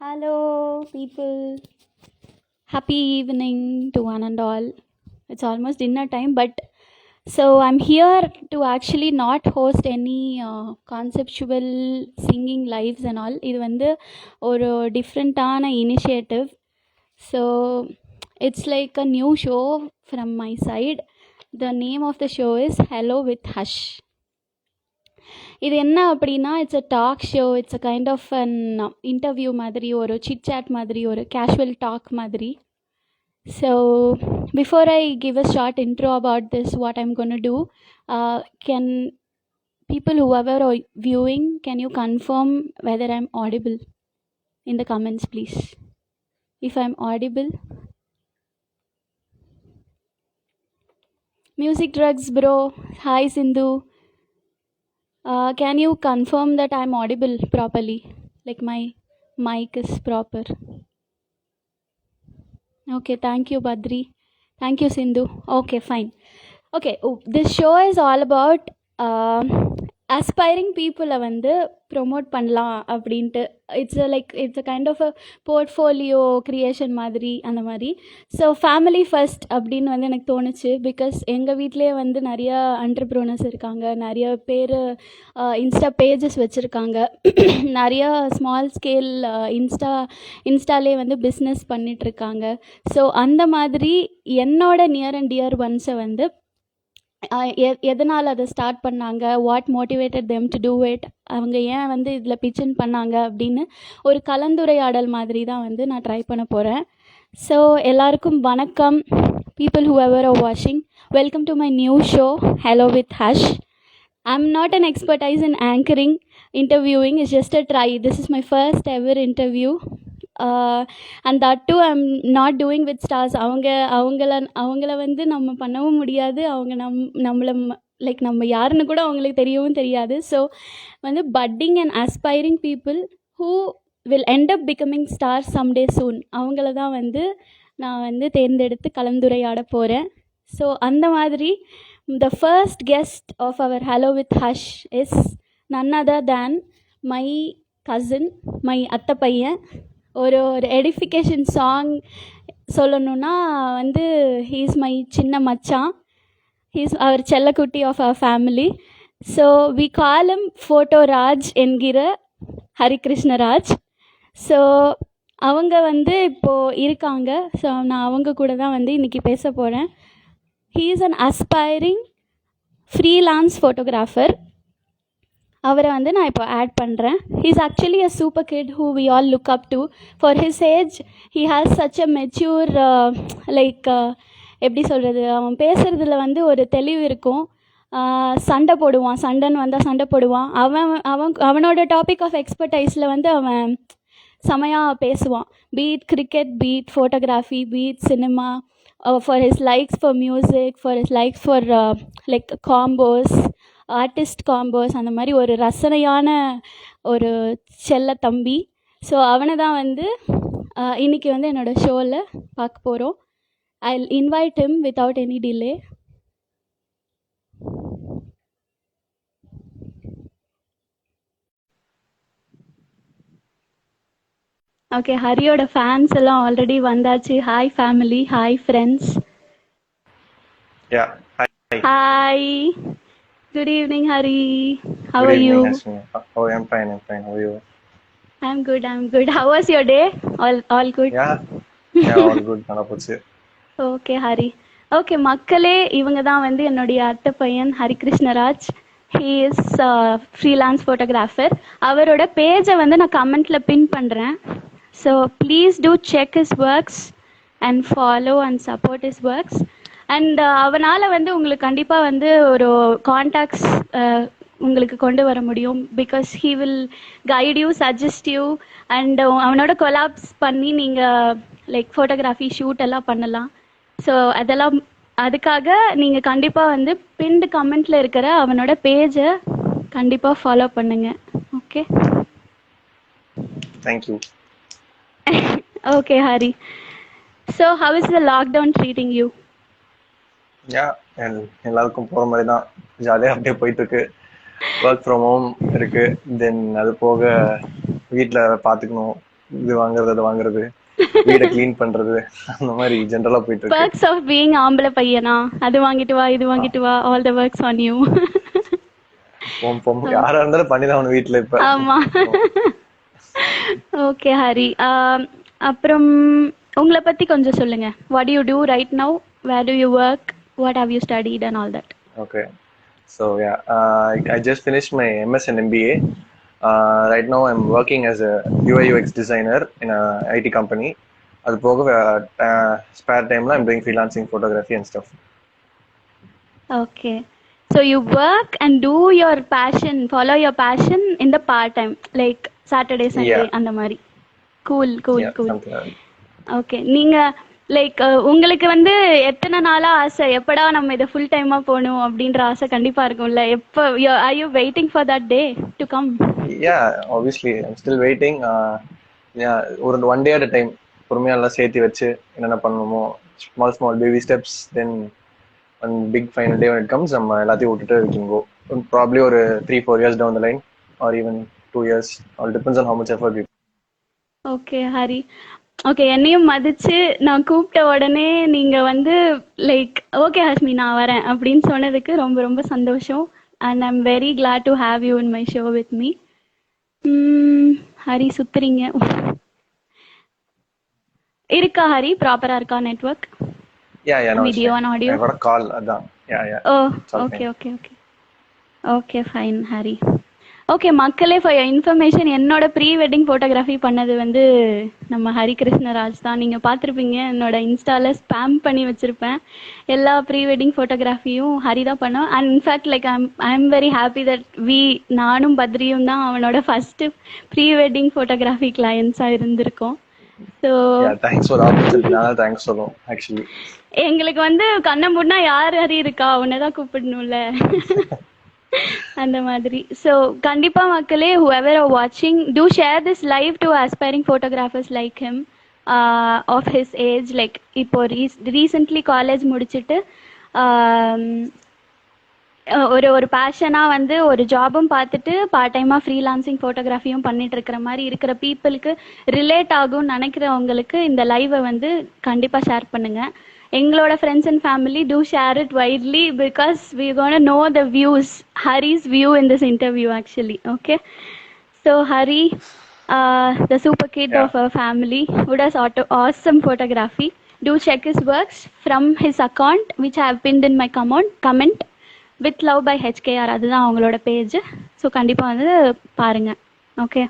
Hello, people. Happy evening to one and all. It's almost dinner time, but so I'm here to actually not host any conceptual singing lives and all. இது வந்து ஒரு டிஃப்ரெண்ட்டான initiative. So it's like a new show from my side. The name of the show is Hello with Hush. இது என்ன அப்படின்னா it's a talk show, it's a kind of an interview மாதிரி, ஒரு chit chat மாதிரி, ஒரு casual talk மாதிரி. So before I give a short intro about this what I'm gonna do, can people whoever are viewing, can you confirm whether I'm audible in the comments, please? If I'm audible. Music drugs bro, hi Sindhu. Can you confirm that I'm audible properly? Like my mic is proper. Okay, thank you Badri. Thank you Sindhu. Okay, fine. Okay, this show is all about aspiring people வந்து promote பண்ணலாம் அப்படின்ட்டு. It's a kind of a portfolio creation மாதிரி, அந்த மாதிரி. So family first அப்படின்னு வந்து எனக்கு தோணுச்சு. பிகாஸ் எங்கள் வீட்டிலே வந்து நிறையா என்டர்ப்ரூனர்ஸ் இருக்காங்க, நிறைய பேர் இன்ஸ்டா பேஜஸ் வச்சுருக்காங்க, நிறையா ஸ்மால் ஸ்கேல் இன்ஸ்டாலே வந்து பிஸ்னஸ் பண்ணிகிட்ருக்காங்க. ஸோ அந்த மாதிரி என்னோட நியர் அண்ட் டியர் ஒன்ஸை வந்து எதனால் அதை ஸ்டார்ட் பண்ணாங்க, what motivated them to do it, அவங்க ஏன் வந்து இதில் பிச்சின் பண்ணாங்க அப்படின்னு ஒரு கலந்துரையாடல் மாதிரி தான் வந்து நான் ட்ரை பண்ண போகிறேன். ஸோ எல்லாருக்கும் வணக்கம். பீப்புள் ஹூ எவர் ஆர் வாட்சிங், welcome to my new show hello with hush. I'm not an expertise in anchoring, interviewing is just a try. This is my first ever interview. And that too I'm not doing with stars. அவங்கள வந்து நம்ம பண்ணவும் முடியாது, அவங்க நம்மளை like நம்ம யாருன்னு கூட அவங்களுக்கு தெரியவும் தெரியாது. ஸோ வந்து budding and aspiring people who will end up becoming stars someday soon, அவங்கள தான் வந்து நான் வந்து தேர்ந்தெடுத்து கலந்துரையாட போகிறேன். ஸோ அந்த மாதிரி the first guest of our Hello with Hush is none other than my cousin, my அத்தை பையன். ஒரு எடிஃபிகேஷன் சாங் சொல்லணுன்னா வந்து ஹீஸ் மை சின்ன மச்சான், ஹீஸ் அவர் செல்லக்குட்டி of our family. So we call him photo Raj என்கிற ஹரிகிருஷ்ணராஜ். ஸோ அவங்க வந்து இப்போது இருக்காங்க. ஸோ நான் அவங்க கூட தான் வந்து இன்றைக்கி பேச போகிறேன். He is an aspiring freelance photographer. அவரை வந்து நான் இப்போ ஆட் பண்ணுறேன். He is actually a super kid who we all look up to. For his age, he has such a mature எப்படி சொல்கிறது, அவன் பேசுகிறதுல வந்து ஒரு தெளிவு இருக்கும். சண்டை போடுவான், சண்டைன்னு வந்தால் சண்டை போடுவான். அவனோட டாபிக் ஆஃப் எக்ஸ்பர்டைஸில் வந்து அவன் செமையாக பேசுவான். Be it cricket, be it photography, be it cinema, for his likes for music, for his likes for like combos, artist combos, அந்த மாதிரி ஒரு ரசனையான ஒரு செல்ல தம்பி. ஸோ அவனை தான் வந்து இன்றைக்கி வந்து என்னோடய ஷோவில் பார்க்க போகிறோம். I'll invite him without any delay. Okay, ஹரியோட ஃபேன்ஸ் எல்லாம் ஆல்ரெடி வந்தாச்சு. Hi family, hi friends. Hi, good evening Hari. How are you? Oh, I'm fine. How are you? I'm good. How was your day? All good? Yeah, all good. நல்லா போச்சு. Okay Hari. Okay மக்களே, இவங்க தான் வந்து என்னுடைய அத்தை பையன் Harikrishnaraj. He is freelance photographer. அவரோட பேஜை வந்து நான் கமெண்ட்டில் பின் பண்ணுறேன். So please do check his works and follow and support his works. And அவனால் வந்து உங்களுக்கு கண்டிப்பாக வந்து ஒரு கான்டாக்ட்ஸ் உங்களுக்கு கொண்டு வர முடியும். Because he will guide you, suggest you, and அவனோட கொலாப்ஸ் பண்ணி நீங்கள் லைக் ஃபோட்டோகிராஃபி ஷூட் எல்லாம் பண்ணலாம். ஸோ அதுக்காக நீங்கள் கண்டிப்பாக வந்து பின்டு கமெண்ட்டில் இருக்கிற அவனோட பேஜை கண்டிப்பாக ஃபாலோ பண்ணுங்கள். Okay, thank you. Okay Hari, so how is the lockdown treating you? எல்லாருக்கும் போற மாதிரி தான், ஜாலியா அப்படியே போயிட்டு இருக்கு. ஒர்க் ஃப்ரம் ஹோம் இருக்கு, தென் அது போக வீட்டில் பாத்துக்கணும், இது வாங்குறது அது வாங்குறது, வீடை கிளீன் பண்றது, அந்த மாதிரி ஜென்ரலா போயிட்டு இருக்கு. பர்க்ஸ் ஆஃப் பீயிங் ஆம்பளை பையனா, அது வாங்கிட்டு வா இது வாங்கிட்டு வா, all the works on you. யாரா இருந்தாலும் பண்ணிதான் அவனு வீட்டுல இப்ப. ஆமா. ஓகே ஹரி. அப்புறம் உங்களை பத்தி கொஞ்சம் சொல்லுங்க. What you do right now, where do you work, what have you studied and all that. Okay, so yeah, I just finished my MS and MBA. Right now I'm working as a UI UX designer in a IT company. அது போக spare timeல I'm doing freelancing photography and stuff. Okay, so you work and do your passion, follow your passion in the part time, like Saturday Sunday அந்த மாதிரி. Cool. Something like that. Okay, நீங்க like உங்களுக்கு வந்து எத்தனை நாளா ஆசை, எப்படா நம்ம இதை ஃபுல் டைமா போகணும் அப்படின்ற ஆசை கண்டிப்பா இருக்கும்ல. எப்போ are you waiting for that day to come? Yeah, obviously I'm still waiting. Yeah, ஒரு one day at a time பொறுமையா எல்லாம் சேர்த்து வச்சு என்னென்ன பண்ணணுமோ, small baby steps, then one big final day when it comes, நம்ம எல்லாத்தையும் விட்டுட்டு we can go. Probably ஒரு 3-4 years down the line or even 2 years, all depends on how much effort we. Okay Hari. Okay, என்னையும் மதிச்சு நான் கூப்பிட்ட உடனே நீங்க வந்து லைக் ஓகே ஹஸ்மி நான் வரேன் அப்படின்னு சொன்னதுக்கு ரொம்ப ரொம்ப சந்தோஷம். And I'm very glad to have you in my show with me. Hari சுத்துறீங்க இருக்கா ஹரி? ப்ராப்பரா இருக்கா network? Yeah, no, video and audio? I got a call அதான். Yeah. Oh okay fine Hari. Okay மக்களே, ஃபார் யோர் இன்ஃபர்மேஷன், என்னோட ப்ரீ வெட்டிங் ஃபோட்டோகிராஃபி பண்ணது வந்து நம்ம ஹரி கிருஷ்ணராஜ் தான். நீங்கள் பார்த்துருப்பீங்க, என்னோட இன்ஸ்டாவில் ஸ்பேம் பண்ணி வச்சுருப்பேன். எல்லா ப்ரீ வெட்டிங் ஃபோட்டோகிராஃபியும் ஹரி தான் பண்ணோம். And in fact like I am very happy that நானும் பத்ரியும் தான் அவனோட ஃபஸ்ட்டு ப்ரீ வெட்டிங் ஃபோட்டோகிராஃபி கிளையன்ஸாக இருந்திருக்கோம். So thanks for opportunity. நான் தேங்க்ஸ் சொல்லுவோம் ஆக்சுவலி. எங்களுக்கு வந்து கண்ணை மூடினா யார் ஹரி இருக்கா, அவனை தான் கூப்பிடணும்ல அந்த மாதிரி. ஸோ கண்டிப்பாக மக்களே, whoever are watching, do share this live to aspiring photographers like him, of his age. Like இப்போ ரீசெண்ட்லி காலேஜ் முடிச்சுட்டு ஒரு பேஷனாக வந்து ஒரு ஜாபும் பார்த்துட்டு பார்ட் டைமாக ஃப்ரீலான்சிங் ஃபோட்டோகிராஃபியும் பண்ணிட்டு இருக்கிற மாதிரி இருக்கிற பீப்புளுக்கு ரிலேட் ஆகும்னு நினைக்கிறவங்களுக்கு இந்த லைவை வந்து கண்டிப்பாக ஷேர் பண்ணுங்கள். எங்களோட friends and family to share it widely because we gonna know the views, Hari's view in this interview actually. Okay, so Hari, the super kid of our family who does awesome photography. Do check his works from his account which I have pinned in my comment with love by HKR. அதுதான் அவங்களோட page. So கண்டிப்பாக வந்து பாருங்கள். Okay,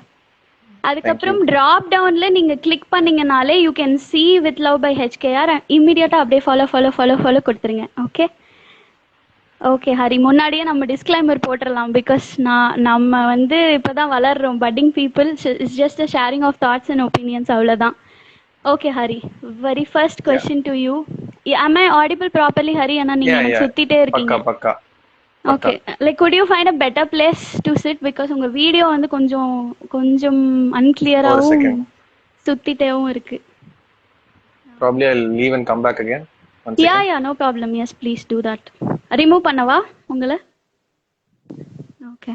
அதுக்கப்புறம் drop டவுன்ல நீங்க click பண்ணீங்கனாலே you can see with love by HKR. இமீடியட்டா அப்படியே ஃபாலோ கொடுத்துருங்க. ஓகே ஹரி, முன்னாடியே நம்ம டிஸ்க்ளைமர் போட்டுடலாம் பிகாஸ் நம்ம வந்து இப்போதான் வளர்றோம், budding people. It's just a sharing of thoughts and opinions, அவ்வளோதான். Okay Hari, very first question to you. am I audible properly Hari? ஏன்னா நீங்க எனக்கு சுத்திட்டே இருக்கீங்க. பக்கா. Okay, like could you find a better place to sit because உங்க video வந்து கொஞ்சம் அன்கிளியராகவும் சுத்திட்டேவும் இருக்கு. Probably I'll leave and come back again. Yeah, no problem. Yes, please do that. Remove பண்ணவா உங்களை? ஓகே,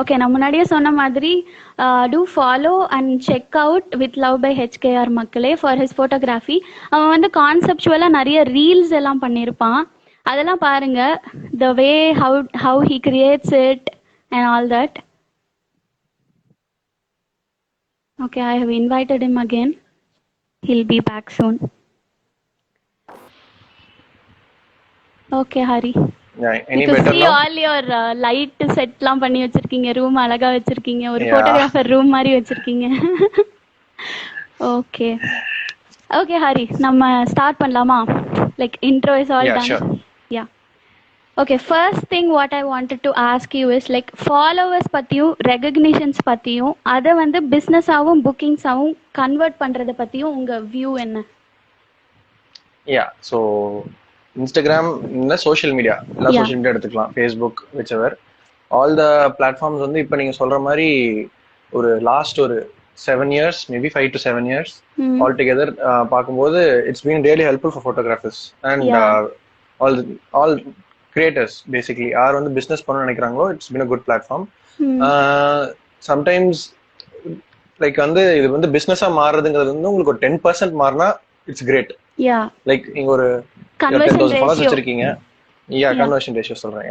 ஓகே, நான் முன்னாடியே சொன்ன மாதிரி to follow and check out with love by HKR மக்களே ஃபார் ஹிஸ் ஃபோட்டோகிராஃபி. அவன் வந்து கான்செப்டுவலாக நிறைய ரீல்ஸ் எல்லாம் பண்ணியிருப்பான், அதெல்லாம் பாருங்க. The way how he creates it and all that. Okay, I have invited him again. He'll be back soon. Okay, Hari. Yeah, any you better see now? all your light setலாம் பண்ணி வச்சிருக்கீங்க, room அழகா வச்சிருக்கீங்க, ஒரு photographer room மாதிரி வச்சிருக்கீங்க. Okay Hari, நம்ம start பண்ணலாமா? Like intro is all done. Sure. Yeah. Okay, first thing what I wanted to ask you is like followers பத்தியும் ரெகக்னிஷன்ஸ் பத்தியும் அதை வந்து பிஸ்னஸாகவும் புக்கிங்ஸாகவும் கன்வெர்ட் பண்றதை பத்தியும் உங்க வியூ என்ன? ஸோ இன்ஸ்டாகிராம் இல்லை சோஷியல் மீடியா, எல்லா சோஷியல் மீடியா எடுத்துக்கலாம், ஃபேஸ்புக், விச்எவர் ஆல் த பிளாட்ஃபார்ம்ஸ் வந்து இப்போ நீங்கள் சொல்ற மாதிரி ஒரு லாஸ்ட் ஒரு 7 years, maybe 5 to 7 years all together பார்க்கும்போது it's been really helpful for photographers and all creators basically யார் வந்து பிசினஸ் பண்ணணும்னு நினைக்கிறாங்களோ it's been a good platform. Hmm. Sometimes like வந்து இது வந்து பிசினஸா மாறுறதுங்கிறது வந்து உங்களுக்கு ஒரு 10% மாறினா இட்ஸ் கிரேட். யா லைக் நீங்க ஒரு கன்வர்ஷன் 10,000 ஃபாலோவர்ஸ் ரேஷியோ. வச்சிருக்கீங்க. கன்வர்ஷன் ரேஷியோ சொல்றேன்.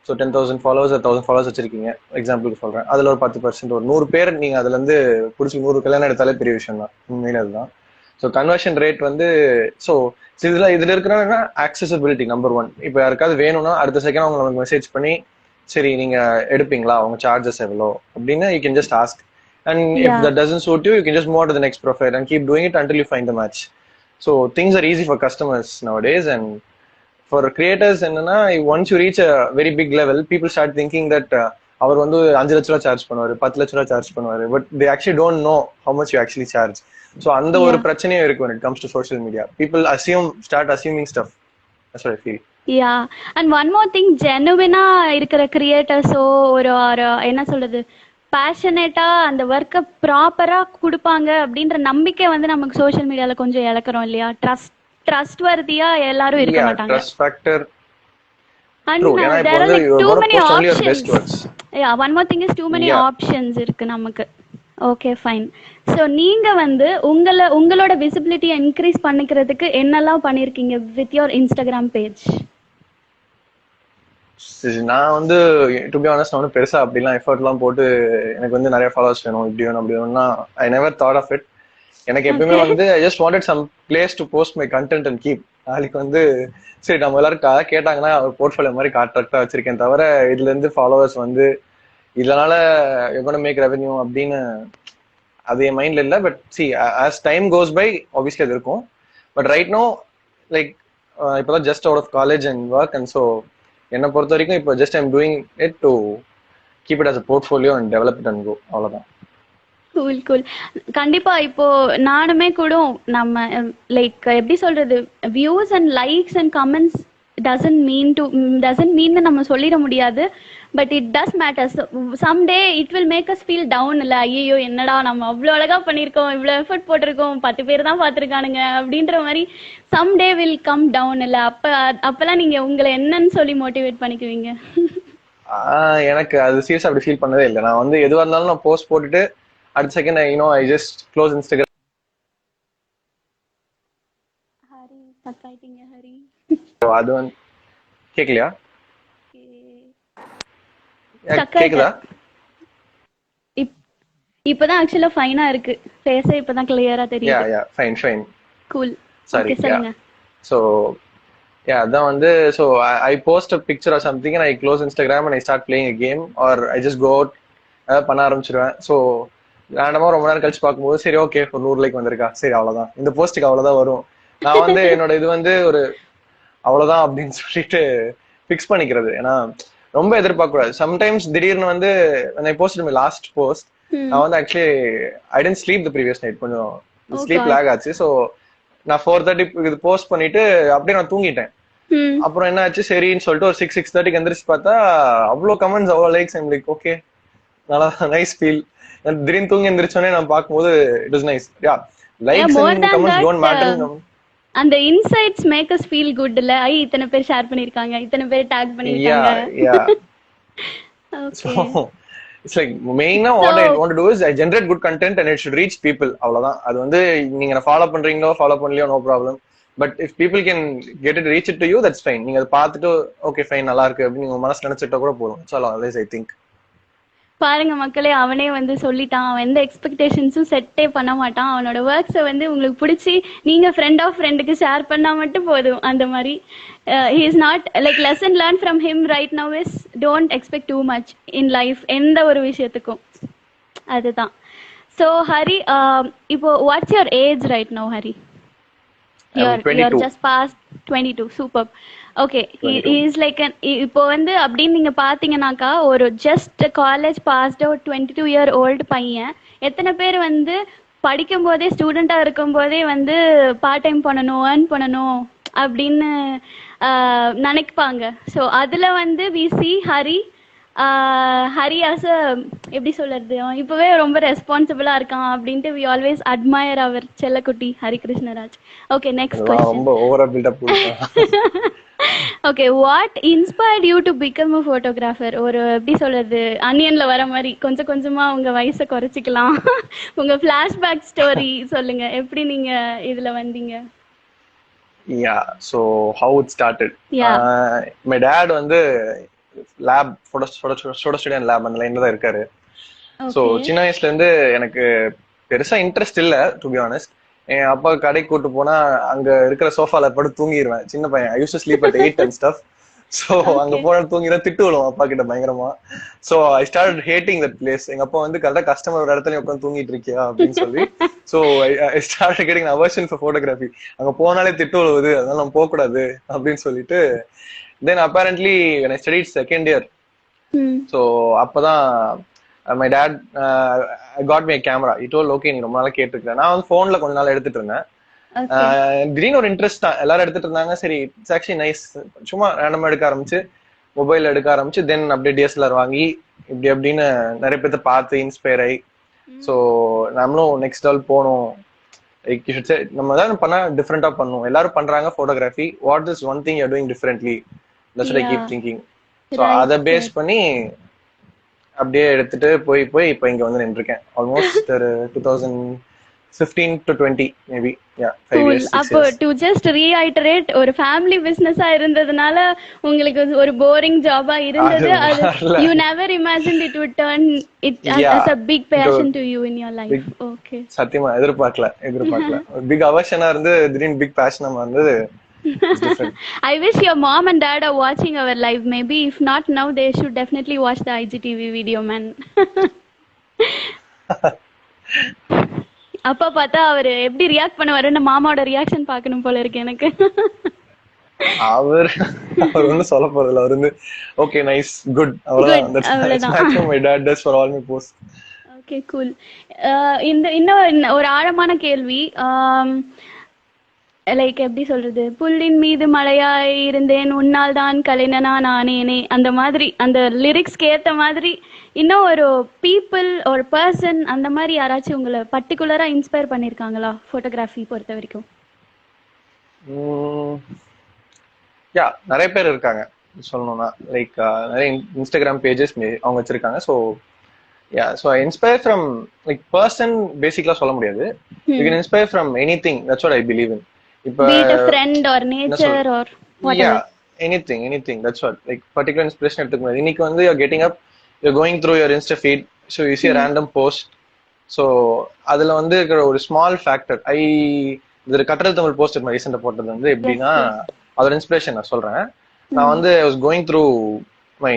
ஸோ 10,000 ஃபாலோவர்ஸ் 1,000 ஃபாலோவர்ஸ் வச்சிருக்கீங்க எக்ஸாம்பிளுக்கு சொல்றேன். அதுல ஒரு 10% ஒரு 100 பேர் நீங்க அதுல இருந்து பிடிச்சி 100 கல்யாணம் எடுத்தாலே பெரிய விஷயம் தான், உண்மையில அதுதான். ஸோ கன்வர்ஷன் ரேட் வந்து ஸோ இதுல இருக்கிற ஆக்சசிபிலிட்டி நம்பர் 1. இப்போ யாருக்காவது வேணும்னா அடுத்த செகண்ட் அவங்க நமக்கு மெசேஜ் பண்ணி சரி நீங்க எடுப்பீங்களா, உங்க சார்ஜஸ் எவ்வளோ அப்படின்னு you can just ask. And if Yeah. that doesn't suit you, you can just move on to the next profile and keep doing it until you find the match. So things are easy for customers nowadays, and for creators, என்னன்னா once you reach a very big level, people start thinking that அவர் வந்து 5 லட்ச ரூபா charge பண்ணுவாரு, 10 லட்ச ரூபா charge பண்ணுவாரு, but they actually don't know how much you actually charge. So அந்த ஒரு Yeah. பிரச்சனையும் இருக்கு when it comes to social media. People start assuming stuff. That's what I feel. Yeah and one more thing, ஜெனுவினா இருக்கிற கிரியேட்டர்ஸோ ஒரு என்ன சொல்றது பேஷனேட்டா அந்த ஒர்க்கை ப்ராப்பரா கொடுப்பாங்க அப்படின்ற நம்பிக்கை வந்து நமக்கு சோஷியல் மீடியால கொஞ்சம் இழக்கிறோம் இல்லையா? ட்ரஸ்ட் வர்த்தியா எல்லாரும் இருக்க Yeah, மாட்டாங்க. trust factor. And True. ஏன்னா இப்போ there are வந்து like you're too gonna many post only your best options. works. Yeah, one more thing is too many Yeah. options இருக்கு நமக்கு. Okay fine. ஸோ நீங்க வந்து உங்களோட விசிபிலிட்டியை இன்க்ரீஸ் பண்ணிக்கிறதுக்கு என்னெல்லாம் பண்ணிருக்கீங்க வித் யோர் இன்ஸ்டாகிராம் பேஜ்? நான் வந்து டு பி ஆனஸ்ட் நான் வந்து பெருசா அப்படிலாம் எஃபர்ட்லாம் போட்டு எனக்கு வந்து நிறைய ஃபாலோவர்ஸ் வேணும் இப்படி வேணும் அப்படி வேணும்னா I never thought of it. எனக்கு எப்பயுமே வந்து I just wanted some place to post my content and keep. நாளைக்கு வந்து சரி நம்ம எல்லாரும் கேட்டாங்கன்னா ஒரு போர்ட்ஃபோலியோ மாதிரி கான்ட்ராக்டா வச்சிருக்கேன் தவிர இதுல இருந்து ஃபாலோவர்ஸ் வந்து இதனால எவ்வளோ மேக் ரெவென்யூ அப்படின்னு அது என் மைண்ட்ல இல்லை. But see as time goes by obviously அது இருக்கும். பட் ரைட் நோ லைக் இப்போதான் just out of college and work and so என்னை பொறுத்த வரைக்கும் இப்போ just I'm doing it to keep it as a portfolio and develop it and go, அவ்வளோதான். Cool cool. கண்டிப்பா இப்போ நானுமே கூட நம்ம லைக் எப்படி சொல்றது views and likes and comments doesn't mean நம்ம சொல்லிட முடியாது. But it does matters. Some day it will make us feel down. இல்லை ஐயோ என்னடா நம்ம அவ்வளோ அழகா பண்ணியிருக்கோம், இவ்வளோ எஃபர்ட் போட்டிருக்கோம், 10 பேர் தான் பார்த்துருக்கானுங்க அப்படின்ற மாதிரி some day will come down. இல்லை அப்பெல்லாம் நீங்க உங்களை என்னன்னு சொல்லி மோட்டிவேட் பண்ணிக்குவீங்க? எனக்கு அது சீரியஸா அப்படி ஃபீல் பண்ணதே இல்லை. நான் வந்து எதுவாக இருந்தாலும் நான் போஸ்ட் போட்டுட்டு அடுத்த second I just close Instagram. Hari சக்காயிட்டீங்க ஹரி. அது வந்து கேட்கலையா? Stuck கேக்குதா? இப்பதான் ஆக்சுவலா ஃபைனா இருக்கு. ஃபேஸ் இப்பதான் கிளியரா தெரியுது. Yeah fine. Cool. Sorry. Okay சொல்லுங்க. ஸோ அதான் வந்து so I post a picture or something and I close Instagram and I start playing a game or I just go out ஏதாவது பண்ண ஆரம்பிச்சிருவேன். ஸோ ரேண்டமா ரொம்ப நேரம் கழிச்சு பார்க்கும்போது சரி ஓகே ஒரு 100 லைக் வந்திருக்கா, சரி அவ்வளவுதான், இந்த போஸ்ட்டுக்கு அவ்வளவுதான் வரும். நான் வந்து என்னோட இது வந்து ஒரு அவ்வளவுதான் அப்படின்னு சொல்லிட்டு ஃபிக்ஸ் பண்ணிக்கிறது. ஏன்னா ரொம்ப எதிர்பார்க்க கூடாது. சம்டைம்ஸ் திடீர்னு வந்து when I posted my last post நான் வந்து actually I didn't sleep the previous night, கொஞ்சம் ஸ்லீப் லேக் ஆச்சு. ஸோ நான் 4:30 இது போஸ்ட் பண்ணிட்டு அப்படியே நான் தூங்கிட்டேன். அப்புறம் என்ன ஆச்சு சரின்னு சொல்லிட்டு ஒரு 6:30 எந்திரிச்சு பார்த்தா அவ்வளோ கமெண்ட்ஸ் அவ்வளோ லைக்ஸ். ஐம் லைக் ஓகே நல்லா நைஸ் ஃபீல். திடீர்னு தூங்கி எந்திரிச்சோடனே நான் பார்க்கும்போது it was nice. Yeah likes and comments don't matter. அந்த insights make us feel good. இல்ல ஐ இத்தனை பேர் ஷேர் பண்ணிருக்காங்க, இத்தனை பேர் டாக் பண்ணிருக்காங்க. Yeah okay. It's like மெயினா what I want to do is I generate good content and it should reach people, அவ்வளவுதான். அது வந்து நீங்க ஃபாலோ பண்றீங்களோ ஃபாலோ பண்ணலையோ no problem. But if people can get it reach it to you that's fine. நீங்க அதை பார்த்துட்டு okay fine நல்லா இருக்கு அப்படின்னு நீங்க மனசு நினைச்சிட்டா கூட போதும். It's all always I think. பாருங்க மக்களே, அவனே வந்து சொல்லிட்டான். அவன் எந்த எக்ஸ்பெக்டேஷன்ஸும் செட்டே பண்ண மாட்டான். அவனோட ஒர்க்ஸை வந்து உங்களுக்கு பிடிச்சி நீங்க ஃப்ரெண்ட் ஆஃப் ஃப்ரெண்டுக்கு ஷேர் பண்ணா மட்டும் போதும். அந்த மாதிரி he is not like lesson learned from him right now is don't expect too much in life. எந்த ஒரு விஷயத்துக்கும் அதுதான். So ஹரி, இப்போ what's your age right now, Hari? You're just past 22. Superb. Okay. Is like இப்போ வந்து அப்படின்னு நீங்க பாத்தீங்கன்னாக்கா ஒரு just college passed out 22 year old பையன் எத்தனை பேர் வந்து படிக்கும் போதே ஸ்டூடெண்டா இருக்கும் போதே வந்து பார்ட் டைம் பண்ணணும், ஏர்ன் பண்ணணும் அப்படின்னு நினைப்பாங்க. ஸோ அதுல வந்து வி சி ஹரி ஆஸ் எப்படி சொல்றது, இப்பவே ரொம்ப ரெஸ்பான்சிபிளா இருக்கான் அப்படின்ட்டு வி ஆல்வேஸ் அட்மயர் அவர் செல்லக்குட்டி Hari Krishnaraj. Okay next question. ரொம்ப ஓவரா build up okay, what inspired you to become a photographer? ஒரு எப்படி சொல்றது, அனியன்ல வர மாதிரி கொஞ்சம் கொஞ்சமா உங்க வயசை குறைச்சிக்கலாம். உங்க ஃபிளாஷ்பேக் ஸ்டோரி சொல்லுங்க, எப்படி நீங்க இதுல வந்தீங்க? Yeah, so how it started. Yeah. My dad வந்து லேப் ஃபோட்டோ ஸ்டுடியோ லேப் அந்த லைன்ல தான் இருக்காரு. So okay. சின்ன வயசுல இருந்து எனக்கு பெருசா இன்ட்ரெஸ்ட் இல்ல, டு பி ஆனஸ்ட். என் அப்பா கடைக்கு கூட்டு போனா அங்க இருக்கிற சோஃபால படுத்து தூங்கிடுவேன். சின்ன பையன், I use to sleep at 8 and stuff. So அங்க ஓகே. போன தூங்கினா திட்டு விழும் அப்பா கிட்ட பயங்கரமா. So I start hating that place. எங்க அப்பா வந்து கரெக்டா கஸ்டமர் ஒரு இடத்துல உட்காந்து தூங்கிட்டு இருக்கியா அப்படின்னு சொல்லி. So I start getting aversion for photography. அங்க போனாலே திட்டு விழுவுது, அதனால நம்ம போக கூடாது அப்படின்னு சொல்லிட்டு then apparently when I studied second year. So அப்பதான் my dad got me camera. It told okay நீ ரொம்ப நாளா கேட்டுருக்கேன். நான் வந்து போன்ல கொஞ்ச நாள் எடுத்துட்டு இருந்தேன். திடீர்னு ஒரு இன்ட்ரெஸ்ட் தான், எல்லாரும் எடுத்துட்டு இருந்தாங்க. சரி இட்ஸ் ஆக்சுவலி நைஸ். சும்மா ரேண்டமா எடுக்க ஆரம்பிச்சு, மொபைல் எடுக்க ஆரம்பிச்சு, தென் அப்படியே டிஎஸ்எல்ஆர் வாங்கி இப்படி அப்படின்னு நிறைய பேர்த்த பார்த்து இன்ஸ்பயர் ஆகி, ஸோ நம்மளும் நெக்ஸ்ட் லெவல் போகணும். நம்ம ஏதாவது பண்ணா டிஃப்ரெண்டா பண்ணுவோம். எல்லாரும் பண்றாங்க photography, what is one thing you are doing differently, that's what I keep thinking. So அதை பேஸ் பண்ணி அப்படியே எடுத்துட்டு போய் போய் இப்போ இங்க வந்து நின்றுருக்கேன். ஆல்மோஸ்ட் ஒரு 2015 to 20 மேபி. யா, 5 years, 6 அப்போ years. டு ஜஸ்ட் ரீஐட்டரேட், ஒரு ஃபேமிலி பிசினஸா இருந்ததுனால உங்களுக்கு ஒரு போரிங் ஜாபா இருந்தது. அது you never imagined it would turn it as a big passion to you in your life. Okay. சத்தியமா எதிர்பார்க்கல. பிக் அவர்ஷனா இருந்து திடீர்னு பிக் பேஷனா இருந்தது. I wish your mom and dad are watching our live. Maybe if not now, they should definitely watch the IGTV video, man. அப்பா பார்த்தா அவரு எப்படி react பண்ணுவாருன்னு மாமாவோட ரியாக்ஷன் பார்க்கணும் போல இருக்கு எனக்கு. அவர் ஒன்னும் சொல்ல போறதில்ல. அவர் வந்து ஓகே நைஸ் குட் அவ்வளவுதான். That's maximum my dad does for all my posts. Okay, cool. இந்த இன்னும் ஒரு ஆழமான கேள்வி. லைக் எப்படி சொல்றது, புல்லின் மீது மழையாய் இருந்தேன் உன்னால் தான் கலைஞனா நானேனே, அந்த மாதிரி அந்த லிரிக்ஸ்க்கு ஏத்த மாதிரி இன்னும் ஒரு பீப்புள் ஒரு பர்சன் அந்த மாதிரி யாராச்சும் உங்களை பர்டிகுலரா இன்ஸ்பயர் பண்ணிருக்காங்களா போட்டோகிராஃபி பொறுத்த வரைக்கும்? யா, நிறைய பேர் இருக்காங்க சொல்லணும்னா. லைக் நிறைய இன்ஸ்டாகிராம் பேஜஸ் அவங்க வச்சிருக்காங்க. So yeah, so I inspire from like person பேசிக்கலா சொல்ல முடியாது. You can inspire from any thing. That's what I believe in. Be it a friend or nature or whatever. Yeah, anything. That's what, like particular inspiration எடுத்துக்க முடியாது. இன்னைக்கு வந்து you're getting up, you're going through your Insta feed, so you see a random post. So அதுல வந்து இருக்கிற ஒரு small factor, இது கட்டடல் Tamil post நம்ம ரீசெண்டா போட்டது வந்து எப்படின்னா அதோட இன்ஸ்பிரேஷன் நான் சொல்றேன். நான் வந்து I was going through my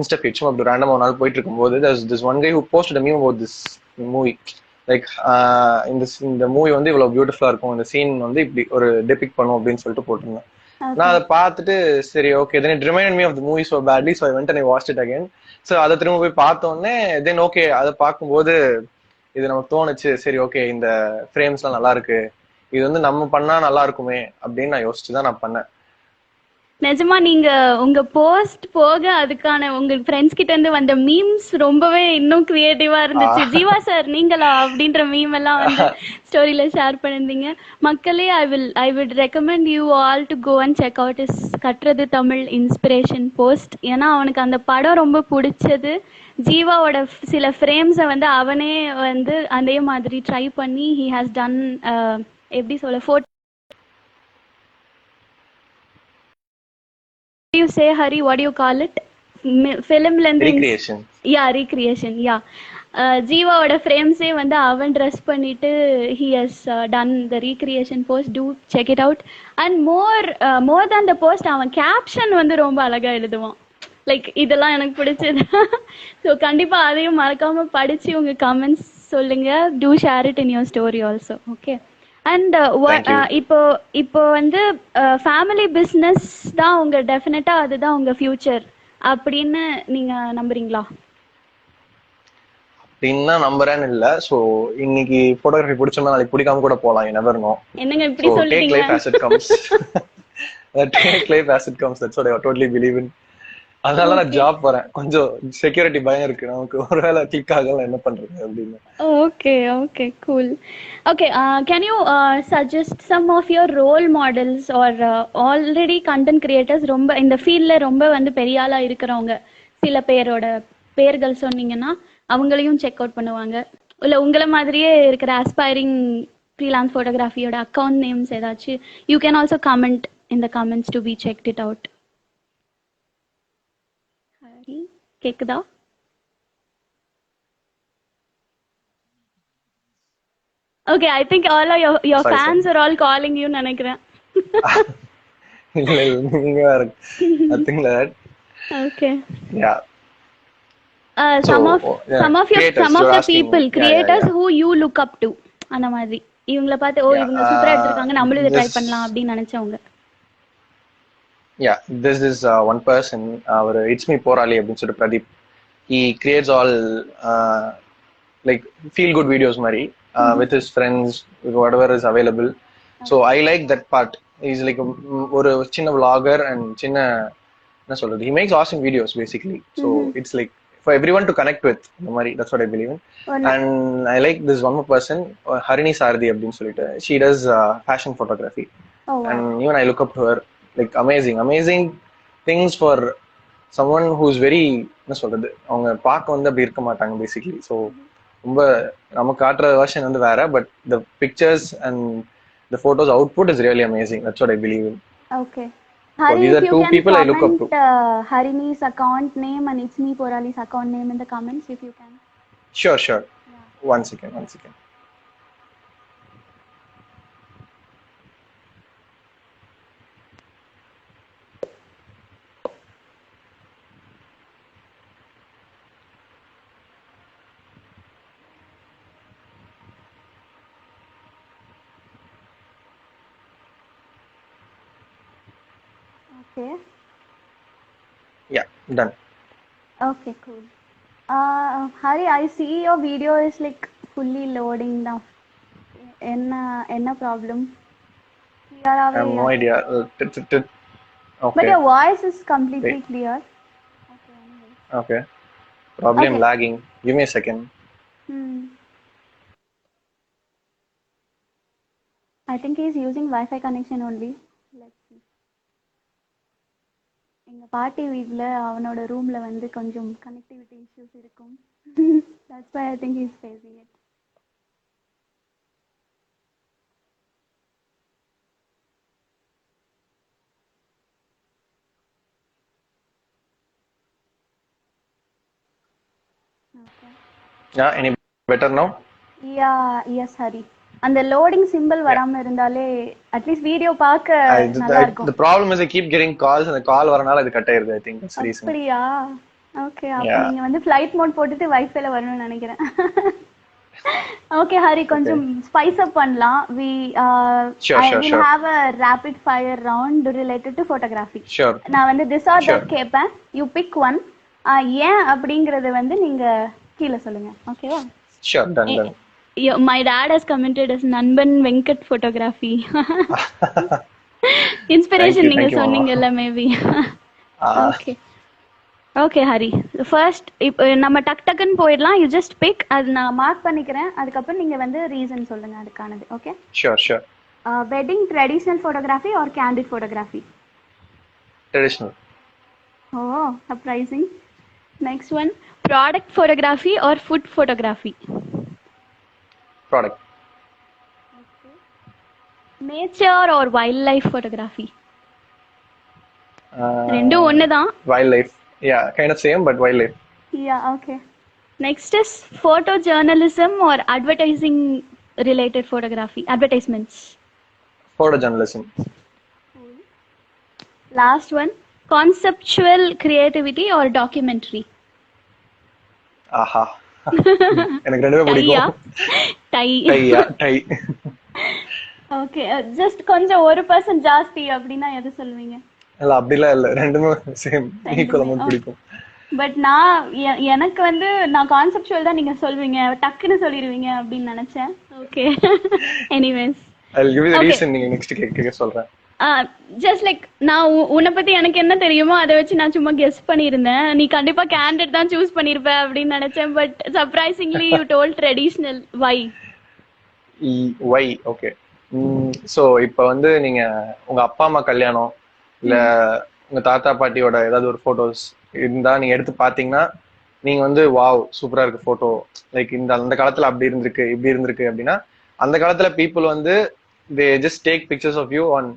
Insta feed, சும்மா அப்படி ரேண்டமா ஒரு நாள் போயிட்டு இருக்கும்போது there's this one guy who posted a meme about this movie. Like இந்த மூவி வந்து இவ்வளவு பியூட்டிஃபுல்லா இருக்கும், இந்த சீன் வந்து இப்படி ஒரு டெபிக் பண்ணும் அப்படின்னு சொல்லிட்டு போட்டிருந்தேன். நான் அதை பார்த்துட்டு சரி okay, then it reminded me of the movie so badly, so I went and I watched it again. So அதை திரும்ப போய் பார்த்தோன்னே தென் ஓகே, அதை பார்க்கும்போது இது நமக்கு தோணுச்சு, சரி ஓகே இந்த ஃப்ரேம்ஸ் எல்லாம் நல்லா இருக்கு, இது வந்து நம்ம பண்ணா நல்லா இருக்குமே அப்படின்னு நான் யோசிச்சுதான் நான் பண்ணேன். நிஜமா நீங்க உங்க போஸ்ட் போக அதுக்கான உங்க ஃப்ரெண்ட்ஸ் கிட்ட இருந்து வந்த மீம்ஸ் ரொம்பவே இன்னும் கிரியேட்டிவா இருந்துச்சு. ஜீவா சார் நீங்களா அப்படின்ற மீம் எல்லாம் வந்து ஸ்டோரியில ஷேர் பண்ணிருந்தீங்க. மக்களே, I will recommend you all to go and check out is Kattradhu Thamizh inspiration post. ஏன்னா அவனுக்கு அந்த படம் ரொம்ப பிடிச்சது. ஜீவாவோட சில ஃப்ரேம்ஸை வந்து அவனே வந்து அதே மாதிரி ட்ரை பண்ணி ஹி ஹாஸ் டன் எப்படி சொல்ல photo. You say Hari, what do you call it? Film length recreation. Yeah, recreation. Yeah. ஜீவாவோட ஃப்ரேம்ஸே வந்து அவன் ட்ரெஸ் பண்ணிட்டு he has done the recreation post. Do check it out. And more than the post, அவன் caption வந்து ரொம்ப அழகா எழுதுவான். Like இதெல்லாம் எனக்கு பிடிச்சது. ஸோ கண்டிப்பா அதையும் மறக்காம படிச்சு உங்க கமெண்ட்ஸ் சொல்லுங்க. Do share it in your story also. Okay. And இப்போ வந்து ஃபேமிலி பிஸ்னஸ் தான் உங்க டெஃபினட்டா அதுதான் உங்க ஃபியூச்சர் அப்படின்னு நீங்க நம்புறீங்களா? அப்படின்னா நம்புறேன்னு இல்ல. சோ இன்னைக்கு போட்டோகிராஃபி பிடிச்சோம்னா நாளைக்கு பிடிக்காம கூட போலாம். You never know. என்னங்க இப்படி சொல்லிட்டீங்க? Take life as it comes. Take life as it comes. That's what I totally believe in. அதனால நான் ஓகே. ஜாப் போறேன். கொஞ்சம் செக்யூரிட்டி பயம் இருக்கு நமக்கு. ஒருவேளை கிளிக் ஆகல என்ன பண்றது அப்படின்னு. Okay, okay, cool. Okay, can you suggest some of your role models or already content creators ரொம்ப இந்த ஃபீல்ட்ல ரொம்ப வந்து பெரிய ஆளா இருக்கிறவங்க சில பேரோட பேர்கள் சொன்னீங்கன்னா அவங்களையும் செக் அவுட் பண்ணுவாங்க. இல்ல உங்களை மாதிரியே இருக்கிற ஆஸ்பைரிங் ஃப்ரீலான்ஸ் ஃபோட்டோகிராஃபியோட அக்கவுண்ட் நேம்ஸ் ஏதாச்சும் you can also comment in the comments to be checked it out. கேக்குதா? Okay, I think all of your Sorry, fans sorry. are all calling you நினைக்கிறேன். இல்ல இல்ல நீங்க வேற. Nothing like that. Okay. Yeah. Some of yeah, some of your creators, some of you're the asking. people Yeah, creators yeah. who you look up to அந்த மாதிரி இவங்கள பார்த்து ஓ Yeah. இவங்க சூப்பரா எடுத்திருக்காங்க நம்மளும் இதை ட்ரை This. பண்ணலாம் அப்படின்னு நினைச்சவங்க. Yeah, this is one person. Our It's Me Porali அப்படின்னு சொல்லிட்டு Pradeep. He creates all uh, like feel good videos mari with his friends, with whatever is available. So I like that part. He's like ஒரு சின்ன vlogger and சின்ன என்ன சொல்றது, he makes awesome videos basically. So it's like for everyone to connect with the mari. That's what I believe in. And I like this one more person, Harini Sardi அப்படின்னு சொல்லிட்டு. She does fashion photography. Oh, wow. And even I look up to her. Like amazing things for someone who's very என்ன சொல்றது, அவங்க பார்க்க வந்து அப்படி இருக்க மாட்டாங்க பேசிக்கலி. ஸோ ரொம்ப நம்ம காட்டுற வெர்ஷன் வந்து வேற, but the pictures and the photos output is really amazing. That's what I believe in. Okay. So Hari, these if are you two can people I look up to. comment Harini's account name and It's Me Porali's account name in the comments if you can. Sure. Yeah. One second. Okay. Yeah, done. Okay, cool. Hari, I see your video is like fully loading now. என்ன problem? I have no idea. Okay. But your voice is completely Wait. clear. Okay. Probably I'm Okay. lagging. Give me a second. I think he's using Wi-Fi connection only. Let's see. எங்க பாட்டி வீட்ல அவனோட ரூம்ல வந்து கொஞ்சம் connectivity issues இருக்கும். That's why I think he's facing it. Okay. Yeah, any better now? Yes, Hari. அந்த loading simple வராம இருந்தாலே அட்லீஸ்ட் வீடியோ பார்க்க நல்லா இருக்கும். The problem is I keep getting calls and the call வரனால இது கட் ஆயிருது. I think that's the reason. அப்படியா? ஓகே, அப்ப நீங்க வந்து ஃளைட் மோட் போட்டுட்டு வைஃபைல வரணும்னு நினைக்கிறேன். ஓகே ஹரி, கொஞ்சம் ஸ்பைஸ் அப் பண்ணலாம். I will have a rapid fire round related to photography. Sure. நான் வந்து this or that கேட்பேன். You pick one. ஏன் அப்படிங்கறது வந்து நீங்க கீழ சொல்லுங்க. ஓகேவா? Sure, done. My dad has commented as Nanban Venkat photography. Inspiration நீங்க சொன்னீங்கல்ல மேபி. ஓகே ஹரி, ஃபர்ஸ்ட் இப்போ நம்ம டக்குன்னு போயிடலாம். You just pick. அது நான் மார்க் பண்ணிக்கிறேன். அதுக்கப்புறம் நீங்க வந்து ரீசன் சொல்லுங்க அதுக்கானது. Okay? Sure. Wedding traditional photography or candid photography? Traditional. Oh, surprising. Next one, product photography or food photography? Product. Okay. Nature or wildlife photography? Rendu onnu dhaan. Wildlife. Yeah, kind of same, but wildlife. Yeah, okay. Next is photojournalism or advertising related photography, advertisements? Photojournalism. Cool. Last one, conceptual creativity or documentary? Aha. எனக்கு ரெண்டுமே பிடிக்கும். Tie. Okay, just கொஞ்சம் 1% ஜாஸ்தி அப்படினா எது சொல்வீங்க? இல்ல அப்படிலாம் இல்ல, ரெண்டுமே சேம் ஈக்குவல் அமௌண்ட் பிடிக்கும். பட் எனக்கு வந்து நான் கான்செப்சுவல் தான் நீங்க சொல்வீங்க, டக்குன்னு சொல்லிடுவீங்க அப்படின்னு நினைச்சேன். Okay. Anyways I'll give you the reason. நீங்க நெக்ஸ்ட் கேக்க சொல்றேன். ஜஸ்ட் லைக் நான் உன்னை பத்தி எனக்கு என்ன தெரியுமோ அதை வச்சு நான் சும்மா கெஸ் பண்ணியிருந்தேன். நீ கண்டிப்பா கேண்டிட் தான் சூஸ் பண்ணிருப்ப அப்படின்னு நினைச்சேன். But surprisingly you told traditional. Why? Why okay. So இப்போ வந்து நீங்க உங்க அப்பா அம்மா கல்யாணம் இல்ல உங்க தாத்தா பாட்டியோட ஏதாவது ஒரு போட்டோஸ் இருந்தா நீங்க எடுத்து பாத்தீங்கன்னா நீங்க வந்து வாவ் சூப்பரா இருக்கு போட்டோ, லைக் இந்த அந்த காலத்துல அப்படி இருந்திருக்கு இப்படி இருந்திருக்கு அப்படின்னா, அந்த காலத்துல பீப்புள் வந்து they just take pictures of you on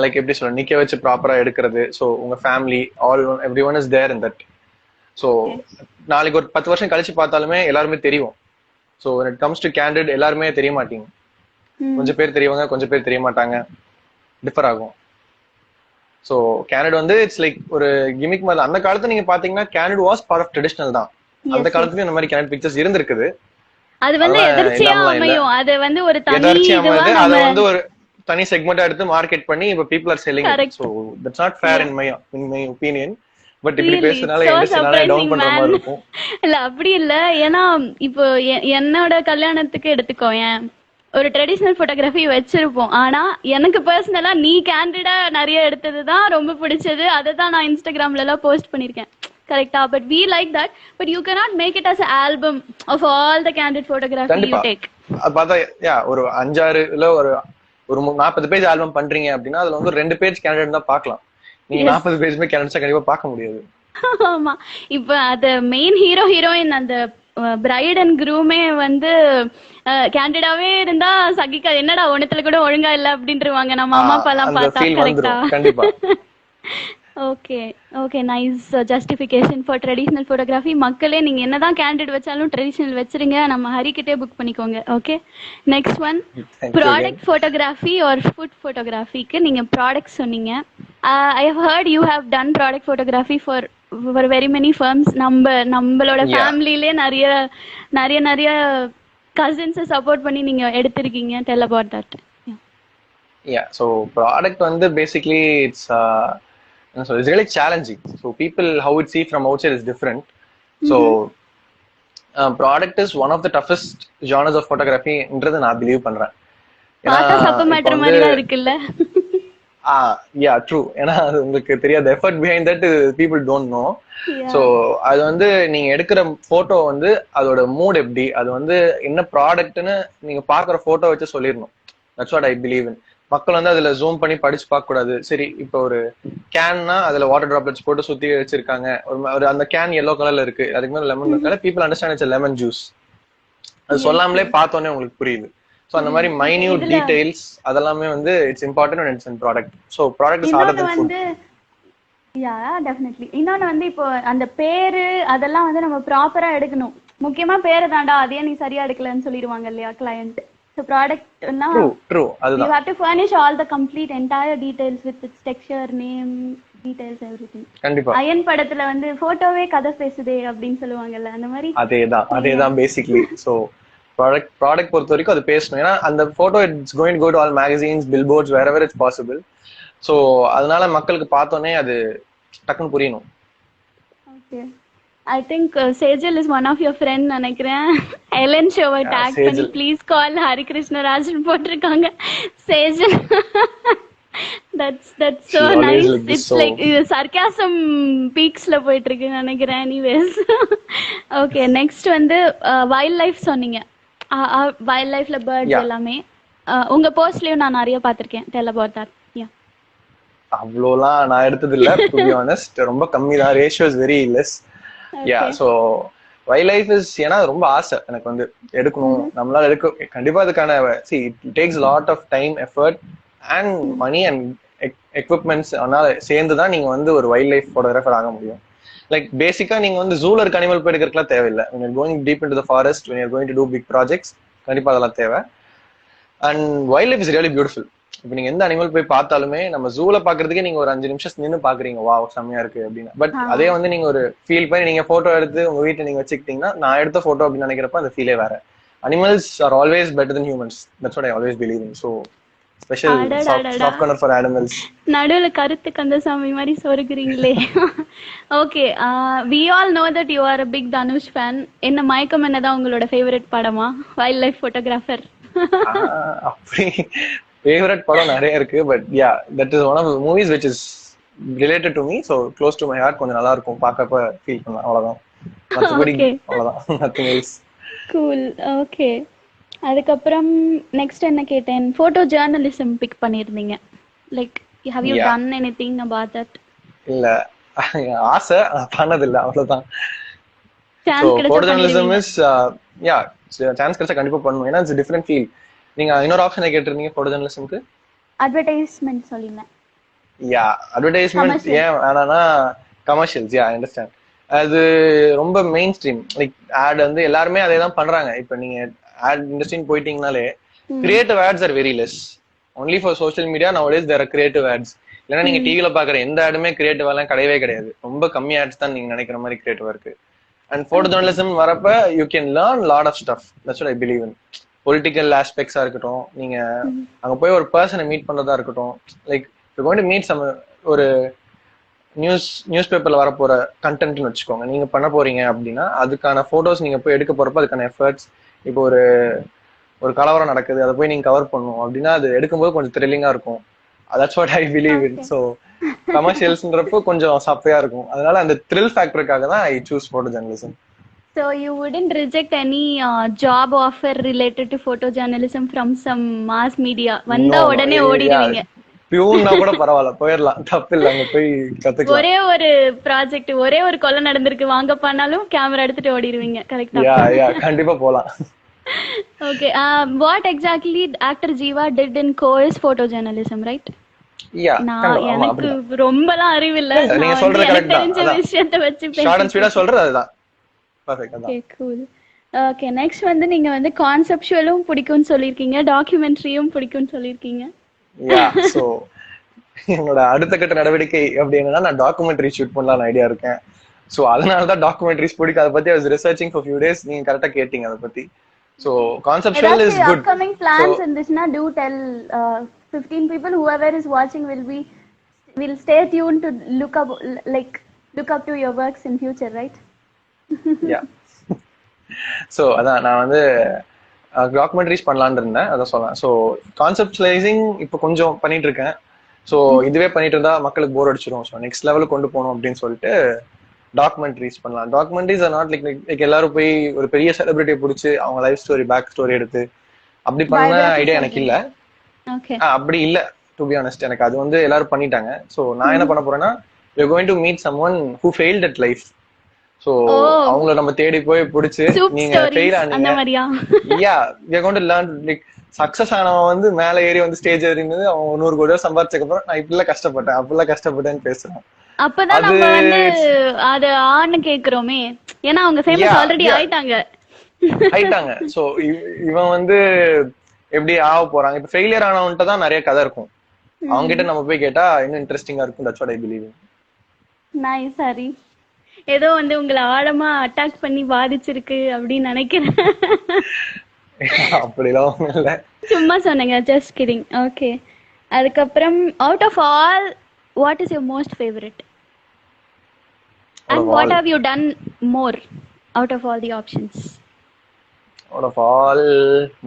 like எப்படி சொல்ல நிக்க வச்சு ப்ராப்பரா எடுக்கிறது. ஸோ உங்க family all every one is there in that. So நாளைக்கு ஒரு 10 வருஷம் கழிச்சு பார்த்தாலுமே எல்லாருமே தெரியும். So when it comes to candid எல்லாருமே தெரிய மாட்டீங்க. கொஞ்சம் பேர் தெரியவங்க, கொஞ்சம் பேர் தெரிய மாட்டாங்க, டிஃபர் ஆகும். ஸோ கேண்டிட் வந்து இட்ஸ் லைக் ஒரு கிமிக் மாதிரி. அந்த காலத்துல நீங்க பாத்தீங்கன்னா candid was part of traditional தான். அந்த காலத்துலயும் இந்த மாதிரி கேண்டிட் பிக்சர்ஸ் இருந்திருக்குது. அது வந்து எதர்ச்சியா அமையும். அது வந்து ஒரு தனி அத வந்து ஒரு தனி செக்மெண்டா எடுத்து மார்க்கெட் பண்ணி இப்ப people are selling it. So that's not fair in my opinion. But இப்படி பேசுறதுனால இண்டஸ்ட்ரினால டவுன் பண்ற மாதிரி இருக்கும். இல்ல அப்படி இல்ல. ஏன்னா இப்போ என்னோட கல்யாணத்துக்கு எடுத்துக்கோயேன், ஒரு ட்ரெடிஷ்னல் போட்டோகிராஃபி வச்சிருப்போம். ஆனா எனக்கு பர்சனலா நீ கேண்டிடா நிறைய எடுத்ததுதான் ரொம்ப பிடிச்சது. அதை தான் நான் இன்ஸ்டாகிராம்ல எல்லாம் போஸ்ட் பண்ணிருக்கேன். கரெக்டா? But we like that, but you cannot make it as an album of all the candid photography you take. பார்த்தா யா ஒரு 5-6 இல்ல ஒரு 40 பேஜ் ஆல்பம் பண்றீங்க அப்படின்னா அதுல வந்து 2 பேஜ் கேண்டிடேட் தான் பார்க்கலாம். நீங்க 40 பேஜ்மே கேண்டிடேட்ஸா கண்டிப்பா பார்க்க முடியாது. ஆமா. இப்ப அது மெயின் ஹீரோ ஹீரோயின் அந்த பிரைட் அண்ட் க்ரூமே வந்து கேண்டிடாவே இருந்தா சகிக்கா, என்னடா ஒண்ணுத்துல கூட ஒழுங்கா இல்ல அப்படின்ட்டுருவாங்க நம்ம அம்மா அப்பா எல்லாம் பார்த்தா. கரெக்டா? கண்டிப்பா. Okay okay, nice justification for traditional photography. மக்களே நீங்க என்னதான் கேண்டிட் வச்சாலும் ட்ரெடிஷ்னல் வச்சிருங்க. நம்ம ஹரிக்கிட்டே புக் பண்ணிக்கோங்க. Okay, next one product photography or food ஃபோட்டோகிராஃபிக்கு நீங்க ப்ராடக்ட் சொன்னீங்க. I have heard you have done product photography for very many firms. நம்மளோட ஃபேமிலியிலே நிறைய நிறைய நிறைய கசின்ஸை சப்போர்ட் பண்ணி நீங்க எடுத்திருக்கீங்க. Tell about that. Yeah, so product வந்து basically it's it's really challenging. So people how it see from outside is different. So product is one of the toughest genres of photography ன்றது நான் believe பண்றேன். பார்த்தா சப்ப matter மாதிரி தான் இருக்குல்ல. யா true. ஏன்னா அது உங்களுக்கு தெரியாது, effort behind that people don't know. So அது வந்து நீங்க எடுக்கிற போட்டோ வந்து அதோட மூட் எப்படி, அது வந்து என்ன ப்ராடக்ட்னு நீங்க பாக்குற போட்டோ வச்சு சொல்லிடணும். தட்ஸ் வாட் ஐ பிலீவ் இன். மக்கள் வந்து அதுல ஜூம் பண்ணி படிச்சு பார்க்க கூடாது. சரி, இப்போ ஒரு கேன்னா அதுல வாட்டர் டிராப்லெட்ஸ் போட்டு சுத்தி வச்சிருக்காங்க, ஒரு அந்த கேன் yellow கலர்ல இருக்கு, அதுக்கு மேல லெமன் இருக்கால, people understand it's lemon juice. அது சொல்லாமலே பார்த்தோன்னே உங்களுக்கு புரியுது. ஸோ அந்த மாதிரி மைன்யூட் டீடைல்ஸ் அதெல்லாமே வந்து it's important and it's in product. So product is harder then food. Yeah definitely. இன்னொன்னு வந்து இப்போ அந்த பேரு அதெல்லாம் வந்து நம்ம ப்ராப்பரா எடுக்கணும். முக்கியமா பேரு தாண்டா அதே நீ சரியா எடுக்கலன்னு சொல்லிடுவாங்க இல்லையா client. So product na true adha you have to furnish all the complete entire details with its texture, name, details, everything. கண்டிப்பா அயன் படத்துல வந்து போட்டோவே கதை பேசுதே அப்படினு சொல்லுவாங்கல்ல, அந்த மாதிரி அதேதான் basically. So product பொறுத்த வரைக்கும் அது பேசணும். ஏன்னா அந்த photo it's going to go to all magazines, billboards, wherever it's possible. So அதனால மக்களுக்கு பார்த்தோனே அது டக்குன்னு புரியணும். Okay. I think Sejal is one of your friend நினைக்கிறேன். Ellen show-வை tag பண்ணி please call Hari Krishna Rajan போட்டிருக்காங்க. Sejal that's so nice. It's like sarcasm peaksல போயிட்டு இருக்கு நினைக்கிறேன். Anyways okay, next வந்து வைல்ட் லைஃப் சொன்னீங்க. வைல்ட் லைஃப்ல பேர்ட்ஸ் எல்லாமே உங்க போஸ்ட்லயும் நான் நிறைய பார்த்திருக்கேன். Tell about that. Yeah, அவ்வளோலாம் நான் எடுத்தது இல்ல, to be honest. ரொம்ப கம்மி தான், ratio is very less. Yeah, so wild life is ஏன்னா ரொம்ப ஆசை எனக்கு வந்து எடுக்கணும், நம்மளால எடுக்க கண்டிப்பா அதுக்கான see it takes a lot of time, effort and money and equipments அதனால சேர்ந்து தான் நீங்க வந்து ஒரு வைல்ட் லைஃப் போட்டோகிராஃபர் ஆக முடியும். லைக் பேசிக்கா நீங்க வந்து ஜூல இருக்க அனிமல் போய் எடுக்கிறதுலாம் தேவையில்லை. when you're going deep into the forest, when you're going to do big projects, கண்டிப்பா அதெல்லாம் தேவை. and wildlife is really beautiful. இப்ப நீங்க எந்த அனிமல் போய் பார்த்தாலுமே நம்ம ஜூல பாக்குறதுக்கே நீங்க ஒரு 5 நிமிஷம் நின்று பாக்குறீங்க, வாவ் செம்மையா இருக்கு அப்படின்னு. பட் அதே வந்து நீங்க ஒரு ஃபீல் பண்ணி நீங்க போட்டோ எடுத்து உங்க வீட்டுல நீங்க வச்சுக்கிட்டீங்கன்னா, நான் எடுத்த போட்டோ அப்படின்னு நினைக்கிறப்ப அந்த ஃபீலே வேற. Animals are always better then humans. That's what I always believe in. So special soft corner for animals. நடுவுல கருத்து கந்தசாமி மாதிரி சொருகுறீங்களே. Okay, we all know that you are a big Dhanush fan. என்ன மயக்கம் என்னதான் உங்களோட ஃபேவரட் படமா? வைல்ட் லைஃப் போட்டோகிராஃபர் அப்படி ஃபேவரட் படம் நிறைய இருக்கு. But yeah, that is one of movies which is related to me. So close to my heart. கொஞ்சம் நல்லா இருக்கும் பார்க்கப்ப, ஃபீல் பண்ணலாம், அவ்வளவுதான். மற்றபடி ஓகே, அவ்வளவுதான், நத்திங் எல்ஸ். கூல். ஓகே, அதுக்கப்புறம் நெக்ஸ்ட் என்ன கேட்டேன், ஃபோட்டோ ஜேர்னலிசம் பிக் பண்ணியிருந்தீங்க. Like how you yeah, ton anything about that? இல்ல ஆசை, பண்ணதில்லை, அவ்வளவுதான். ஸோ சான்ஸ் கிடைச்சா ஃபோட்டோ ஜேர்னலிசம் பண்ணிடுவீங்க. இஸ் யா, சான்ஸ் கிடைச்சா கண்டிப்பா பண்ணுவோம். ஏன்னா இட்ஸ் டிஃப்ரெண்ட் ஃபீல். நீங்க இன்னொரு ஆப்ஷனை கேட்டிருந்தீங்க ஃபோட்டோ ஜேர்னலிசம்க்கு. அட்வர்டைஸ்மெண்ட் சொல்லியிருந்தேன். யா, அட்வர்டைஸ்மெண்ட் கமர்ஷியல். ஏன் வேணாம்னா, கமர்ஷியல்ஸ். யா, அண்டர்ஸ்டாண்ட். அது ரொம்ப மெயின் ஸ்ட்ரீம். லைக் ஆட் வந்து எல்லாருமே அதே தான் பண்றாங்க. இப்போ நீங்க ஆட் இண்டஸ்ட்ரின்னு போயிட்டீங்கனாலே creative ads are very less. Only for social media nowadays there are creative ads. இல்லைன்னா நீங்க டிவில பாக்குற எந்த ஆடுமே கிரியேட்டிவ் எல்லாம் கிடையவே கிடையாது. ரொம்ப கம்மி ஆட்ஸ் தான் நீங்க நினைக்கிற மாதிரி கிரியேட்டிவா இருக்கு. அண்ட் ஃபோட்டோ ஜேர்னலிசம் வரப்ப you can learn lot of stuff. That's what I believe in. Political ஆஸ்பெக்ட்ஸா இருக்கட்டும், நீங்க அங்க போய் ஒரு பர்சனை மீட் பண்றதா இருக்கட்டும், like you going to meet some ஒரு நியூஸ் பேப்பர்ல வரப்போற கண்டென்ட்னு வச்சுக்கோங்க. நீங்க பண்ண போறீங்க அப்படின்னா அதுக்கான போட்டோஸ் நீங்க போய் எடுக்க போறப்ப அதுக்கான எஃபர்ட்ஸ். இப்போ ஒரு ஒரு கலவரம் நடக்குது, அதை போய் நீங்க கவர் பண்ணும் அப்படின்னா அது எடுக்கும்போது கொஞ்சம் த்ரில்லிங்கா இருக்கும். That's what I believe in. Okay. So கமர்ஷியல்ஸ்ன்றப்போ கொஞ்சம் சப்பையா இருக்கும். அதனால அந்த த்ரில் ஃபேக்டருக்காக தான் I choose photo journalism. So you wouldn't reject any job offer related to photojournalism from some mass media? வந்தா நோ, உடனே ஓடிடுவீங்க. பியூன்னா கூட பரவாயில்ல, போயிடலாம், தப்பு இல்லை, அங்க போய் கத்துக்கலாம். ஒரே ஒரு ப்ராஜெக்ட், ஒரே ஒரு கொலை நடந்திருக்கு, வாங்க பண்ணாலும் கேமரா எடுத்துட்டு ஓடிடுவீங்க. கரெக்டா? யா யா, கண்டிப்பா போலாம். Okay. What exactly actor Jeeva did in course photojournalism, right? யா, நான் ஆமா, எனக்கு அப்படிதான். ரொம்பலாம் அறிவில்ல. நீங்க நான் வந்து சொல்றது எனக்கு கரெக்ட் தான். தெரிஞ்ச அதான் விஷயத்த வச்சு ஷார்ட் அண்ட் பேசிட்டு ஸ்வீட்டா இருக்கேன். சொல்றது அதுதான். பர்ஃபெக்ட். ஓகே, அதான். கூல். ஓகே, நெக்ஸ்ட் வந்து நீங்க வந்து கான்செப்சுவலும் பிடிக்கும்னு சொல்லியிருக்கீங்க, டாக்குமெண்ட்ரியும் பிடிக்கும்னு சொல்லியிருக்கீங்க. யா, சோ என்னோட அடுத்த கட்ட நடவடிக்கை அப்படி என்னன்னா, நான் டாக்குமெண்ட்ரி ஷூட் பண்ணலாம்னு ஐடியா இருக்கேன். சோ அதனாலதான் டாக்குமெண்ட்ரிஸ் பிடிக்கும். அதை பத்தி I was researching for few days. நீங்க கரெக்டா கேட்டீங்க அதை பத்தி. சோ கான்செப்சுவல் இஸ் ஏதாச்சும் குட். அப்கமிங் சோ பிளான்ஸ் இருந்துச்சுன்னா do tell. 15 people whoever is watching will stay tuned to look up to your works in future, right? Yeah, so அதான் நான் வந்து டாக்குமெண்ட்ரிஸ் பண்ணலான்னு இருந்தேன், அதான் சொல்லலாம். ஸோ கான்செப்டுவலைசிங் இப்போ கொஞ்சம் பண்ணிட்டு இருக்கேன். ஸோ இதுவே பண்ணிட்டு இருந்தா மக்களுக்கு போர் அடிச்சிடும். ஸோ நெக்ஸ்ட் லெவலுக்கு கொண்டு போகணும் அப்படின்னு சொல்லிட்டு டாக்குமெண்ட்ரிஸ் பண்ணலாம். டாக்குமெண்ட்ரிஸ் ஆர் நாட் லைக் எல்லாரும் போய் ஒரு பெரிய செலிபிரிட்டியை பிடிச்சி அவங்க லைஃப் ஸ்டோரி, பேக் ஸ்டோரி எடுத்து அப்படி பண்ண Biography ஐடியா எனக்கு இல்ல. Okay. அப்படி இல்ல, டு பி ஆனஸ்ட். எனக்கு அது வந்து எல்லாரும் பண்ணிட்டாங்க. ஸோ நான் என்ன பண்ண போறேன்னா, we are going to meet someone who failed at life. So Oh, அவங்கள நம்ம தேடி போய் பிடிச்சு, soup நீங்க stories ஃபெயில் அந்த ஆனீங்க. மாதிரியா? யா, we are going to learn. Like success ஆனவன் வந்து மேல ஏறி வந்து ஸ்டேஜ் ஏறினது அவன் 100 கோடி ரூபாய் சம்பாதிச்சதுக்கு அப்புறம் நான் இப்படிலாம் கஷ்டப்பட்டேன், அப்படிலாம் கஷ்டப்பட்டேன்னு பேசுறான். அப்பதான் அது நம்ம வந்து அது ஆன்னு கேக்குறோமே, ஏன்னா அவங்க ஃபேமஸ் யா ஆல்ரெடி யா ஆயிட்டாங்க. ஆயிட்டாங்க. சோ இவன் வந்து எப்படி ஆக போறாங்க. இப்ப ஃபெயிலியர் ஆனவன்ட்ட தான் நிறைய கதை இருக்கும். அவங்க கிட்ட நம்ம போய் கேட்டா இன்னும் இன்ட்ரெஸ்டிங்கா இருக்கும். That's what I believe. Nice. சரி, ஏதோ வந்து உங்களை ஆழமா அட்டாக் பண்ணி பாதிச்சிருக்கு அப்படின்னு நினைக்கிறேன். அப்படிலாம் ஒண்ணும் இல்ல. சும்மா சொன்னேங்க, ஜஸ்ட் கிடிங். ஓகே, அதுக்கப்புறம் out of all what is your most favourite Out and of what all, how you done more out of all the options? out of all,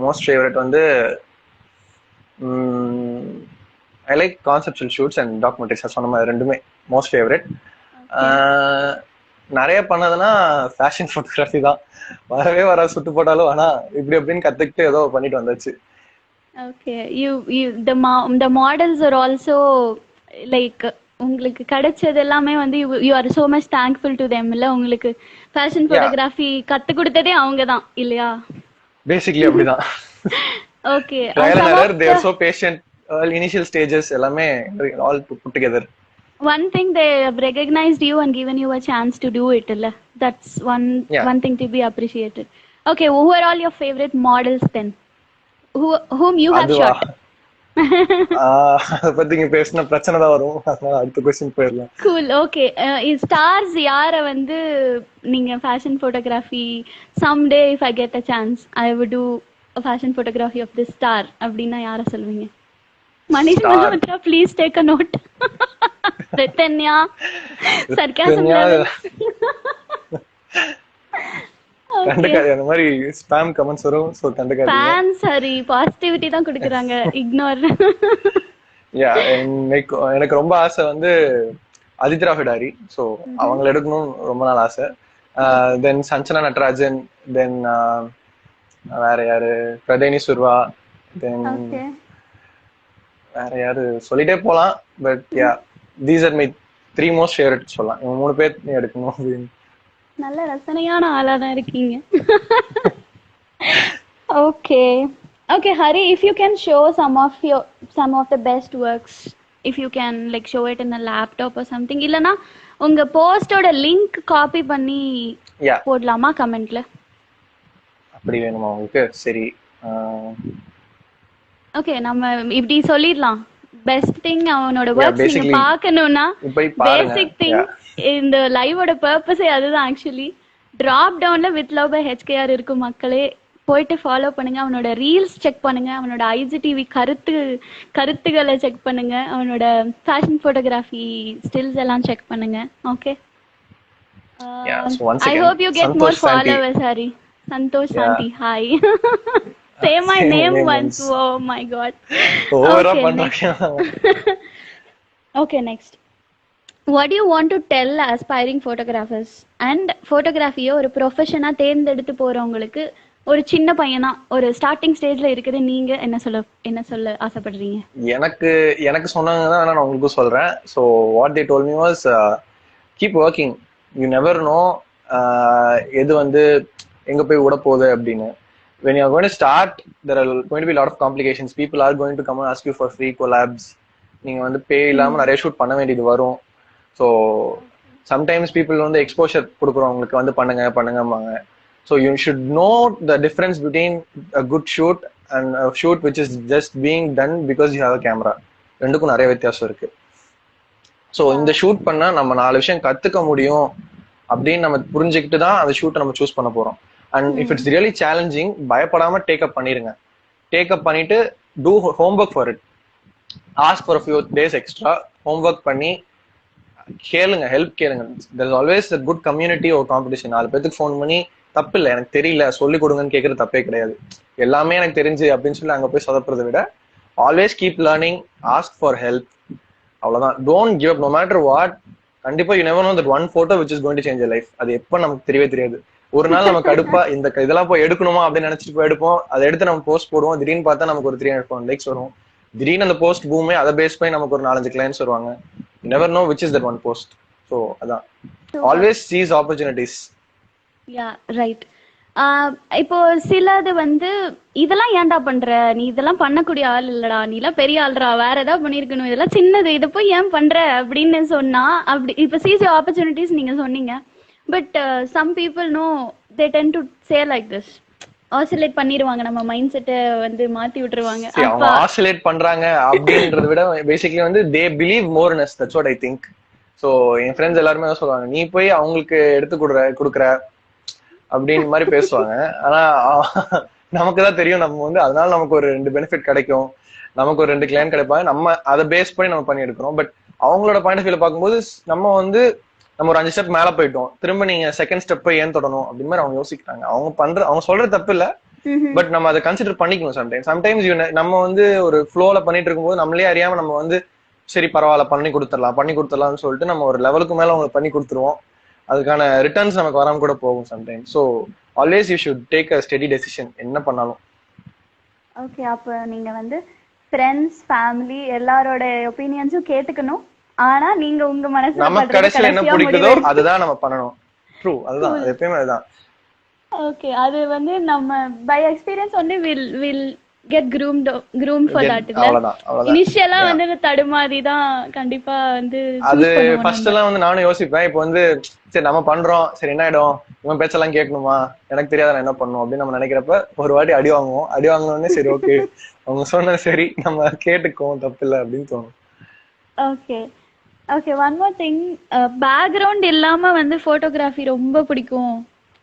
most favorite வந்து I like conceptual shoots and documentaries. சொன்ன மாதிரி ரெண்டுமே most favourite. நிறைய பண்ணதுன்னா fashion photography தான். வரவே வர சுட்டு போட்டாலும் ஆனா இப்படி அப்படின்னு கத்துக்கிட்டு ஏதோ பண்ணிட்டு வந்தாச்சு. Okay, the models are also like உங்களுக்கு கிடைச்சது எல்லாமே வந்து you are so much thankful to them இல்ல? உங்களுக்கு ஃபேஷன் யா, ஃபோட்டோகிராஃபி கத்து கொடுத்ததே அவங்க தான் இல்லையா? பேசிக்கலி அப்படிதான். Okay, trial some and of error, they the are so patient. Initial stages எல்லாமே all put together. one thing they have recognized you and given you a chance to do it illa. That's yeah, one thing to be appreciated. Okay, who are all your favorite models then, whom you have அதுவா? shot? அதை பத்தி இங்க பேசின பிரச்சனை தான் வரும். அதனால அடுத்த கொஸ்டின் போயிடலாம். Cool. Okay, stars யார வந்து நீங்க fashion photography someday if I get a chance I would do a fashion photography of this star அப்படின்னா யார சொல்வீங்க? Manish star Malhotra, please take a note. Ritanya, sarcasm Ritanya. level. Okay. கண்டுக்காது, அந்த மாதிரி spam comments வரும், ஸோ கண்டுக்காதீங்க. Fan sorry positivity தான் குடுக்குறாங்க. இக்னோர். யா, எனக்கு ரொம்ப ஆசை வந்து அதித்ரா பிடாரி, ஸோ அவங்கள எடுக்கணும்னு ரொம்ப நாள் ஆசை. தென் சஞ்சனா நட்ராஜன், தென் வேற யாரு, பிரதேனி சுர்வா, தென் ஓகே. வேற யாரு சொல்லிட்டே போலாம். But yeah, these are my 3 most favourite சொல்லலாம். இவங்க 3 பேர் நீ எடுக்கணும் அப்படின்னு. நல்ல ரசனையான ஆளா தான் இருக்கீங்க. Okay. Okay, Hari, if you can show some of the best works, if you can like show it in a laptop or something, இல்லனா உங்க போஸ்டோட லிங்க் காப்பி பண்ணி யா, போடலாமா கமெண்ட்ல? அப்படி வேணுமா உங்களுக்கு? சரி. ஓகே, நம்ம இப்படி சொல்லிடலாம். பெஸ்ட் திங் அவனோட ஒர்க்ஸ் நீங்க basically பார்க்கணும்னா போய் பாருங்க. பேசிக் திங், இந்த லைவோட பர்பஸே அதுதான் ஆக்சுவலி. டிராப் டவுன்ல வித் லவ் பை ஹெச்கேஆர் இருக்கும் மக்களே, போயிட்டு ஃபாலோ பண்ணுங்க. அவனோட ரீல்ஸ் செக் பண்ணுங்க, அவனோட ஐஜிடிவி கருத்துக்களை செக் பண்ணுங்க, அவனோட ஃபேஷன் போட்டோகிராஃபி ஸ்டில்ஸ் எல்லாம் செக் பண்ணுங்க. Okay, Yeah, so once I again, hope you get more Santosh Santi. Followers. Hari, Santosh Shanti, hi. Say my Say my name name once. once. Oh my god. ஓவரா Okay, பண்றாங்க. Okay, next. What do you want to tell aspiring photographers and photography ஒரு ப்ரொஃபஷனா தேர்ந்தெடுத்து போறவங்களுக்கு, ஒரு சின்ன பையனா ஒரு starting ஸ்டேஜ்ல இருக்குது, நீங்க என்ன சொல்ல ஆசைப்படுறீங்க? எனக்கு சொன்னாங்க தான், நான் உங்களுக்கு சொல்றேன். So what they told me was keep working, you never no எது வந்து எங்க போய் விட போகுது அப்படின்னு. when you are going to start, there are going to be a lot of complications. People are going to come and ask you for free collabs. நீங்க வந்து பே இல்லாம நிறைய ஷூட் பண்ண வேண்டியது வரும். ஸோ சம்டைம்ஸ் பீப்புள் வந்து எக்ஸ்போஷர் கொடுக்குறவங்களுக்கு வந்து பண்ணுங்கம்பாங்க. So you should know the difference between a good shoot and a shoot which is just being done because you have a camera. ரெண்டுக்கும் நிறைய வித்தியாசம் இருக்கு. ஸோ இந்த ஷூட் பண்ணா நம்ம 4 விஷயம் கத்துக்க முடியும் அப்படின்னு நம்ம புரிஞ்சுக்கிட்டு தான் அந்த ஷூட்டை நம்ம சூஸ் பண்ண போறோம். And if it's really challenging, பயப்படாம டேக் அப் பண்ணிருங்க. டேக் அப் பண்ணிட்டு do homework for it. Ask for few days extra homework பண்ணி கேளுங்க, ஹெல்ப் கேளுங்க. There is always a good community ஒரு காம்படிஷன். 4 பேருக்கு ஃபோன் பண்ணி தப்பு இல்லை, எனக்கு தெரியல சொல்லிக் கொடுங்கன்னு கேட்கறது தப்பே கிடையாது. எல்லாமே எனக்கு தெரிஞ்சு அப்படின்னு சொல்லி அங்க போய் சொதப்புறதை விட always keep learning, ask for help. அவ்வளவுதான். Don't give up no matter what. கண்டிப்பா you never know that one photo which is going to change your life. அது எப்போ நமக்கு தெரியவே தெரியாது. ஒரு நாள் நம்ம கடுப்பா இந்த இதெல்லாம் போய் எடுக்கணுமா அப்படின்னு நினைச்சிட்டு போய் எடுப்போம். அதை எடுத்து நம்ம போஸ்ட் போடுவோம். திடீர்னு பார்த்தா நமக்கு ஒரு 300 லைக்ஸ் வரும். திடீர்னு அந்த போஸ்ட் பூமே, அதை பேஸ் பண்ணி நமக்கு ஒரு 4-5 கிளைண்ட்ஸ் வருவாங்க. You never know which is that one post. So அதான், ஆல்வேஸ் சீஸ் ஆப்பர்ச்சுனிட்டிஸ். யா, ரைட். இப்போ சிலது வந்து இதெல்லாம் ஏன்டா பண்ற, நீ இதெல்லாம் பண்ணக்கூடிய ஆள் இல்லடா, நீ எல்லாம் பெரிய ஆள்ரா, வேற ஏதாவது பண்ணிருக்கணும், இதெல்லாம் சின்னது, இதை போய் ஏன் பண்ற அப்படின்னு சொன்னா, அப்படி இப்ப சீஸ் ஆப்பர்ச்சுனிட்டிஸ் நீங்க சொன்னீங்க. But some people know, they tend to say like this, oscillate பண்ணிடுவாங்க, நம்ம மைண்ட் செட்டை வந்து மாத்தி விட்டுருவாங்க. அவங்க ஆசிலேட் பண்றாங்க அப்படின்றத விட பேசிக்கலி வந்து they believe more in us. That's what I think. So என் ஃப்ரெண்ட்ஸ் எல்லாருமே சொல்லுவாங்க, நீ போய் அவங்களுக்கு எடுத்து கொடுக்குற அப்படின்னு மாதிரி பேசுவாங்க. ஆனா நமக்கு தான் தெரியும், நம்ம வந்து அதனால நமக்கு ஒரு 2 பெனிஃபிட் கிடைக்கும், நமக்கு ஒரு 2 கிளைண்ட் கிடைப்பாங்க, நம்ம அதை பேஸ் பண்ணி நம்ம பண்ணி எடுக்கிறோம். பட் அவங்களோட பாயிண்ட் ஆஃப் வியூல பார்க்கும்போது நம்ம வந்து நம்ம ஒரு 5 ஸ்டெப் மேல போயிட்டோம், திரும்ப நீங்க செகண்ட் ஸ்டெப் ஏன் தொடணும் அப்படின்னு மாதிரி அவங்க யோசிக்கிறாங்க. அவங்க சொல்றது தப்பு இல்ல, பட் நம்ம அதை கன்சிடர் பண்ணிக்கணும். சம்டைம்ஸ் நம்ம வந்து ஒரு ஃப்ளோல பண்ணிட்டு இருக்கும்போது நம்மளே அறியாம நம்ம வந்து சரி பரவாயில்ல பண்ணி கொடுத்துடலாம்னு சொல்லிட்டு நம்ம ஒரு லெவலுக்கு மேல அவங்க பண்ணி கொடுத்துருவோம். அதுக்கான ரிட்டர்ன்ஸ் நமக்கு வராம கூட போகும் sometimes. So always you should take a steady decision என்ன பண்ணாலும். ஓகே, அப்போ நீங்க வந்து ஃப்ரெண்ட்ஸ், ஃபேமிலி எல்லாரோட ஒப்பீனியன்ஸும் கேட்டுக்கணும். ஆனா நீங்க உங்க மனசுல நமக்கு கடைசியில என்ன பிடிக்குதோ அதுதான் நம்ம பண்ணணும். ட்ரூ, அதுதான், எப்பயுமே அதுதான். ஓகே, அது வந்து நம்ம பை எக்ஸ்பீரியன்ஸ் வந்து will get groomed for that. இல்ல இனிஷியலா வந்து தடுமாறி தான் கண்டிப்பா வந்து அது ஃபர்ஸ்ட் எல்லாம் வந்து நானும் யோசிப்பேன். இப்போ வந்து சரி நம்ம பண்றோம், சரி என்ன ஆயிடும், இவன் பேச்செல்லாம் கேட்கணுமா, எனக்கு தெரியாத நான் என்ன பண்ணும் அப்படின்னு நம்ம நினைக்கிறப்ப ஒரு வாட்டி அடி வாங்குவோம். சரி ஓகே அவங்க சொன்ன சரி நம்ம கேட்டுக்குவோம், தப்பு இல்லை அப்படின்னு தோணும். Okay okay, one more thing, background இல்லாம வந்து போட்டோகிராஃபி ரொம்ப பிடிக்கும்.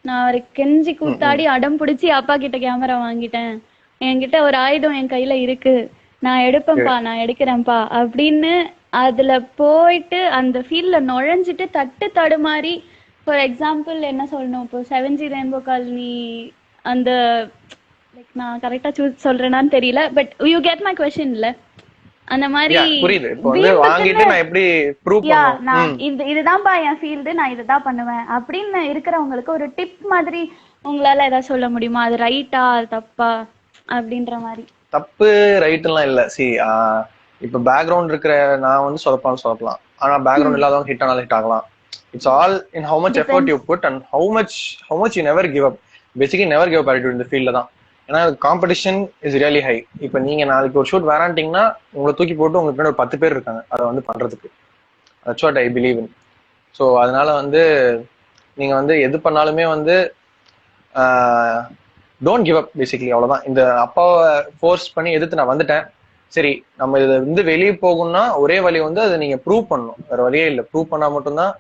நான் ஒரு கெஞ்சி கூத்தாடி அடம் பிடிச்சி அப்பா கிட்ட கேமரா வாங்கிட்டேன், என்கிட்ட ஒரு ஆயுதம் என் கையில இருக்கு, நான் எடுப்பேன்ப்பா, நான் எடுக்கிறேன்ப்பா அப்படின்னு அதுல போயிட்டு அந்த ஃபீல்ட்ல நுழைஞ்சிட்டு தடுமாறி ஃபார் எக்ஸாம்பிள் என்ன சொல்லணும், இப்போ 7G ரெயின்போ காலனி அந்த லைக் நான் கரெக்டா சொல்றேனான்னு தெரியல, but you get my question இல்ல, அந்த மாதிரி புரியுது. இப்போ வந்து வாங்கிட்டு நான் எப்படி ப்ரூவ் பண்ணுவேன், நான் இதுதான்ப்பா என் ஃபீல்டு, நான் இதுதான் பண்ணுவேன் அப்படின்னு இருக்கிறவங்களுக்கு ஒரு டிப் மாதிரி உங்களால ஏதாவது சொல்ல முடியுமா? அது ரைட்டா அது தப்பா அப்படின்ற மாதிரி. தப்பு ரைட் எல்லாம் இல்ல. சி இப்ப பேக்ரவுண்ட் இருக்கிற நான் வந்து சொல்லலாம், ஆனா பேக்ரவுண்ட் இல்லாதவங்க ஹிட் ஆனாலும் ஹிட் ஆகலாம். It's all in how much effort you put and how much you never give up. Basically never give up attitude இந்த ஃபீல்ட்ல தான். ஏன்னா காம்படிஷன் இஸ் ரியலி ஹை. இப்ப நீங்க நாளைக்கு ஒரு ஷூட் வேறான்ட்டீங்கன்னா உங்களை தூக்கி போட்டு உங்களுக்கு பின்னாடி ஒரு 10 பேர் இருக்காங்க அதை வந்து பண்றதுக்கு. That's what I believe in. So அதனால வந்து நீங்க வந்து எது பண்ணாலுமே வந்து டோன்ட் கிவ் அப். பேசிக்கலி அவ்வளவுதான். இந்த அப்பாவை ஃபோர்ஸ் பண்ணி எதிர்த்து நான் வந்துட்டேன், சரி நம்ம இதை வந்து வெளியே போகணும்னா ஒரே வழி வந்து அதை நீங்க ப்ரூவ் பண்ணணும், வேற வழியே இல்லை. ப்ரூவ் பண்ணா மட்டும்தான்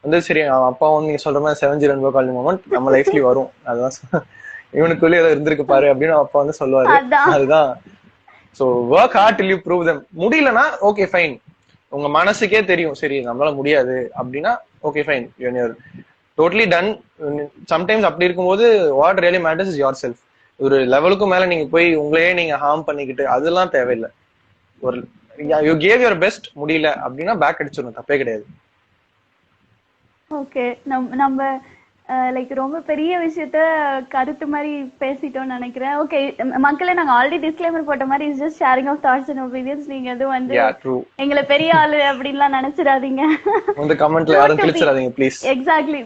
வந்து சரி அப்பா வந்து நீங்க சொல்ற மாதிரி 7G ரெயின்போ காலனி மொமெண்ட் நம்ம லைஃப்லயும் வரும். அதுதான் இவனுக்குள்ளே ஏதோ இருந்திருக்கு பாரு அப்படின்னு அப்பா வந்து சொல்லுவாரு. அதுதான். So work hard till you prove them. முடியலன்னா ஓகே ஃபைன், உங்க மனசுக்கே தெரியும் சரி நம்மளால முடியாது அப்படின்னா okay fine, you're totally done. Sometimes அப்படி இருக்கும்போது what really matters is yourself. ஒரு லெவலுக்கு மேல நீங்க போய் உங்களையே நீங்க ஹார்ம் பண்ணிக்கிட்டு அதெல்லாம் தேவையில்லை. ஒரு யூ கேவ் யுவர் பெஸ்ட், முடியல அப்படின்னா பேக் அடிச்சிடணும், தப்பே கிடையாது. ஓகே, நம்ம லைக் ரொம்ப பெரிய விஷயத்த கருத்து மாதிரி பேசிட்டோம்னு நினைக்கிறேன். ஓகே மக்களே, நாங்க ஆல்ரெடி டிஸ்க்ளைமர் போட்ட மாதிரி is just sharing of thoughts and opinions. நீங்க எதுவும் வந்து எங்களை பெரிய ஆளு அப்படின்லாம் நினைச்சிடாதீங்க. இந்த கமெண்ட்ல யாரும் கிழிச்சிடாதீங்க ப்ளீஸ். எக்ஸாக்ட்லி,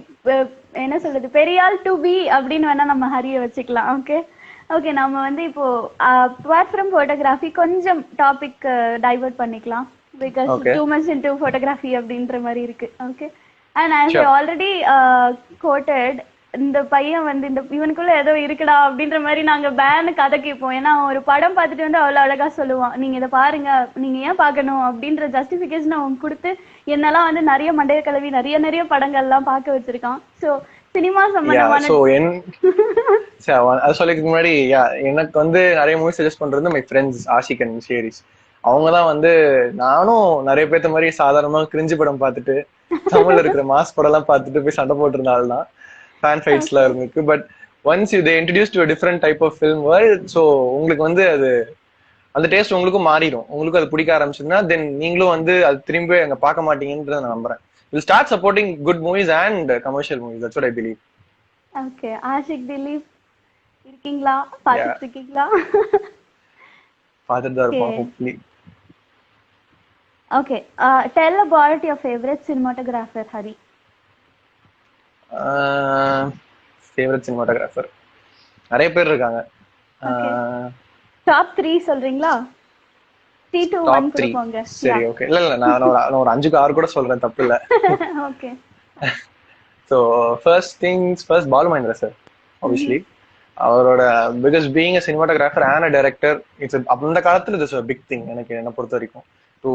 என்ன சொல்றது, பெரிய ஆள் டு பி அப்படின்னு வேணா நம்ம ஹரிய வச்சுக்கலாம். ஓகே ஓகே, நம்ம வந்து இப்போ அபார்ட் ஃப்ரம் போட்டோகிராஃபி கொஞ்சம் டாபிக் டைவர்ட் பண்ணிக்கலாம், because too much into photography அப்படின்ற மாதிரி இருக்கு. Okay, and as I already quoted, இந்த பையன் வந்து இந்த இவனுக்குள்ள ஏதோ இருக்குடா அப்படின்ற மாதிரி நாங்க பேனு கதை கேட்போம். ஏன்னா ஒரு படம் பார்த்துட்டு வந்து அவ்வளவு அழகா சொல்லுவான், நீங்க இதை பாருங்க, நீங்க ஏன் பார்க்கணும் அப்படின்ற ஜஸ்டிபிகேஷன் அவன் கொடுத்து என்னெல்லாம் வந்து நிறைய மண்டைய கலவி நிறைய படங்கள்லாம் பார்க்க வச்சிருக்கான். ஸோ சினிமா சம்பந்தமான அது சொல்லிக்கு முன்னாடி எனக்கு வந்து நிறைய மூவி சஜஸ்ட் பண்றது மை ஃப்ரெண்ட்ஸ் ஆஷிக் அண்ட் ஷேரிஸ். அவங்கதான் வந்து நானும் நிறைய பேர்த்த மாதிரி சாதாரணமா கிரிஞ்சு படம் பார்த்துட்டு தமிழ்ல இருக்கிற மாஸ் படம் எல்லாம் பார்த்துட்டு போய் சண்டை போட்டிருந்தால்தான் ஃபேன் ஃபைட்ஸ் எல்லாம் இருந்திருக்கு. But once they introduce to a different type of film world, so உங்களுக்கு வந்து அது அந்த டேஸ்ட் உங்களுக்கும் மாறிடும். உங்களுக்கும் அது பிடிக்க ஆரம்பிச்சதுன்னா தென் நீங்களும் வந்து அது திரும்பி அங்க பார்க்க மாட்டீங்கன்றத நான் நம்புறேன். We'll start supporting good movies and commercial movies. That's what I believe. Okay, Ashiq Dilip இருக்கீங்களா? பார்த்துட்டு இருக்கீங்களா? பார்த்துட்டு தான் இருப்போம் hopefully. Okay, tell about your favorite cinematographer, Hari. Favorite cinematographer நிறைய பேர் இருக்காங்க. டாப் 3 சொல்றீங்களா? 3 to 1 கொடுங்க. சரி ஓகே, இல்ல நான் ஒரு 5 6 கூட சொல்றேன், தப்பு இல்ல. Okay, so first things first, Balu Mahendra sir obviously. அவரோட because being a cinematographer and a director, it's அந்த காலத்துல இட்ஸ் a big thing எனக்கு என்ன பொறுத்த வரைக்கும். To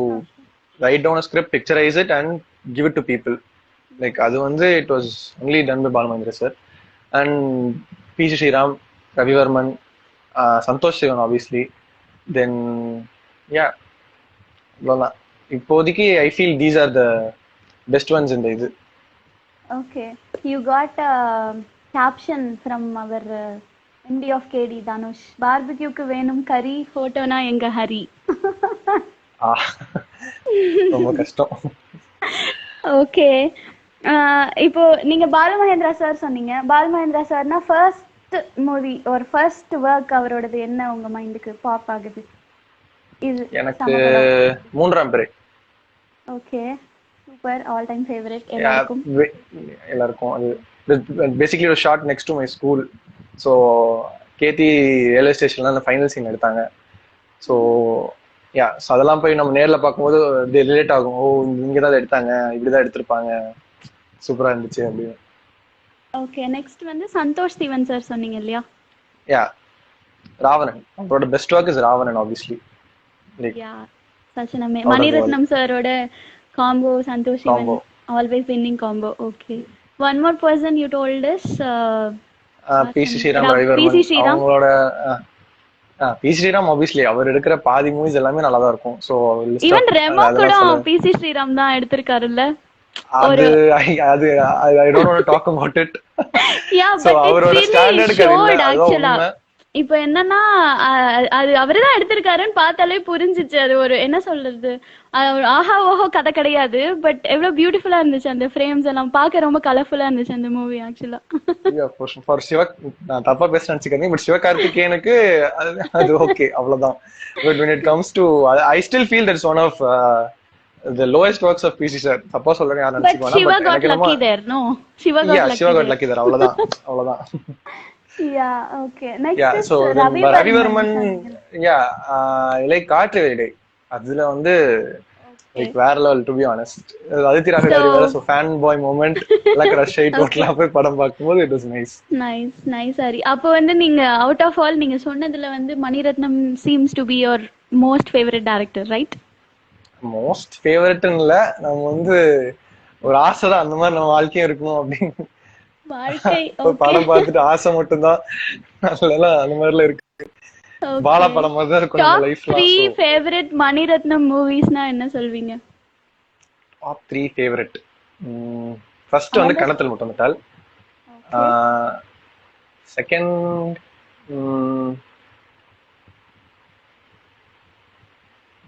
write down a script, picturize it and give it to people. Like அது வந்து it was only done by Balu Mahendra sir. And P C. Sreeram, Ravi Varman, Santosh Sivan obviously. Then அவ்வளோதான் இப்போதைக்கு. I feel these are the best ones இந்த இது. Okay, you got caption from our MD of KD Dhanush, பார்பிக்யூக்கு வேணும் கறி, போட்டோனா எங்க ஹரி. ரொம்ப கஷ்டம். ஓகே, இப்போ நீங்க பாலு மகேந்திரா சார் சொன்னீங்க. பாலு மகேந்திரா சார்னா ஃபர்ஸ்ட் மூவி ஒரு ஃபர்ஸ்ட் ஒர்க் அவரோடது என்ன உங்க மைண்டுக்கு பாப் ஆகுது? எனக்கு Moondram Pirai. Okay, super, all time favourite எல்லாருக்கும். அது பேசிக்கலி ஒரு shot next to my school. So Ketti railway ஸ்டேஷன்ல அந்த ஃபைனல் சீன் எடுத்தாங்க. ஸோ அதெல்லாம் போய் நம்ம நேரில் பார்க்கும்போது ரிலேட் ஆகும். ஓ இங்கே தான் எடுத்தாங்க, இப்படிதான் எடுத்திருப்பாங்க, சூப்பரா இருந்துச்சு அப்படின்னு. ஓகே, நெக்ஸ்ட் வந்து சந்தோஷ் சிவன் சார் சொன்னீங்க இல்லையா? ராவணன், அவரோட best work is Raavanan obviously. Mani Ratnam சாரோட combo, Santosh Sivan always winning combo. Okay, one more person you told us P C. Sreeram, Ravi Varman. அவங்களோட பி.சி. ஸ்ரீராம் obviously அவர் எடுக்கிற பாதி மூவிஸ் எல்லாமே நல்லா தான் இருக்கும். சோ ஈவன் ரெமோ கூட பி.சி. ஸ்ரீராம் தான் எடுத்திருக்காருல்ல. அது ஒரு அது I don't want to talk about it. Yeah so but it's அவரோட ரியலி ஸ்டாண்டர்டுக்கு அது இல்ல, ஷோட் அதுதான் ஆக்சுவலா. உண்மை. இப்போ என்னன்னா அது அவருதான் எடுத்திருக்காருன்னு பார்த்தாலே புரிஞ்சிச்சு. அது ஒரு என்ன சொல்றது, ஒரு ஆஹா ஓஹோ கதை கிடையாது. பட் எவ்வளவு பியூட்டிஃபுல்லா இருந்துச்சு அந்த ஃப்ரேம்ஸ் எல்லாம் பார்க்க, ரொம்ப கலர்ஃபுல்லா இருந்துச்சு அந்த மூவி ஆக்சுவலா. ஃபார் சிவ, நான் தப்பா பேச நினைச்சுக்கிறேன், பட் சிவகார்த்திகேயனுக்கு அது அது ஓகே அவ்வளவுதான். But when it comes to I still feel that's one of the lowest works of PC sir. தப்பா சொல்றேன் யாரும் பட் நினைச்சுக்க வேணாம். சிவா பட் காட் எனக்கு என்னமோ lucky there. No, Siva yeah god Siva lucky god there. Lucky there, அவ்வளவுதான் அவ்வளவுதான். Yeah okay. Yeah next so is Ravi Varman. Ravi Varman. Yeah like காற்று வேடை, அதுல வந்து லைக் வேற level to be honest. Aditi ராககாரி வேற, சோ ஃபேன் பாய் மூமெண்ட் எல்லாம் கிரஷ் ஆகி டோட்டலா போய் படம் பார்க்கும்போது it was nice. Nice nice. சரி, அப்போ வந்து நீங்க அவுட் ஆஃப் ஆல் நீங்க சொன்னதுல வந்து Mani Ratnam seems to be your most favourite director, right? Most ஃபேவரட்னு இல்ல, நம்ம வந்து ஒரு ஆசைதான் அந்த மாதிரி நம்ம வாழ்க்கையும் இருக்கணும் அப்படின்னு. வாழ்க்கை படம் பார்த்துட்டு ஆசை மட்டும்தான் அந்த மாதிரிலாம் இருக்கு. பாலா படம் மாதிரி தான் இருக்கும் நம்ம லைஃப்ல. டாப் 3 ஃபேவரட் மணிரத்னம் மூவிஸ்னா என்ன சொல்வீங்க? Top 3 favourite. ஃபர்ஸ்ட் வந்து கணத்தில் முத்தமிட்டால். செகண்ட்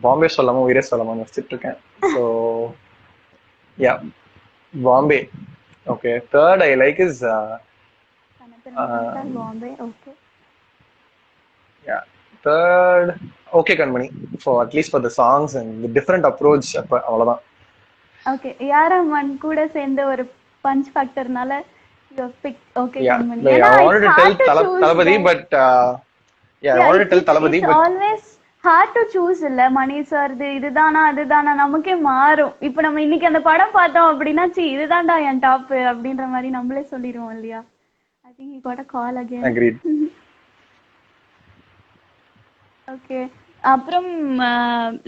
பாம்பே சொல்லாம உயிரே சொல்லாம வச்சுட்டு இருக்கேன். So yeah Bombay. Okay. Third I like is Bombay. Okay. Yeah third okay Kanmani, for at least for the songs and the different approach. அப்ப அவ்வளவுதான். ஓகே. யாரமன் கூட சேர்ந்த ஒரு பஞ்ச் ஃபேக்டர்னால you pick okay Kanmani. I wanted to tell Thalapathi, but yeah, I wanted to tell Thalapathi, but always hard to choose இல்ல மணி sir. இதுதானா அதுதானா நமக்கே மாறும். இப்போ நம்ம இன்னைக்கு அந்த படம் பார்த்தோம் அப்படின்னா இதுதான்டா என் டாப் அப்படின்ற மாதிரி நம்மளே சொல்லிடுவோம் இல்லையா? I think he got a call again. Agreed. Okay. அப்புறம்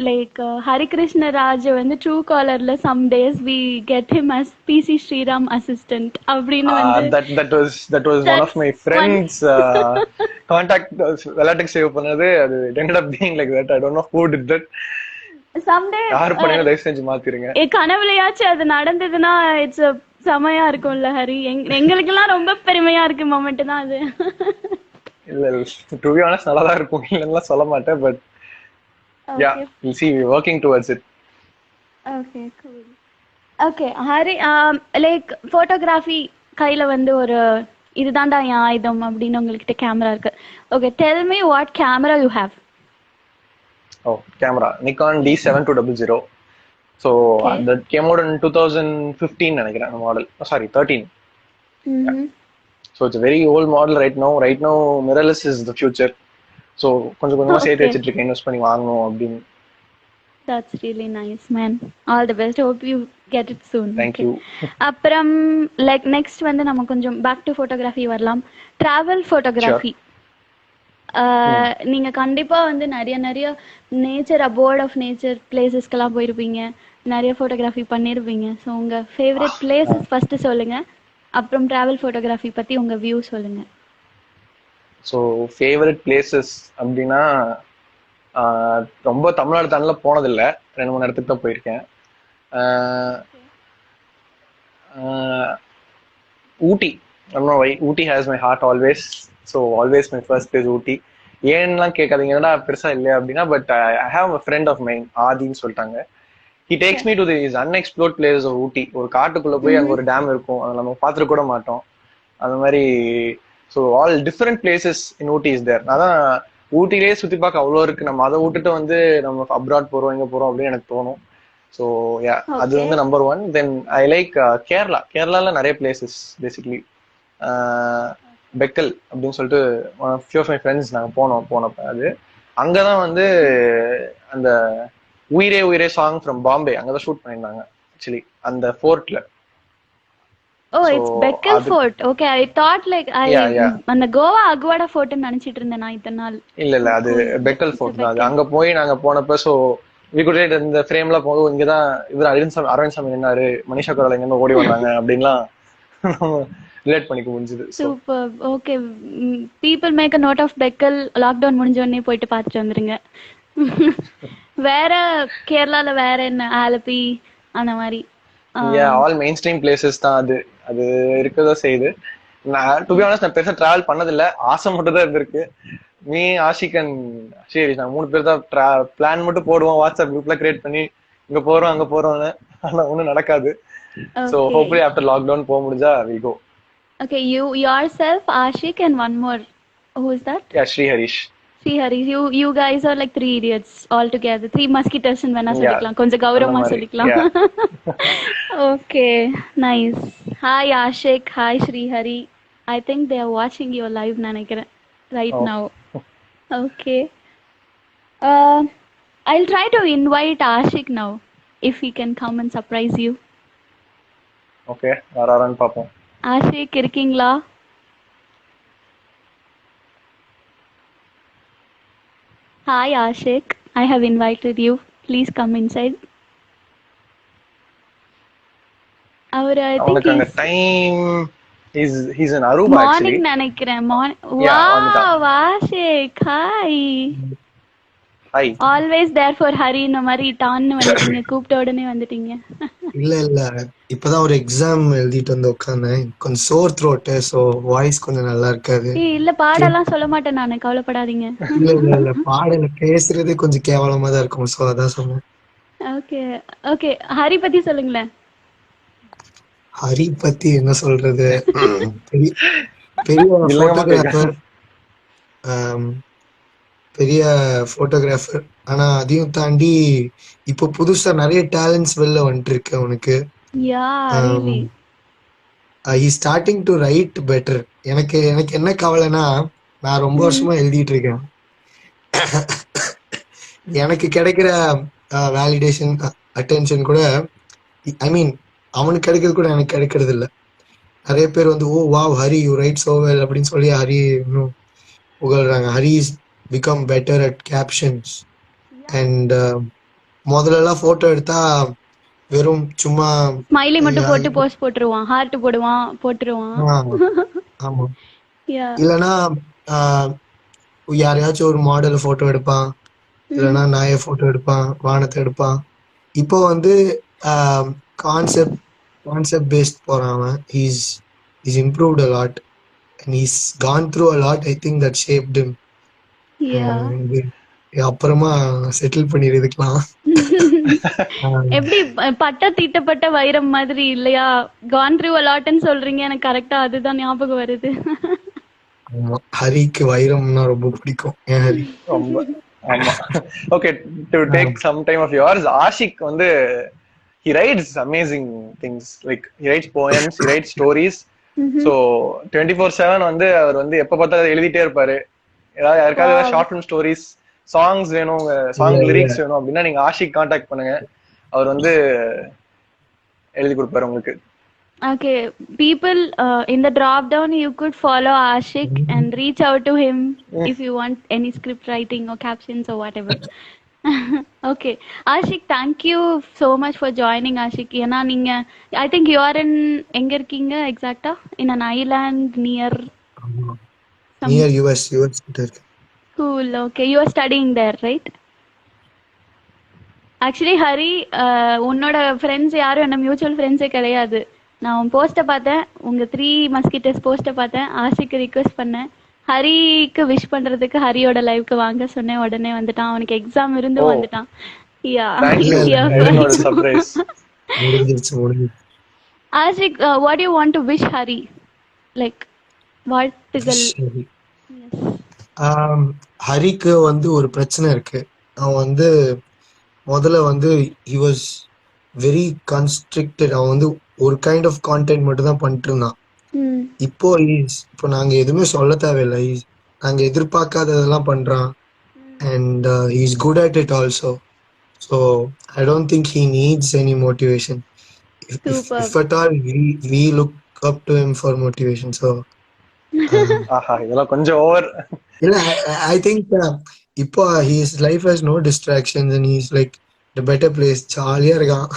லைக் ஹரிகிருஷ்ண ராஜ் வந்து ட்ரூ காலர்ல some days we get him as PC Sreeram assistant அப்படின்னு வந்து that was one of my friends contact விளையாட்டுக்கு சேவ் பண்ணது. அது ended up being like that. I don't know who did that. someday யார் பண்ணீங்க, தயவு செஞ்சு மாத்திருங்க. கனவுலயாச்சும் அது நடந்ததுன்னா இட்ஸ் செமையா இருக்கும்ல ஹரி. எங்களுக்கெல்லாம் ரொம்ப பெருமையா இருக்கு மொமெண்ட் தான் அது. இல்ல டு பி ஆனஸ்ட் நல்லா தான் இருக்கும், இல்லன்னா சொல்ல மாட்டேன். But yeah, we'll see, we're working towards it. Okay, cool. Okay, Hari like photography கையில வந்து ஒரு இதுதான்டா என் ஆயுதம் அப்படின்னு உங்ககிட்ட கேமரா இருக்கு. Okay, tell me what camera you have. Oh, camera Nikon D7200. So that came out in 2015 நினைக்கிறேன் model. Sorry, 13. So it's a very old model right now. Right now mirrorless is the future. So கொஞ்சம் கொஞ்சமா சேர்த்து வச்சிட்டு இருக்கேன், invest பண்ணி வாங்கணும் அப்படின்னு. That's really nice, man. All the best. Hope you get it soon. Thank you. அப்புறம் like next வந்து நம்ம கொஞ்சம் பேக் டு ஃபோட்டோகிராஃபி வரலாம். Travel photography. நீங்க கண்டிப்பா வந்து நிறைய நிறைய நேச்சர், அபோர்ட் ஆஃப் நேச்சர் பிளேசஸ்க்கெல்லாம் போயிருப்பீங்க, நிறைய ஃபோட்டோகிராஃபி பண்ணிருப்பீங்க. ஸோ உங்க ஃபேவரட் பிளேசஸ் ஃபர்ஸ்ட் சொல்லுங்க, அப்புறம் டிராவல் ஃபோட்டோகிராஃபி பத்தி உங்க வியூ சொல்லுங்க. ஸோ ஃபேவரட் பிளேசஸ் அப்படின்னா ரொம்ப தமிழ்நாடு தாண்டில் போனதில்லை, 2-3 இடத்துக்கு தான் போயிருக்கேன். Ooty, Ooty has my heart always. So always my first place Ooty. ஏன்லாம் கேட்காதீங்க, என்னடா பெருசா இல்லையா அப்படின்னா, but I have a friend of mine, ஆதின்னு சொல்லிட்டாங்க. He takes me to these unexplored places of ஊட்டி. ஒரு காட்டுக்குள்ள போய் அங்க ஒரு டேம் இருக்கும், அதை நம்ம பார்த்துட்டு கூட மாட்டோம். அந்த மாதிரி so all different places in Ooty is there. அதான் ஊட்டிலேயே சுத்தி பார்க்க அவ்வளோ இருக்கு. நம்ம அதை விட்டுட்டு வந்து நம்ம அப்ராட் போறோம், எங்க போறோம் அப்படின்னு எனக்கு தோணும். ஸோ யா, அது வந்து number 1. Then I like Kerala. கேரளால நிறைய பிளேசஸ், பேசிக்லி பெக்கல் அப்படின்னு சொல்லிட்டு ஃபியூ ஆஃப் மை ஃப்ரெண்ட்ஸ் நாங்கள் போனப்ப அது அங்கதான் வந்து அந்த உயிரே உயிரே சாங் ஃப்ரம் பாம்பே அங்கதான் ஷூட் பண்ணிருந்தாங்க ஆக்சுவலி, அந்த ஃபோர்ட்ல. Oh, it's Bekal fort. Okay, I thought like அந்த கோவா அக்வாடா ஃபோர்ட்னு நினைச்சிட்டு இருந்தேன் நான் இத்தனை நாள். இல்ல அது பெக்கல் ஃபோர்ட் தான். அது அங்க போய் நாங்க போனப்ப ஸோ வி குட் ரைட் இந்த ஃப்ரேம்லாம் போகும். இங்கதான் இவர் அரவிந்த் சாமி நின்னாரு, மனிஷா கொய்ராலா இங்க ஓடி வந்தாங்க அப்படின்லாம் ரிலேட் பண்ணிக்க முடிஞ்சது. Super. Okay, people make a note of Bekal. Lockdown முடிஞ்ச உடனே போயிட்டு பார்த்துட்டு வந்துருங்க. வேற கேரளால வேற என்ன, ஆலப்பி அந்த மாதிரி? ஆல் மெயின் ஸ்ட்ரீம் பிளேசஸ் தான் அது. அது இருக்கதோ செய்யுது. நான் டு பி ஆனஸ்ட் நான் பெருசா டிராவல் பண்ணதில்ல, ஆசை மட்டும் தான் இருந்திருக்கு. மீ ஆஷிக் அண்ட் சரி நாங்க 3 பேர் தான் பிளான் மட்டும் போடுவோம், வாட்ஸ்அப் குரூப்ல கிரியேட் பண்ணி இங்க போறோம் அங்க போறோம்னு. ஆனா ஒண்ணும் நடக்காது. So Okay. Hopefully after lockdown போக முடிஞ்சா will go. Okay, you yourself, Ashik, and one more. Who is that? Yeah Sri Harish. See, Hari, you guys are like three idiots all together. Three mosquitoes ன்னு வேணா Yeah, சொல்லிக்கலாம். கொஞ்சம் அந்த கௌரவமா மாதிரி. சொல்லிக்கலாம். Yeah. Okay, nice. Hi, Ashik. Hi, Sri Hari. I think they are watching your live நினைக்கிறேன் right Oh. now. Okay. Uh, I'll try to invite Ashik now if he can come and surprise you. Okay, வராரான்னு பாப்போம். Ashik இருக்கீங்களா? Hi, Ashik. I have invited you. Please come inside. Our I think அவனுக்கு அங்க he's time he's in Aruba actually. Morning நினைக்கிறேன். Yeah, வந்துட்டான். Wow, Ashik. Hi. Hi. Always there for Hari இந்த மாதிரி டான்னு வந்துட்டீங்க. கூப்பிட்ட உடனே வந்துட்டீங்க. இல்ல இப்பதான் ஒரு எக்ஸாம் எழுதிட்டு வந்து உட்காந்தேன். கொஞ்சம் சோர் த்ரோட், சோ வாய்ஸ் கொஞ்சம் நல்லா இருக்காது. இல்ல பாடலாம் சொல்ல மாட்டேன் நானு, கவலைப்படாதீங்க. இல்ல பாடல பேசுறது கொஞ்சம் கேவலமா தான் இருக்கும், சோ அதான் சொன்னேன். ஓகே ஓகே, ஹரி பத்தி சொல்லுங்களேன். ஹரி பத்தி என்ன சொல்றது, பெரிய பெரிய இல்லங்கம்மா போட்டோகிராஃபர், பெரிய போட்டோகிராஃபர். ஆனா அதையும் தாண்டி இப்போ புதுசா நிறைய டேலண்ட்ஸ் வெளில வந்துட்டு இருக்கு அவனுக்கு. யா really. He starting to right better. எனக்கு எனக்கு என்ன கவலைன்னா, நான் ரொம்ப வருஷமா எழுதிட்டு இருக்கேன். எனக்கு கிடைக்கிற வேலிடேஷன் அட்டென்ஷன் கூட, ஐ மீன் அவனுக்கு கிடைக்கிறது கூட எனக்கு கிடைக்கிறது இல்லை. நிறைய பேர் வந்து oh wow Hari you write so well அப்படின்னு சொல்லி ஹரி இன்னும் புகழ்றாங்க. Hari is become better at captions. And முதல்லலாம் போட்டோ எடுத்தா வெறும் சும்மா ஸ்மைலி மட்டும் போட்டு போஸ்ட் போட்டுருவான், ஹார்ட் போடுவான், போட்டுருவான். ஆமா, யா இல்லைன்னா யாரையாச்சும் ஒரு மாடல் போட்டோ எடுப்பான், இல்லைன்னா நாயை போட்டோ எடுப்பான், வானத்தை எடுப்பான். இப்போ வந்து கான்செப்ட் பேஸ்ட் போறான் அவன். he's improved a lot and he's gone through a lot. I think that shaped him. யா அப்புறமா செட்டில் பண்ணிருக்கலாம். எப்படி பட்ட தீட்டப்பட்ட வைரம் மாதிரி இல்லையா? கான் த்ரூ a lot ன்னு சொல்றீங்க, எனக்கு கரெக்டா அதுதான் ஞாபகம் வருது. ஹரிக்கு வைரம்னா ரொம்ப பிடிக்கும். ஏன் ஹரி? ரொம்ப ஆமா. Okay, to take some time of yours, Ashiq வந்து he writes amazing things, like he writes poems, he writes stories. So 24/7 வந்து அவர் வந்து எப்ப பார்த்தாலும் எழுதிட்டே இருப்பாரு. ஏதாவது யாருக்காவது ஷார்ட் ஃபிலிம் ஸ்டோரிஸ், சாங்ஸ் வேணும், சாங் லிரிக்ஸ் வேணும் அப்படின்னா நீங்க ஆஷிக் கான்டாக்ட் பண்ணுங்க, அவர் வந்து எழுதி கொடுப்பாரு உங்களுக்கு. Okay, people, in the drop down you could follow Ashik and reach out to him if you want any script writing or captions or whatever. Okay, Ashik, thank you so much for joining. Ashik, ஏன்னா நீங்க I think you are in எங்க இருக்கீங்க exactly? In an island near near US கிட்ட இருக்கு. Cool. Okay, you are studying there, right? Actually, Hari, உன்னோட friends யாரும் என்ன mutual ஃப்ரெண்ட்ஸே கிடையாது. நான் உன் போஸ்ட்டை பார்த்தேன், உங்க 3 மஸ்கிட்டஸ் போஸ்ட்டை பார்த்தேன், ஆஷிக்கு ரிக்வெஸ்ட் பண்ணேன், ஹரிக்கு விஷ் பண்றதுக்கு ஹரியோட லைவ்க்கு வாங்க சொன்னேன், உடனே வந்துட்டான். அவனுக்கு எக்ஸாம் இருந்தும் வந்துட்டான். யா சர்ப்ரைஸ். முடிஞ்சிருச்சு. Ashiq, what do you want to wish Hari? Like வாழ்த்துகள். ஹரிக்கு வந்து ஒரு பிரச்சனை இருக்கு. அவன் வந்து முதல்ல வந்து he was very constricted. அவன் வந்து ஒரு கைண்ட் ஆஃப் கான்டென்ட் மட்டும் தான் பண்ணிட்டு இருந்தான். இப்போ நாங்க எதுவுமே சொல்ல தேவையில்லை. நாங்க எதிர்பார்க்காததெல்லாம் பண்றான். And he is good at it also. So I don't think he needs any motivation. If at all we look up to him for motivation. So ஆஹா, இதெல்லாம் கொஞ்சம் ஓவர். இல்ல, I think இப்போ his life has no distractions and he's like the better place. ஜாலியா இருக்கான்.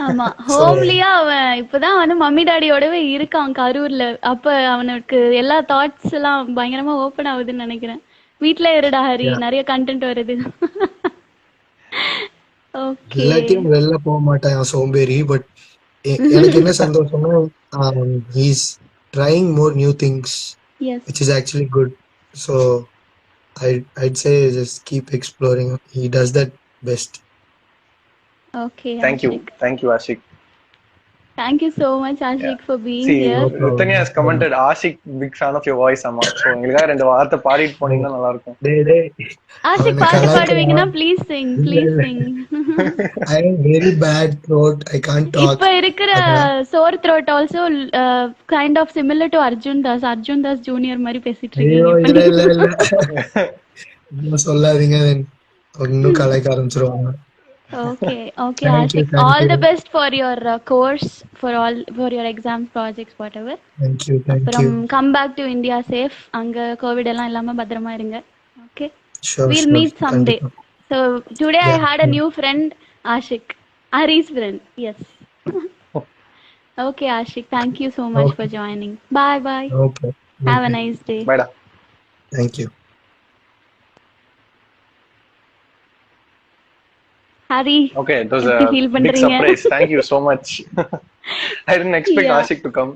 ஆமா, ஹோம்லியா அவன் இப்பதான் வந்து மம்மி டாடியோடவே இருக்கான் கரூர்ல. அப்ப அவனுக்கு எல்லா தாட்ஸ் எல்லாம் பயங்கரமா ஓபன் ஆகுதுன்னு நினைக்கிறேன். வீட்ல இருடா ஹரி, நிறைய கண்டென்ட் வருது. எல்லாத்தையும் வெளில போக மாட்டான் சோம்பேறி. பட் எனக்கு என்ன சந்தோஷம்னா he's trying more new things yes. which is actually good. So I'd say just keep exploring. He does that best. Okay thank you Ashiq. Thank you Ashiq. Thank you so much Yeah. Ashiq for being See, No here. problem. Ritanya No has problem. commented, Ashik, big fan of your voice, அம்மா. So எங்களுக்காக 2 வார்த்தை பாடிட்டு போனீங்கன்னா நல்லா இருக்கும். டேய் ஆஷிக் அவனை பாட்டு பாடுவீங்கன்னா கலாய்க்கிறான். ப்ளீஸ் சிங், இல்ல ப்ளீஸ் இல்ல Singh. I am very bad throat. I can't talk. இப்ப இருக்கிற அதான். Sore throat also kind of similar to Arjun Das junior மாதிரி பேசிட்டு ஐயோ இருக்கீங்க இப்ப இல்ல நீங்க. இல்ல இல்ல இன்னும் சொல்லாதீங்க then இன்னும் கலாய்க்க ஆரம்பிச்சிருவாங்க. ஓகே ஓகே Thank you, Ashiq, thank all you, the best for your course, for your exams, projects, whatever. thank you, thank அப்புறம் you. Come back to India safe. அங்க கோவிட் எல்லாம் இல்லாம பத்திரமா இருங்க. Okay, Sure, we'll sure. meet someday. கண்டிப்பா. So today I Yeah, had a yeah. new friend, Ashik, Ari's friend. Yes. Okay Ashik, thank you so much for Okay, joining. Bye bye. okay, Have a okay. nice day. பாய்டா. Thank you. Hari, Okay, it was எப்படி a feel big பண்றீங்க? surprise. Thank you so much. I didn't expect Yeah. Ashik to come.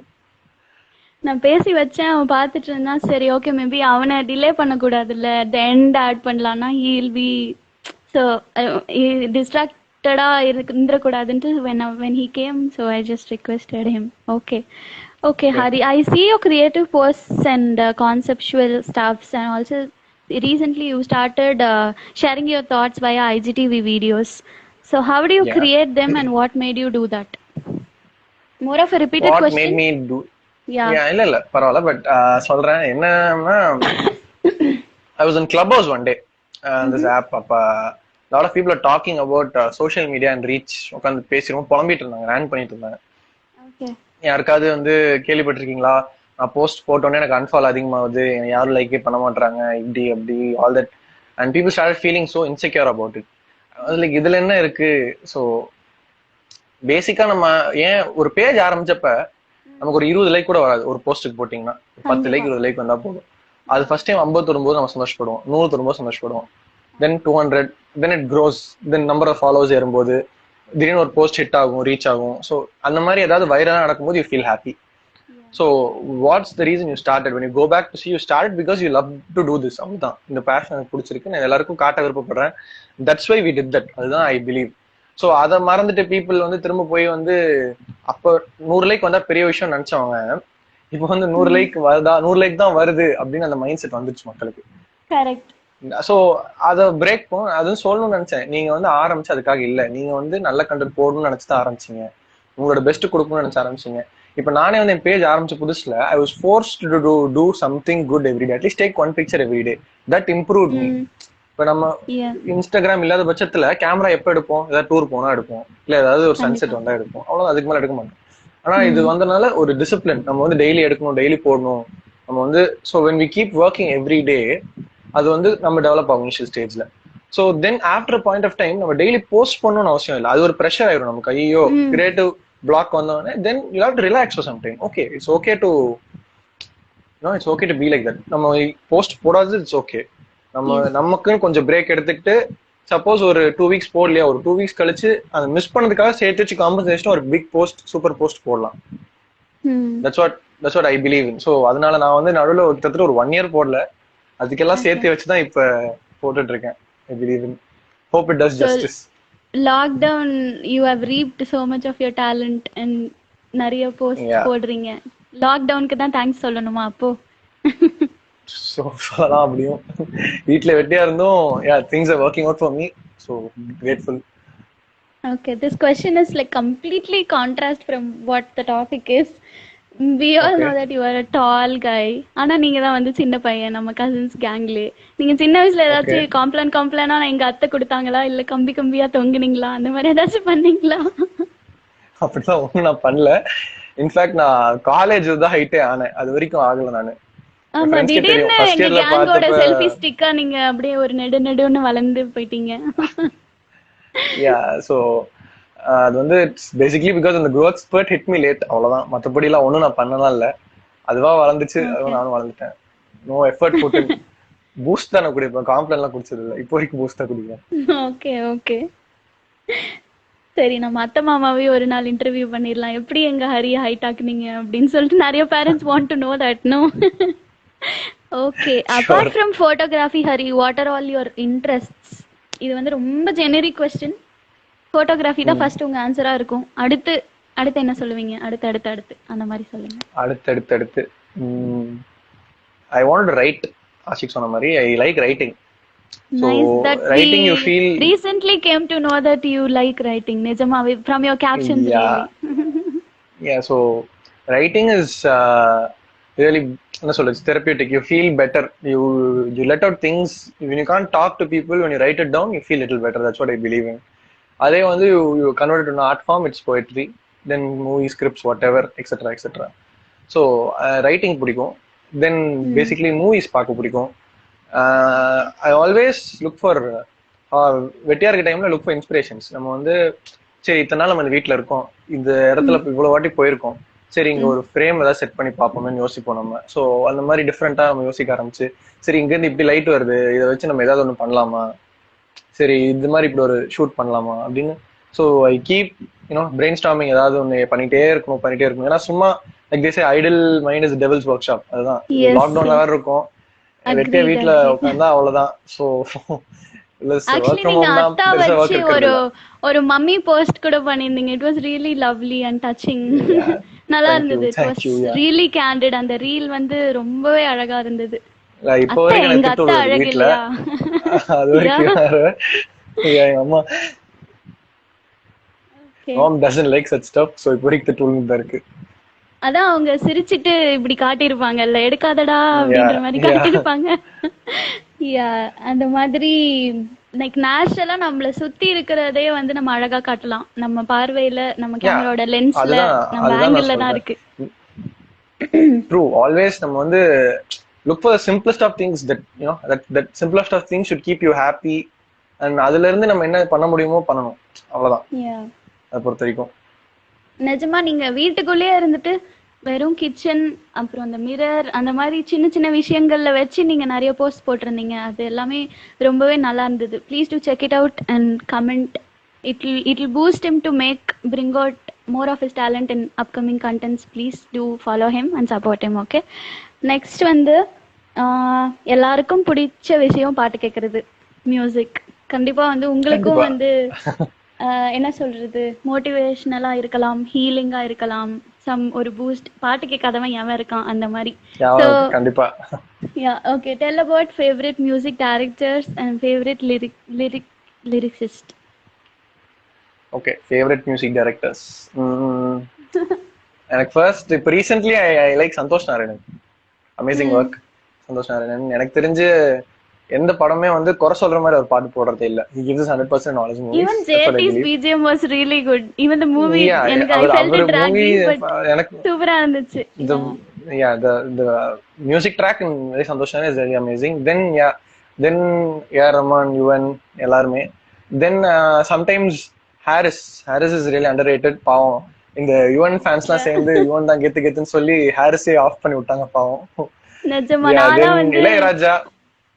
நான் பேசி வச்சேன், அவன் பார்த்துட்டு இருந்தான். சரி ஓகே, மேபி அவனை டிலே பண்ணக்கூடாதுல்ல, த எண்ட் ஆட் பண்ணலான்னா ஹீல் பி ஸோ டிஸ்ட்ராக்டடா இருந்துடக்கூடாதுன்ட்டு when he came, so I just requested him. Okay. Okay, Okay. Hari, I see your creative posts and conceptual stuffs, and also recently you started sharing your thoughts via IGTV videos. So how do you Yeah. create them and what made you do that? More of a repeated What question? made me do? Yeah. Yeah, இல்ல பரவாயில்ல. But சொல்றேன் என்னன்னா, I was in Clubhouse one day. This app, அப்ப lot of people are talking about social media and reach. உட்காந்து பேசிருவோம், புலம்பிட்டு இருந்தாங்க, run பண்ணிட்டு இருந்தாங்க. Okay. யாருக்காவது வந்து கேள்விப்பட்டிருக்கீங்களா, நான் போஸ்ட் போட்டோன்னே எனக்கு அன்ஃபாலோ அதிகமாகுது, யாரும் லைக்கே பண்ண மாட்டாங்க, இப்படி அப்படி all that. And people start feeling so insecure about it. Like இதுல என்ன இருக்கு? ஸோ பேசிக்கா நம்ம ஏன் ஒரு பேஜ் ஆரம்பிச்சப்ப நமக்கு ஒரு 20 லைக் கூட வராது. ஒரு போஸ்ட்டுக்கு போட்டீங்கன்னா 10 லைக் 20 லைக் வந்தா போதும். அது ஃபர்ஸ்ட் டைம் 50 வரும்போது நம்ம சந்தோஷப்படுவோம், 100 வரும்போது சந்தோஷப்படுவோம், then 200, then it grows, then number of followers ஏறும்போது திடீர்னு ஒரு போஸ்ட் ஹிட் ஆகும், ரீச் ஆகும். ஸோ அந்த மாதிரி ஏதாவது வைரலா நடக்கும்போது you feel happy. So what's the reason you started? when you go back to see, you started because you love to do this. அதுதான், இந்த பேஷன் எனக்கு பிடிச்சிருக்கு, நான் எல்லாருக்கும் காட்ட விருப்பப்படுறேன். That's why we did that. அதுதான் ஐ பிலீவ். ஸோ அதை மறந்துட்டு பீப்புள் வந்து திரும்ப போய் வந்து அப்போ 100 லைக் வந்தா பெரிய விஷயம் நினைச்சவங்க இப்போ வந்து 100 லைக் வருதா, 100 லைக் தான் வருது அப்படின்னு அந்த மைண்ட் செட் வந்துருச்சு மக்களுக்கு. Correct. ஸோ அதை பிரேக் பண்ண அதுவும் சொல்லணும்னு நினைச்சேன். நீங்க வந்து ஆரம்பிச்சு அதுக்காக இல்ல, நீங்க வந்து நல்ல கண்டென்ட் போடணும்னு நினைச்சுதான் ஆரம்பிச்சீங்க, உங்களோட பெஸ்ட் கொடுக்கணும்னு நினைச்சு ஆரம்பிச்சீங்க. இப்ப நானே வந்து என் பேஜ் ஆரம்பிச்ச புதுசுல I was forced to do something good every day, at least take one picture every day. That improve me. இப்ப நம்ம Yeah. இன்ஸ்டாகிராம் இல்லாத பட்சத்துல கேமரா எப்ப எடுப்போம்? ஏதாவது டூர் போனா எடுப்போம், இல்ல ஏதாவது ஒரு சன்செட் கண்டிப்பா. வந்தா எடுப்போம், அவ்வளவு, அதுக்கு மேல எடுக்க மாட்டோம். ஆனா இது வந்தனால ஒரு டிசிப்ளின், நம்ம வந்து டெய்லி எடுக்கணும், டெய்லி போடணும். நம்ம வந்து so when we keep working every day, அது வந்து நம்ம டெவலப் ஆகும் இனிஷியல் ஸ்டேஜ்ல. So then after point of time நம்ம டெய்லி போஸ்ட் பண்ணணும்னு அவசியம் இல்லை. அது ஒரு ப்ரெஷர் ஆயிடும் நமக்கு. ஐயோ கிரியேட்டிவ் பிளாக் வந்தோடனே then you have to relax for some time. Okay, it's okay to it's okay to be like that. நம்ம போஸ்ட் போடாது, இட்ஸ் ஓகே. நம்ம நமக்குன்னு கொஞ்சம் பிரேக் எடுத்துக்கிட்டு, சப்போஸ் ஒரு 2 வீக்ஸ் போடலையா, ஒரு 2 வீக்ஸ் கழிச்சு அதை மிஸ் பண்ணதுக்காக சேர்த்து வச்சு காம்பன்சேஷன் ஒரு பிக் போஸ்ட், சூப்பர் போஸ்ட் போடலாம். That's what I believe in. So அதனால நான் வந்து நடுவில் கிட்டத்தட்ட ஒரு 1 இயர் போடல, அதுக்கெல்லாம் சேர்த்து வச்சுதான் இப்ப போட்டுட்டு இருக்கேன். ஐ believe in. Hope it does justice. Lockdown, you have reaped so much of your talent and நிறைய போஸ்ட் Yeah. போடுறீங்க. லாக்டவுனுக்கு தான் தேங்க்ஸ் சொல்லணுமா அப்போ? ஸோ சொல்லலாம் அப்படியும். வீட்டுல வெட்டியா இருந்தும் things are working out for me. So grateful. Okay, this question is like completely contrast from what the topic is. We all Okay. know that you are a tall guy. ஆனா நீங்க தான் வந்து சின்ன பையன் நம்ம கசின்ஸ் கேங்லே. நீங்க சின்ன வயசுல ஏதாச்சும் காம்ப்ளானா எங்க அத்தை கொடுத்தாங்களா, இல்ல கம்பி கம்பியா தொங்குனீங்களா, அந்த மாதிரி ஏதாச்சும் பண்ணீங்களா? அப்படிலாம் ஒன்றும் நான் பண்ணல. இன்ஃபேக்ட் நான் காலேஜ் தான் ஹைட்டே ஆனேன், அது வரைக்கும் ஆகல நானு. ஆமா, திடீர்னு எங்க கேங்கோட செல்ஃபி ஸ்டிக்கா நீங்க அப்படியே ஒரு நெடுன்னு வளர்ந்து போயிட்டீங்க. யா, ஸோ அது வந்து பேசிக்கலி பிகாஸ் அந்த growth spurt hit me late, அவ்வளவுதான். மற்றபடி எல்லாம் ஒன்றும் நான் பண்ணலாம் இல்லை, அதுவா வளர்ந்துச்சு, அதுவும் நானும் வளர்ந்துட்டேன். நோ எஃபர்ட் போட்டு. பூஸ்ட் தான் நான் குடிப்பேன், காம்ப்ளான் எல்லாம் குடிச்சது இல்லை இப்போ வரைக்கும். பூஸ்ட் தான் குடிப்பேன். Okay okay. சரி நம்ம அத்தை மாமாவே ஒரு நாள் இன்டர்வியூ பண்ணிடலாம், எப்படி எங்க ஹரிய ஹைட் ஆக்குனீங்க அப்படின்னு சொல்லிட்டு. நிறைய parents want to know that. No. Okay, sure. Apart from photography Hari, what are all your interests? இது வந்து ரொம்ப ஜெனரிக் கொஸ்டின். ஃபோட்டோகிராஃபி தான் ஃபர்ஸ்ட் உங்க ஆன்சரா இருக்கும். அடுத்து அடுத்து என்ன சொல்லுவீங்க? அடுத்து அடுத்து அடுத்து அந்த மாதிரி சொல்லுங்க. அடுத்து I want to write. Ashiq சொன்ன மாதிரி I like writing. So Nice that writing we you feel, recently came to know that you like writing. Nijamawe from your captions yeah, really. yeah. So writing is really, என்ன சொல்றது, therapeutic. You feel better. You let out things when you can't talk to people. When you write it down, you feel little better. That's what I believe in. அதே வந்து you convert it to an art form. It's poetry. Then movie scripts, whatever, etc., etc. So writing பிடிக்கும். Then basically movies பார்க்க பிடிக்கும். I always look for, வெட்டியா இருக்க டைம்ல look for inspirations. நம்ம வந்து சரி இத்தனை நாள் நம்ம இந்த வீட்டுல இருக்கோம், இந்த இடத்துல இவ்வளவு வாட்டி போயிருக்கோம், சரி இங்க ஒரு ஃப்ரேம் ஏதாவது செட் பண்ணி பார்ப்போம்னு யோசிப்போம் நம்ம. ஸோ அந்த மாதிரி டிஃப்ரெண்டா நம்ம யோசிக்க ஆரம்பிச்சு, சரி இங்க இருந்து இப்படி லைட் வருது, இதை வச்சு நம்ம ஏதாவது ஒண்ணு பண்ணலாமா, சரி இது மாதிரி இப்படி ஒரு ஷூட் பண்ணலாமா அப்படின்னு. So I keep brainstorming, ஏதாவது ஒண்ணு பண்ணிட்டே இருக்கணும். ஏன்னா சும்மா like they say idle mind is devil's workshop. அதுதான் லாக்டவுன்ல வேற இருக்கும், வெட்டியா வீட்டுல உட்காந்தா அவ்வளவுதான். சோ ஆக்சுவலி நீங்க அத்தா வச்சு ஒரு மம்மி போஸ்ட் கூட பண்ணிருந்தீங்க. It was really lovely and touching. நல்லா இருந்தது. It was really candid. அந்த ரீல் வந்து ரொம்பவே அழகா இருந்தது. இப்போ வரைக்கும் எங்க அத்தா அழகு இல்லையா? அது வரைக்கும் எங்க அம்மா mom doesn't like such stuff. So இப்போ வரைக்கும் திட்டுன்னு தான் இருக்கு. அதான் அவங்க சிரிச்சிட்டு இப்படி காட்டியிருப்பாங்கல்ல, எடுக்காதடா அப்படின்ற மாதிரி காட்டியிருப்பாங்க. அந்த மாதிரி லைக் நேச்சுரலா நம்மள சுத்தி இருக்கிறதே வந்து நம்ம அழகா காட்டலாம். நம்ம பார்வையில, நம்ம கேமராவோட லென்ஸ்ல, நம்ம ஆங்கிள்ல தான் இருக்கு. ட்ரூ. ஆல்வேஸ் நம்ம வந்து look for the simplest of things, that that simplest of things should keep you happy. And அதுல இருந்து நம்ம என்ன பண்ண முடியுமோ பண்ணணும், அவ்வளவுதான். அதை பொறுத்த வரைக்கும் நிஜமா நீங்க வீட்டுக்குள்ளேயே இருந்துட்டு வெறும் கிச்சன், அப்புறம் அந்த மிரர், அந்த மாதிரி சின்ன சின்ன விஷயங்கள்ல வச்சு நீங்க நிறைய போஸ்ட் போட்டிருந்தீங்க. அது எல்லாமே ரொம்பவே நல்லா இருந்தது. Please to check it out and comment. It will boost him to bring out more of his talent in upcoming contents. Please do follow him and support him. Okay, next வந்து எல்லாருக்கும் பிடிச்ச விஷயம் பாட்டு கேட்கறது, மியூசிக். கண்டிப்பா வந்து உங்களுக்கும் வந்து என்ன சொல்றது, மோட்டிவேஷனலா இருக்கலாம், ஹீலிங்கா இருக்கலாம், ஒரு பூஸ்ட். பாட்டு கேட்காதவன் எவன் இருக்கான், அந்த மாதிரி. கண்டிப்பா. Okay, tell about favorite music directors and favorite lyricist. Okay, favorite music directors. எனக்கு ஃபர்ஸ்ட் இப்போ recently I like Santhosh Narayanan. Amazing work Santhosh Narayanan. எனக்கு தெரிஞ்சு எந்த படமே வந்து குறை சொல்ற மாதிரி ஒரு பாட்டு போடுறதே இல்ல. He gives us 100% knowledge movies. Even JT's BGM was really good. Even the movie, எனக்கு I felt it dragging, but எனக்கு சூப்பரா இருந்துச்சு. The music track in very Santosh Naarayan is very amazing. Then Rahman, Yuvan, எல்லாருமே. Then sometimes Harris is really underrated. பாவம் இந்த யுவன் ஃபேன்ஸ்லாம் சேர்ந்து யுவன் தான் கெத்துன்னு சொல்லி ஹாரிஸே ஆஃப் பண்ணி விட்டாங்க பாவம். நிஜமா நான் வந்து இளையராஜா,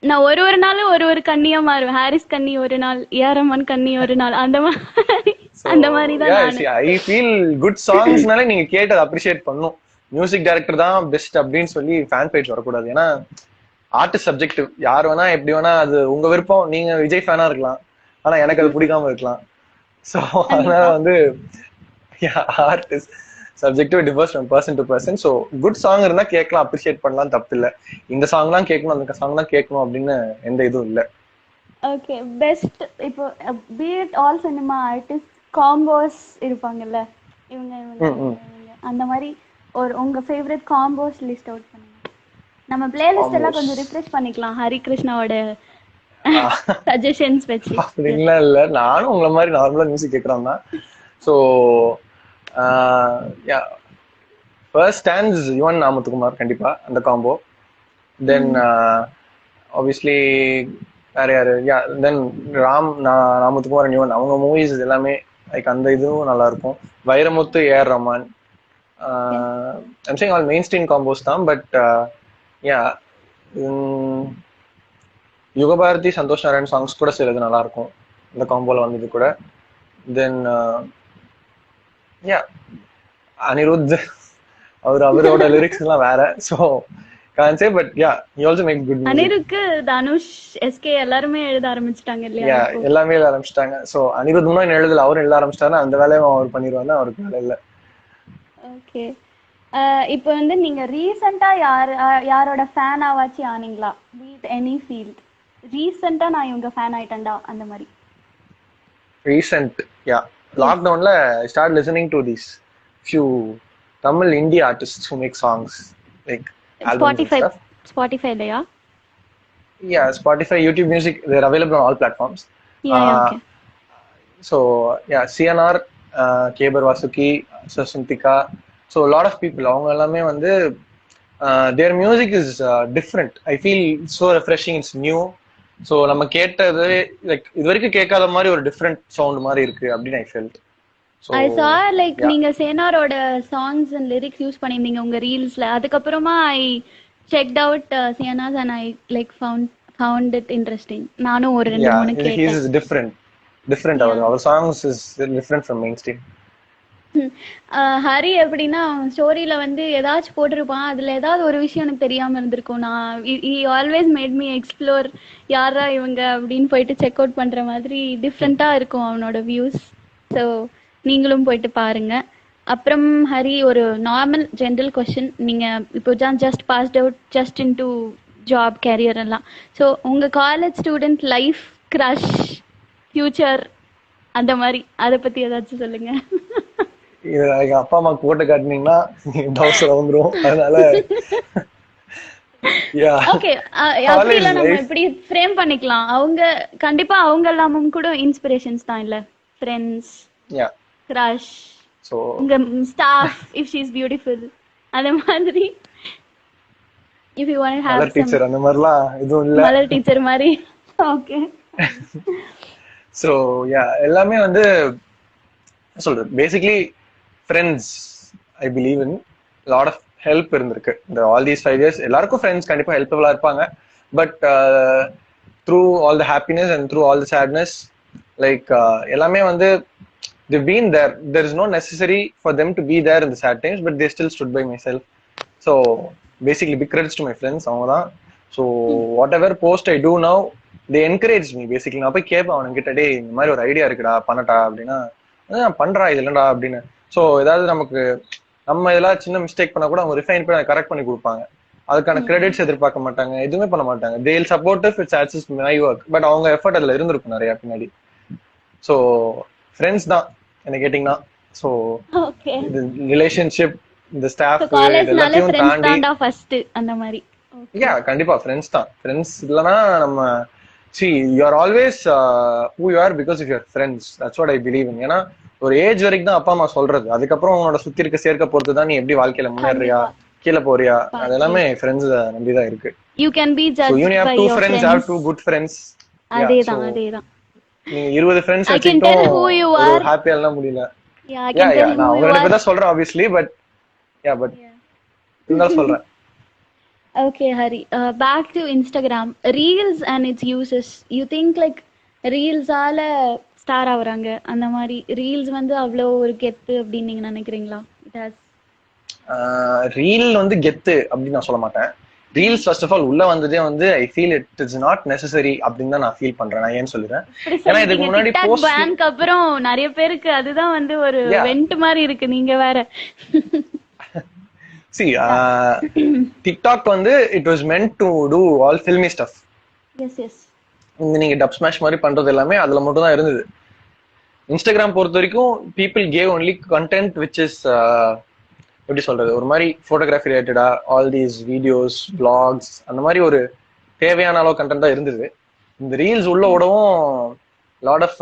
நான் ஒரு நாளும் ஒரு கண்ணியா மாறுவேன். ஹாரிஸ் கண்ணி ஒரு நாள், ரஹ்மான் கண்ணி ஒரு நாள், அந்த மாதிரி தான். ஐ ஃபீல் குட் சாங்ஸ்னால நீங்க கேட்டு அப்ரிஷியேட் பண்ணும். மியூசிக் டைரக்டர் தான் பெஸ்ட் அப்படின்னு சொல்லி ஃபேன் பேஜ் வரக்கூடாது. ஏன்னா ஆர்டிஸ்ட் சப்ஜெக்டிவ். யார் வேணா எப்படி வேணா, அது உங்க விருப்பம். நீங்க விஜய் ஃபேனா இருக்கலாம், ஆனா எனக்கு அது பிடிக்காம இருக்கலாம். ஸோ அதனால வந்து artist subjective differs from person to person. So good song இருந்தா கேட்கலாம், அப்ரிஷியேட் பண்ணலாம், தப்பு இல்லை. இந்த சாங் தான் கேட்கணும், அந்த சாங் தான் கேட்கணும் அப்படின்னு எந்த இதுவும் இல்லை. ஓகே, பெஸ்ட் இப்போ be it all cinema artist combos இருப்பாங்கல்ல, இவங்க அந்த மாதிரி உங்க ஃபேவரட் காம்போஸ் லிஸ்ட் அவுட் பண்ணுங்க. நம்ம பிளேலிஸ்ட் எல்லாம் கொஞ்சம் ரிஃப்ரெஷ் பண்ணிக்கலாம் ஹரி கிருஷ்ணாவோட சஜஷன்ஸ் வச்சு. அப்படின்லாம் இல்லை, நானும் உங்களை மாதிரி நார்மலா மியூசிக் கேட்கறோம் தான். ஸோ ஃபர்ஸ்ட் ஸ்டாண்ட்ஸ் யுவன் நாமத்துக்குமார், கண்டிப்பா அந்த காம்போ. தென் ஆப்வியஸ்லி வேற யாரு, தென் ராமத்துக்குமார் அண்ட் யுவன், அவங்க மூவிஸ் எல்லாமே லைக் அந்த இதுவும் நல்லா இருக்கும். Vairamuthu, A R Rahman, I'm saying all mainstream compose தான். பட் யுகபாரதி, சந்தோஷ் நாராயண் சாங்ஸ் கூட சிலது நல்லா இருக்கும் இந்த காம்போல வந்தது கூட. தென் யா அனிருத் அவரோட லிரிக்ஸ் எல்லாம் வேற. So can't say but yeah he also make good music. அனிருக்கு தனுஷ் எஸ்கே எல்லாருமே எழுத ஆரம்பிச்சிட்டாங்க இல்லையா? யா எல்லாமே எழுத ஆரம்பிச்சிட்டாங்க. ஸோ அனிருத் இன்னும் எழுதல, அவரும் எழுத ஆரம்பிச்சிட்டாருன்னா அந்த வேலையை அவர் பண்ணிடுவாருன்னா அவருக்கு வேலை இல்லை. ஓகே. இப்போ வந்து நீங்க ரீசெண்டா யாரோட ஃபேன் ஆவாச்சு ஆனீங்களா? பீட் எனி ஃபீல்ட், ரீசெண்டா நான் இவங்க ஃபேன் ஆயிட்டேன்டா அந்த மாதிரி. ரீசெண்ட் யா லாக்டவுன்ல I start listening to these few Tamil Hindi artist who make songs like albums and stuff. ஸ்பாட்டிஃபைலயா? Yeah, Spotify, YouTube Music, they're available on all platforms. ஓகே. So yeah, CNR, Kebar Vasuki, Sasuntika, so a lot of people அவங்க எல்லாமே வந்து their music is different. I feel it's so refreshing, it's new. So நம்ம கேட்டது like இது வரைக்கும் கேட்காத மாதிரி ஒரு டிஃப்ரெண்ட் சவுண்ட் மாதிரி இருக்கு அப்படின்னு I felt. So I saw like நீங்க சேனாரோட சாங்ஸ் அண்ட் லிரிக்ஸ் யூஸ் பண்ணிருந்தீங்க உங்க ரீல்ஸ்ல. அதுக்கப்புறமா I checked out CNR's and I like found it interesting. நானும் ஒரு 2-3 he கேட்டேன். is different our songs is different from mainstream. Hari எப்படின்னா ஸ்டோரியில வந்து ஏதாச்சும் போட்டிருப்பான், அதுல ஏதாவது ஒரு விஷயம் எனக்கு தெரியாம இருந்திருக்கும். நான் ஆல்வேஸ் மேட் மீ எக்ஸ்ப்ளோர் யாரா இவங்க அப்படின்னு போயிட்டு செக் அவுட் பண்ற மாதிரி டிஃப்ரெண்டா இருக்கும் அவனோட வியூஸ். ஸோ நீங்களும் போயிட்டு பாருங்க. அப்புறம் ஹரி, ஒரு நார்மல் ஜென்ரல் கொஸ்டின். நீங்க இப்போ just passed out, just into job career எல்லாம். ஸோ உங்க college student life, crush, future அந்த மாதிரி அதை பத்தி ஏதாச்சும் சொல்லுங்க. எங்க அப்பா அம்மாக்கு போட்டு காட்டினீங்கன்னா டவுசர் வந்துரும். அதனால ஓகே, அப்படிலாம் நம்ம இப்படி ஃப்ரேம் பண்ணிக்கலாம். அவங்க கண்டிப்பா அவங்க எல்லாமும் கூட இன்ஸ்பிரேஷன்ஸ் தான் இல்ல? ஃப்ரெண்ட்ஸ், கிரஷ், சோ உங்க staff if she is beautiful அந்த மாதிரி. If you want to have Malar teacher அந்த மாதிரிலாம் எதுவும் இல்ல. மலர் டீச்சர் மாதிரி. ஓகே. சோ எல்லாமே வந்து சொல்றது basically friends. I believe in lot of help இருந்திருக்கு இந்த ஆல் தீஸ் 5 years. எல்லாருக்கும் ஃப்ரெண்ட்ஸ் கண்டிப்பா ஹெல்ப்ஃபுல்லா இருப்பாங்க. But through all the happiness and through all the sadness like எல்லாமே வந்து they've been there. There is no necessary for them to be there in the sad times, but they still stood by my side. So basically big credits to my friends avanga da. So whatever post I do now, they encourage me basically. நான் போய் கேட்பேன் அவனுங்க கிட்ட, டேய் இந்த மாதிரி ஒரு idea இருக்குடா பண்ணட்டா அப்படின்னா, பண்றா இது இல்லடா அப்படின்னு. ஸோ ஏதாவது நமக்கு நம்ம இதெல்லாம் சின்ன மிஸ்டேக் பண்ணா கூட அவங்க ரிஃபைன் பண்ணி கரெக்ட் பண்ணி கொடுப்பாங்க. அதுக்கான கிரெடிட்ஸ் எதிர்பார்க்க மாட்டாங்க, எதுவுமே பண்ண மாட்டாங்க. they will support if it's access my work, but அவங்க எஃபர்ட் அதுல இருந்திருக்கும் நிறைய பின்னாடி. ஸோ ஃப்ரெண்ட்ஸ் தான் என்ன கேட்டீங்கன்னா. ஸோ இது ரிலேஷன்ஷிப், இந்த ஸ்டாஃப் எல்லாத்தையும் தாண்டி ஃபர்ஸ்ட் அந்த மாதிரி கண்டிப்பா ஃப்ரெண்ட்ஸ் தான். ஃப்ரெண்ட்ஸ் இல்லைன்னா நம்ம see you are always who you are because of your friends. That's what I believe in. ஏன்னா ஒரு ஏஜ் வரைக்கும் தான் அப்பா அம்மா சொல்றது, அதுக்கப்புறம் உன்னோட சுத்தி இருக்க சேர்க்க பொறுத்து தான் நீ எப்படி வாழ்க்கையில முன்னேறியா கீழே போறியா, அது எல்லாமே ஃப்ரெண்ட்ஸ் நம்பிதான் இருக்கு. you can be judged so you have two friends, have two good friends. அதேதான் நீங்க 20 ஃப்ரெண்ட்ஸ் வச்சிட்டோம் ஹாப்பியா இல்ல முடியல. நான் உங்களை பத்தி தான் சொல்றேன் obviously, but இருந்தாலும் சொல்றேன். Okay, Hari. Back to Instagram. Reels and its uses. You think like Reels ஆல ஸ்டார் ஆகுறாங்க, அந்த மாதிரி ரீல்ஸ் வந்து அவ்வளோ ஒரு கெத்து அப்படின்னு நீங்க நினைக்கிறீங்களா? ரீல் வந்து கெத்து அப்படின்னு நான் சொல்ல மாட்டேன். ரீல்ஸ் ஃபர்ஸ்ட் ஆஃப் ஆல் உள்ள வந்ததே வந்து I feel it is not necessary அப்படின்னு தான் நான் ஃபீல் பண்றேன். நான் ஏன் சொல்றேன், ஏன்னா இதுக்கு முன்னாடி போஸ்ட் பேங்க் அப்புறம் நிறைய பேருக்கு அதுதான் வந்து ஒரு வெண்ட் மாதிரி இருக்கு. நீங்க வேற see TikTok வந்து it was meant to do all filmy stuff. yes நீங்க டப் ஸ்மாஷ் மாதிரி பண்றது எல்லாமே அதுல மட்டும் தான் இருந்தது. இன்ஸ்டாகிராம் பொறுத்த வரைக்கும் people gave only content which is எப்படி சொல்றது, ஒரு மாதிரி போட்டோகிராஃபி ரிலேட்டடா ஆல் தீஸ் வீடியோஸ், பிளாக்ஸ், அந்த மாதிரி ஒரு தேவையான அளவு கண்டென்ட் தான் இருந்தது. இந்த ரீல்ஸ் உள்ள விடவும் lot of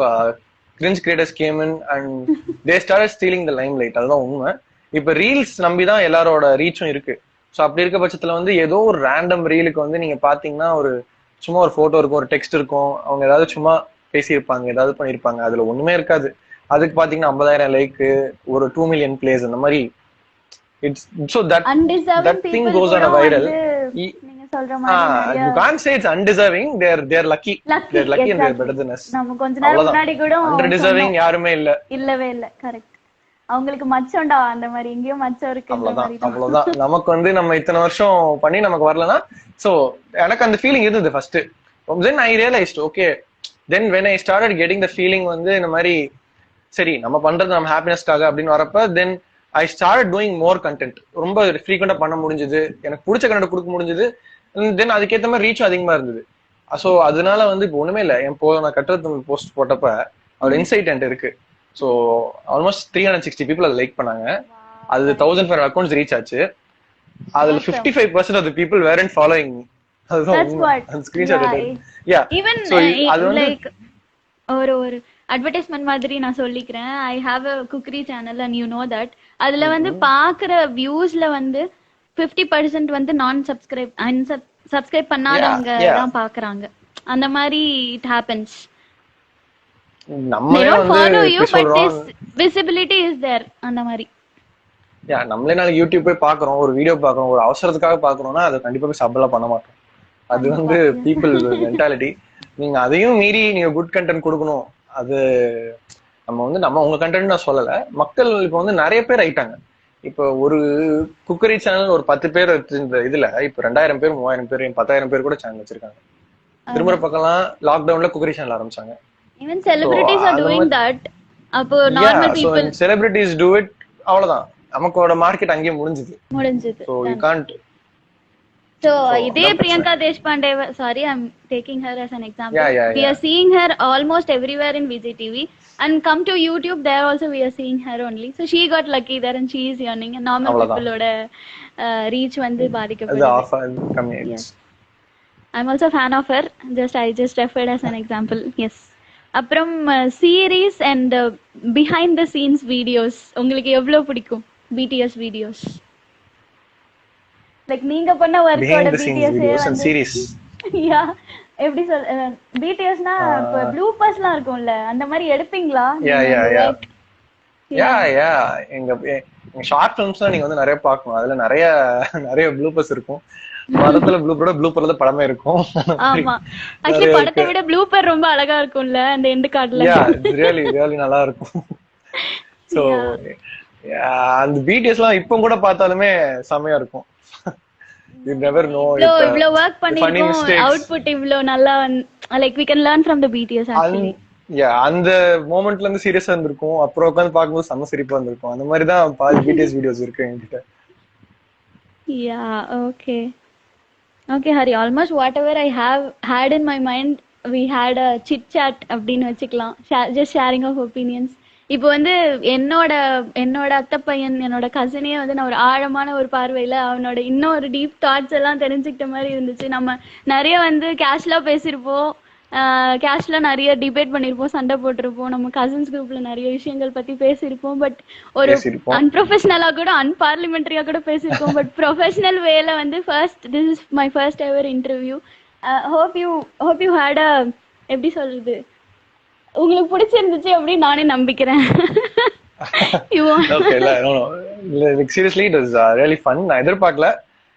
cringe creators came in and they started stealing the limelight. அதுதான் உண்மை. இப்ப ரீல்ஸ் நம்பிதான் எல்லாரோட ரீச்சும் இருக்கு. ஸோ அப்படி இருக்க பட்சத்துல வந்து ஏதோ ஒரு ரேண்டம் ரீலுக்கு வந்து நீங்க பாத்தீங்கன்னா ஒரு சும்மா ஒரு போட்டோ இருக்கும், ஒரு டெக்ஸ்ட் இருக்கும், அவங்க ஏதாவது சும்மா பேசியிருப்பாங்க, ஏதாவது பண்ணிருப்பாங்க, அதுல ஒண்ணுமே இருக்காது. அதுக்கு பாத்தீங்கன்னா 50,000 லைக், ஒரு 2 million plays, அந்த மாதிரி. It's so that thing goes on a viral. நீங்க சொல்ற மாதிரி நிறைய you can't say it's undeserving, they're lucky lucky and they're exactly. better than us. நம்ம கொஞ்ச நேரம் அவ்வளவுதான். முன்னாடி கூட under deserving சொன்னோம். யாருமே இல்ல. இல்லவே இல்ல. கரெக்ட். அவங்களுக்கு மச்சம்டா அந்த மாதிரி எங்கேயோ மச்சம் இருக்குன்ற அவ்வளவுதான் மாதிரி தான். அவ்வளவுதான். நமக்கு வந்து நம்ம இத்தனை வருஷம் பண்ணி நமக்கு வரலனா, சோ எனக்கு அந்த ஃபீலிங் இருந்தது first. then I realized okay, then when I started getting the feeling வந்து இந்த மாதிரி சரி நம்ம பண்றது நம்ம ஹாப்பினஸ்க்காக அப்படின்னு வரப்ப then I started doing more content. ரொம்ப ஃப்ரீக்வெண்டா பண்ண முடிஞ்சது, எனக்கு பிடிச்ச கண்டென்ட் கொடுக்க முடிஞ்சது. தென் அதுக்கேற்ற மாதிரி ரீச்சும் அதிகமா இருந்தது. ஸோ அதனால வந்து இப்போ ஒண்ணுமே இல்லை. என் நான் கட்டுறது போஸ்ட் போட்டப்ப அவர் இன்சைட் என்ட் இருக்கு. ஸோ ஆல்மோஸ்ட் 360 people அதை லைக் பண்ணாங்க. அது 1500 அக்கௌண்ட்ஸ் ரீச் ஆச்சு. அதுல 55% of the people weren't following me. That's what. Screenshot Yeah. Even like ஒரு அட்வர்டைஸ்மெண்ட் மாதிரி நான் சொல்லிக்கிறேன். ஐ have a cookery channel and you know that. அதுல வந்து பாக்குற வியூஸ்ல வந்து 50% வந்து நான் சப்ஸ்கிரைப் பண்ணாதவங்க தான் பாக்குறாங்க. அந்த மாதிரி இட் ஹேப்பன்ஸ். நம்மளே follow you but this visibility is there. அந்த மாதிரி நம்மளே நாளைக்கு யூடியூப் போய் பாக்குறோம், ஒரு வீடியோ பாக்குறோம், ஒரு அவசரத்துக்காக பாக்குறோம்னா அது கண்டிப்பா போய் சப்லாம் பண்ண மாட்டோம். அது வந்து பீப்புள் மென்டாலிட்டி. நீங்க அதையும் மீறி நீங்க குட் கண்டென்ட் கொடுக்கணும். அது நம்ம வந்து உங்க கண்டென்ட் நான் சொல்லல. மக்கள் இப்ப வந்து நிறைய பேர் ஆயிட்டாங்க. இப்ப ஒரு குக்கரி சேனல் ஒரு 10 பேர் இந்த இதுல இப்ப 2000 பேர் 3000 பேர் 10,000 பேர் கூட சேனல் வச்சிருக்காங்க. திரும்ப பக்கம்லாம் லாக்டவுன்ல குக்கரி சேனல் ஆரம்பிச்சாங்க. even celebrities are doing that. அப்போ normal people celebrities do it. அவ்வளவுதான், நமக்கோட மார்க்கெட் அங்கேயே முடிஞ்சது. so you can't. So இதே Priyanka Deshpande, sorry I'm taking her as an example. We Yeah. are seeing her almost everywhere in Vijay TV and come to YouTube there also we are seeing her only. So she got lucky there and she is earning. And normal people oda reach வந்து பாதிக்கப்படுது. அது of கம்மியாயிடுச்சு. I'm also fan of her. I just referred as an example. Yes. அப்புறம் series and behind the scenes videos உங்களுக்கு எவ்வளவு பிடிக்கும்? BTS videos like நீங்க பண்ண வர்க்கோட BTS சீரீஸ். யா எப்படி சொல்ல, BTSனா இப்ப ப்ளூபர்ஸ்லாம் இருக்கும்ல, அந்த மாதிரி எடுப்பீங்களா? யா எங்க ஷார்ட் ஃபிலிம்ஸ்லாம் நீங்க வந்து நிறைய பார்க்கணும். அதுல நிறைய ப்ளூபர்ஸ் இருக்கும். படத்துல ப்ளூப்பர்ல படமே இருக்கும். ஆமா, ஆக்சுவலி படத்தை விட ப்ளூப்பர் ரொம்ப அழகா இருக்கும்ல அந்த எண்ட் கார்ட்ல. ரியலி நல்லா இருக்கும். சோ அந்த BTSலாம் இப்போ கூட பார்த்தாலுமே செமையா இருக்கும். you never know. இவ்ளோ வர்க் பண்ணிருக்கோம், அவுட்புட் இவ்ளோ நல்லா, like we can learn from the BTS actually. அந்த மொமெண்ட்ல இருந்து சீரியஸா இருந்திருக்கும். அப்புறம் உட்கார்ந்து பாக்கும்போது செம சிரிப்பா இருந்திருக்கும். அந்த மாதிரி தான் பாதி BTS வீடியோஸ் இருக்கு என்கிட்ட. Okay Hari, almost whatever I have had in my mind we had a chit chat அப்படின்னு வச்சுக்கலாம். just sharing of opinions. இப்போ வந்து என்னோட அத்தை பையன், என்னோட கசினே வந்து நான் ஒரு ஆழமான ஒரு பார்வையில அவனோட இன்னும் ஒரு டீப் தாட்ஸ் எல்லாம் தெரிஞ்சுக்கிட்ட மாதிரி இருந்துச்சு. நம்ம நிறைய வந்து கேஷ்ல பேசியிருப்போம், கேஷ்ல நிறைய டிபேட் பண்ணிருப்போம், சண்டை போட்டிருப்போம், நம்ம கசின்ஸ் குரூப்ல நிறைய விஷயங்கள் பத்தி பேசியிருப்போம். பட் ஒரு அன்ப்ரொஃபஷனலா கூட அன்பார்லிமெண்டரியா கூட பேசியிருப்போம். பட் ப்ரொஃபஷனல் வேல வந்து this is my first ever interview. hope you had a எப்படி சொல்றது, உங்களுக்கு பிடிச்சிருந்துச்சு அப்படின்னு நானே நம்பிக்கிறேன். Seriously it was really fun. நான் எதிர்பார்க்கல.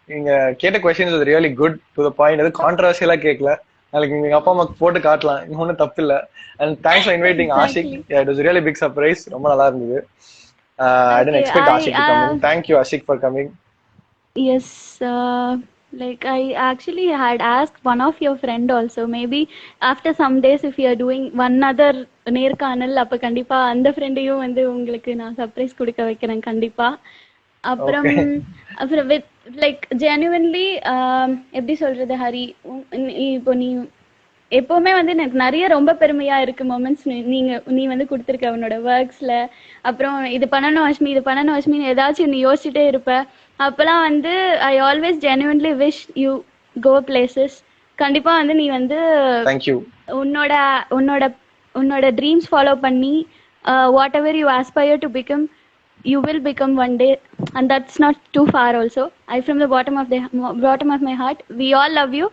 நீங்க கேட்ட questions was really good to the point. அது கான்ட்ரோவர்சியலா கேட்கல. நாளைக்கு நீங்க அப்பா அம்மாக்கு போட்டு காட்டலாம், இன்னொன்னும் தப்பு இல்ல. And thanks for inviting Ashiq. It was really big surprise. ரொம்ப நல்லா இருந்தது. I didn't expect Ashik to come in. Thank you Ashik for coming. Yes, like I actually had asked one of your friend also, maybe after some days if you are doing one other நேர்காணல், அப்ப கண்டிப்பா அந்த ஃப்ரெண்டையும் வந்து உங்களுக்கு நான் surprise கொடுக்க வைக்கிறேன் கண்டிப்பா. அப்புறம் வித் லைக் ஜெனுவன்லி எப்படி சொல்றது ஹரி, இப்போ நீ எப்பவுமே வந்து எனக்கு நிறைய ரொம்ப பெருமையா இருக்கு மொமெண்ட்ஸ் நீ வந்து கொடுத்துருக்க உன்னோட ஒர்க்ஸ்ல. அப்புறம் இது பண்ணணும் அஷ்மி ஏதாச்சும் நீ யோசிச்சுட்டே இருப்ப. அப்பெல்லாம் வந்து I always genuinely wish you go places. கண்டிப்பா வந்து நீ வந்து உன்னோட ட்ரீம்ஸ் ஃபாலோ பண்ணி whatever you aspire to become, you will become one day, and that's not too far also. From the bottom of my heart, we all love you.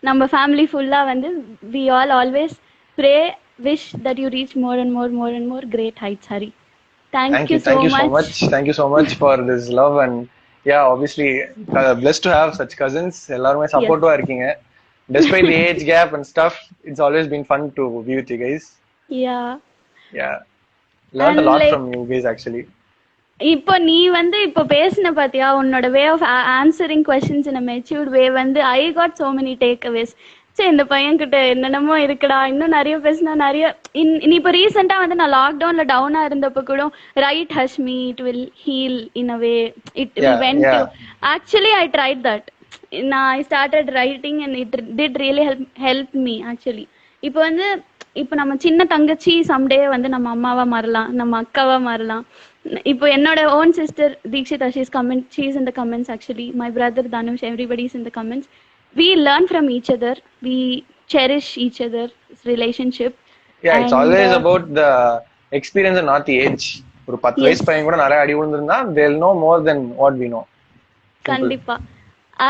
நம்ம family ஃபுல்லா வந்து we all always pray, wish that you reach more and more great heights. Hari, thank you so much. Thank you so much for this love. And Yeah, obviously, blessed to have such cousins. எல்லாருமே சப்போர்ட்டிவா இருக்கீங்க. Despite the age gap and stuff, it's always been fun to be with you guys. Yeah. Yeah, learned a And lot like from you guys actually. இப்போ நீ வந்து இப்போ பேசின பாத்தியா உன்னோட way of answering questions in matured way வந்து I got so many takeaways. சரி இந்த பையன் கிட்ட என்னென்னமோ இருக்குடா, இன்னும் நிறைய பேசினா நிறைய. நீ இப்போ ரீசெண்டா வந்து நான் லாக்டவுன்ல டவுனா இருந்தப்ப கூட right Hashmi it will heal in a way it will went to. Actually I tried that. நான் I started writing and it did really help me actually. இப்போ வந்து இப்போ நம்ம சின்ன தங்கச்சி சம்டே வந்து நம்ம அம்மாவா மாறலாம், நம்ம அக்காவா மாறலாம். இப்போ என்னோட own sister Deekshitha, she's in the comments actually. My brother Dhanush, everybody is in the comments. We learn from each other, we cherish each other's relationship. Yeah, it's And, always about the experience and not the age. ஒரு 10 வயசு பையன் கூட நிறைய அடி விழுந்திருந்தா they'll know more than what we know. கண்டிப்பா.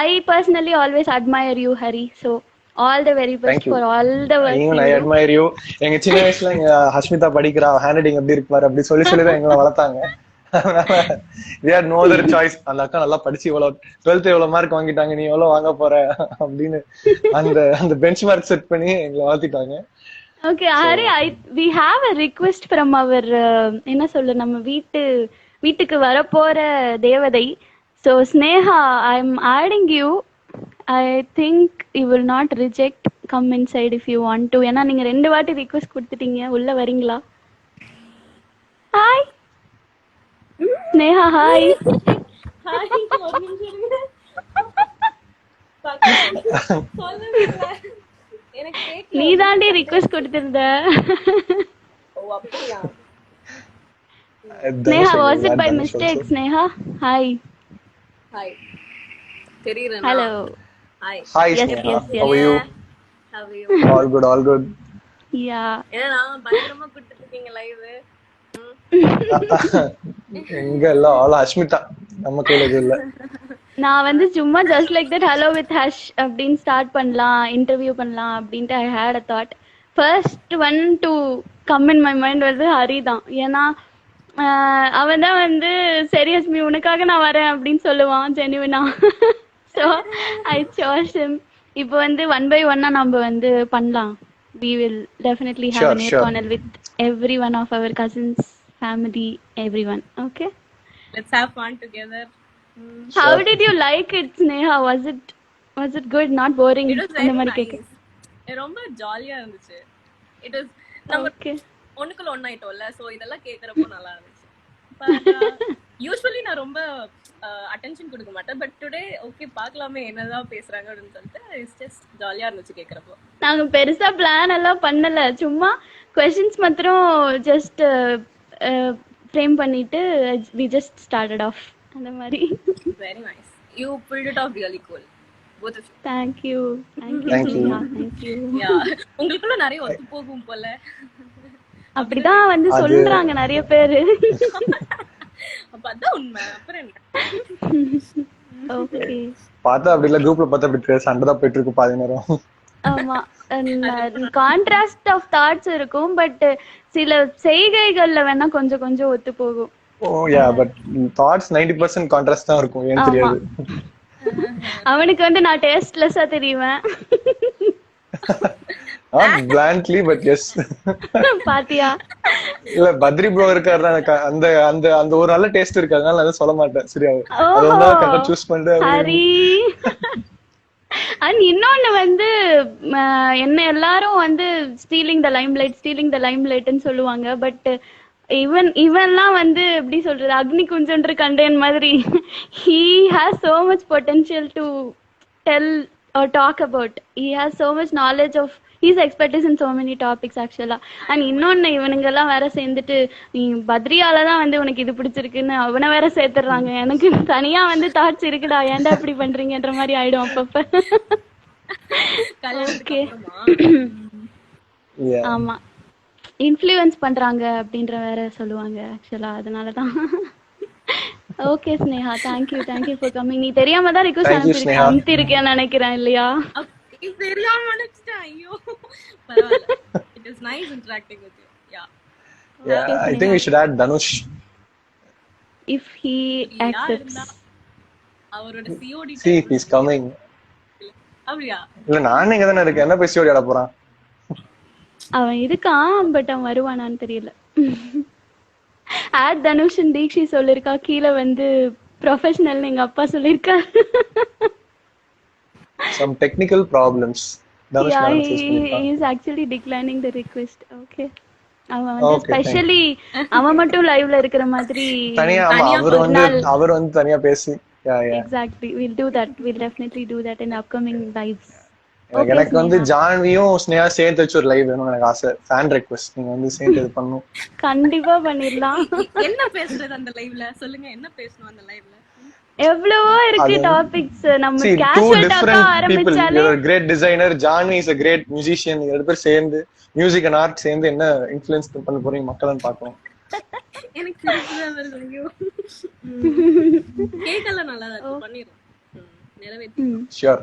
I personally always admire you, Hari. So all the very best Thank you. for all the work Even you I do. admire you. எங்க சின்ன வயசுல எங்க ஹஷ்மிதா படிக்கிறா, ஹேண்ட் ரைட்டிங் எப்படி இருப்பாரு அப்படி சொல்லி தான் எங்களை வளர்த்தாங்க. we had no other choice. அந்த அக்கா நல்லா படிச்சு இவ்வளவு 12th எவ்வளவு மார்க் வாங்கிட்டாங்க, நீ எவ்வளவு வாங்க போற அப்படின்னு அந்த பெஞ்ச் மார்க் செட் பண்ணி எங்களை வளர்த்திட்டாங்க. Okay, Hari, we have a request from our என்ன சொல்ல நம்ம வீட்டுக்கு வரப்போற தேவதை. So Sneha, I'm adding you. I think you will not reject. Come inside if you want to. ஏன்னா நீங்க 2 வாட்டி ரிக்வெஸ்ட் கொடுத்துட்டீங்க, உள்ள வரீங்களா? ஹாய் ஸ்னேஹா. ஹாய். ஹாய், ஒரு நிமிஷம் இருங்க. சொல்லுங்க. எனக்கு கேட்கல. நீ தாண்டி ரிக்வெஸ்ட் கொடுத்திருந்த. ஓ அப்படியா? Sneha, was it by mistake? Sneha, hi. Hi. தெரியுறேனா? Hello. Hi. Hi Yes, Sneha, yes, yes. how are you? How are you? All good, all good. Yeah. ஏன்னா பயங்கரமா கொடுத்துட்டு இருக்கீங்க லைவ். எங்க எல்லாம் ஆல் ஹஷ்மிதா, நம்ம கையில இது இல்ல. நான் வந்து சும்மா just like that hello with hush அப்படின்னு ஸ்டார்ட் பண்ணலாம், இன்டர்வியூ பண்ணலாம் அப்படின்ட்டு I hate uh that. First one to come in my mind வந்து ஹரி தான். ஏன்னா அவன் தான் வந்து சீரியஸ் மீ உனக்காக நான் வரேன் அப்படின்னு சொல்லுவான் ஜெனுவினா. So I choice him. இப்போ வந்து 1 by 1 நம்ம வந்து பண்ணலாம். We will definitely have Sure, a நேர்காணல் with every one of our cousins, family, everyone. Okay? Let's have fun together. How did you like it, Sneha? Was it good? Not boring? It was அந்த very மாதிரி nice. கேக்க. ரொம்ப ஜாலியா இருந்துச்சு. It was நம்ம Okay. ஒண்ணுக்குள்ள ஒண்ணாயிட்டோம்ல, so இதெல்லாம் கேக்குறப்போ நல்லா இருந்துச்சு. பட் யூசுவலி நான் ரொம்ப அட்டென்ஷன் கொடுக்க மாட்டேன். பட் டுடே ஓகே பார்க்கலாமே என்னதான் பேசுறாங்க அப்படின்னு சொல்லிட்டு இட்ஸ் ஜஸ்ட் ஜாலியா இருந்துச்சு கேக்குறப்போ. நாங்க பெருசா பிளான் எல்லாம் பண்ணல, சும்மா கொஸ்டின்ஸ் மாத்திரம் ஜஸ்ட் ஃப்ரேம் பண்ணிட்டு we just started off அந்த மாதிரி. Very nice. You pulled it off really cool. Both of you. Thank you. Thank you. Sneha. Thank you. Yeah. உங்களுக்குள்ள நிறைய ஒத்து போகும் போல. அப்படிதான் வந்து சொல்றாங்க நிறைய பேரு. அப்ப அதான் உண்மை. அப்புறம் என்ன? ஓகே. பார்த்தா அப்படி இல்ல, குரூப்ல பார்த்தா அப்படி சண்டை தான் போயிட்டு இருக்கு பாதி நேரம். ஆமா, கான்ட்ராஸ்ட் ஆஃப் தாட்ஸ் இருக்கும். பட் சில செய்கைகள்ல வேணா கொஞ்சம் கொஞ்சம் ஒத்து போகும். ஓ யா, பட் தாட்ஸ் 90% கான்ட்ராஸ்ட் தான் இருக்கும். ஏன் தெரியாது. அவனுக்கு வந்து நான் டேஸ்ட்லெஸ்ஸா தெரியுவேன். Not bluntly, but yes. பாத்தியா? இல்ல பத்ரி ப்ரோ இருக்காரு, அந்த அந்த அந்த ஒரு நல்ல டேஸ்ட் இருக்கு, அதனால நான் சொல்ல மாட்டேன். சரியா, அதனால கரெக்ட்டா சூஸ் பண்ணிட்டு ஹரி. அண்ட் இன்னொன்னு வந்து என்ன எல்லாரும் வந்து ஸ்டீலிங் த லைம்லைட்னு சொல்லுவாங்க. பட் இவன்லாம் வந்து எப்படி சொல்றது, அக்னி குஞ்சன்ற கண்டேன் மாதிரி. he has so much potential to tell or talk about. He has so much knowledge of his expertise in so many topics actually. and இன்னொன்னு இவனுங்கெல்லாம் வேற சேர்ந்துட்டு நீ பத்ரியால தான் வந்து உனக்கு இது பிடிச்சிருக்குன்னு அவனை வேற சேர்த்துறாங்க. எனக்கு தனியா வந்து தாட்ஸ் இருக்குடா, ஏன்டா இப்படி பண்றீங்கன்ற மாதிரி ஆயிடும் அப்பப்ப. ஓகே. ஆமா, இன்ஃப்ளூயன்ஸ் பண்றாங்க அப்படின்ற வேற சொல்லுவாங்க ஆக்சுவலா, அதனாலதான். Okay Sneha, thank you for coming. நீ தெரியாம தான் ரிக்வெஸ்ட் அனுப்பியிருக்கேன்னு நினைக்கிறேன் இல்லையா? தெரியாம நினைச்சிட்டேன். ஐயோ பரவாயில்ல. It is nice interacting with you. Yeah. I think we should add Dhanush if he accepts. அவரோட COD see if he's coming. அப்படியா? இல்ல நானே இங்க தானே இருக்கேன், என்ன போய் சிஓடி ஆட போறான்? அவன் இருக்கான், பட் அவன் வருவானான்னு தெரியல. ஆட் தனுஷன் தீக்ஷி சொல்லிருக்கா, கீழே வந்து ப்ரொஃபஷனல்னு எங்க அப்பா சொல்லிருக்காரு. Some technical problems. Dhanush Yeah, madam face he பண்ணிருக்கான். is actually declining the request. Okay. அவன் வந்து Okay, thank you. ஸ்பெஷலி அவன் மட்டும் லைவ்ல இருக்கிற மாதிரி. தனியா ஆமா, தனியா அவர் வந்து தனியா பேசி Exactly, we'll do that. We'll definitely do that in upcoming lives. எனக்கு வந்து ஜான்வியும் ஸ்னேகா சேர்த்து வச்சு ஒரு லைவ் வேணும் எனக்கு ஆசை. ஃபேன் ரெக்வெஸ்ட், நீங்க வந்து சேர்த்து இது பண்ணணும். கண்டிப்பா பண்ணிடலாம். என்ன பேசுறது அந்த லைவ்ல? சொல்லுங்க, என்ன பேசணும் அந்த லைவ்ல? எவ்வளவோ இருக்கு டாபிக்ஸ். நம்ம See, two casual Dhaka different people. ஆரம்பிச்சாலே You're a great designer. Janvi is a great musician. நீங்க ரெண்டு பேர் சேர்ந்து மியூசிக் அண்ட் ஆர்ட் சேர்ந்து என்ன இன்ஃப்ளூயன்ஸ் பண்ண போறீங்க மக்கள்னு பார்க்கணும். எனக்கு சிரிப்புதான் வருது. ஐயோ, கேக்கெல்லாம் நல்லா தான் இருக்கு. பண்ணிடுறோம், நிறைவேற்றி. Sure.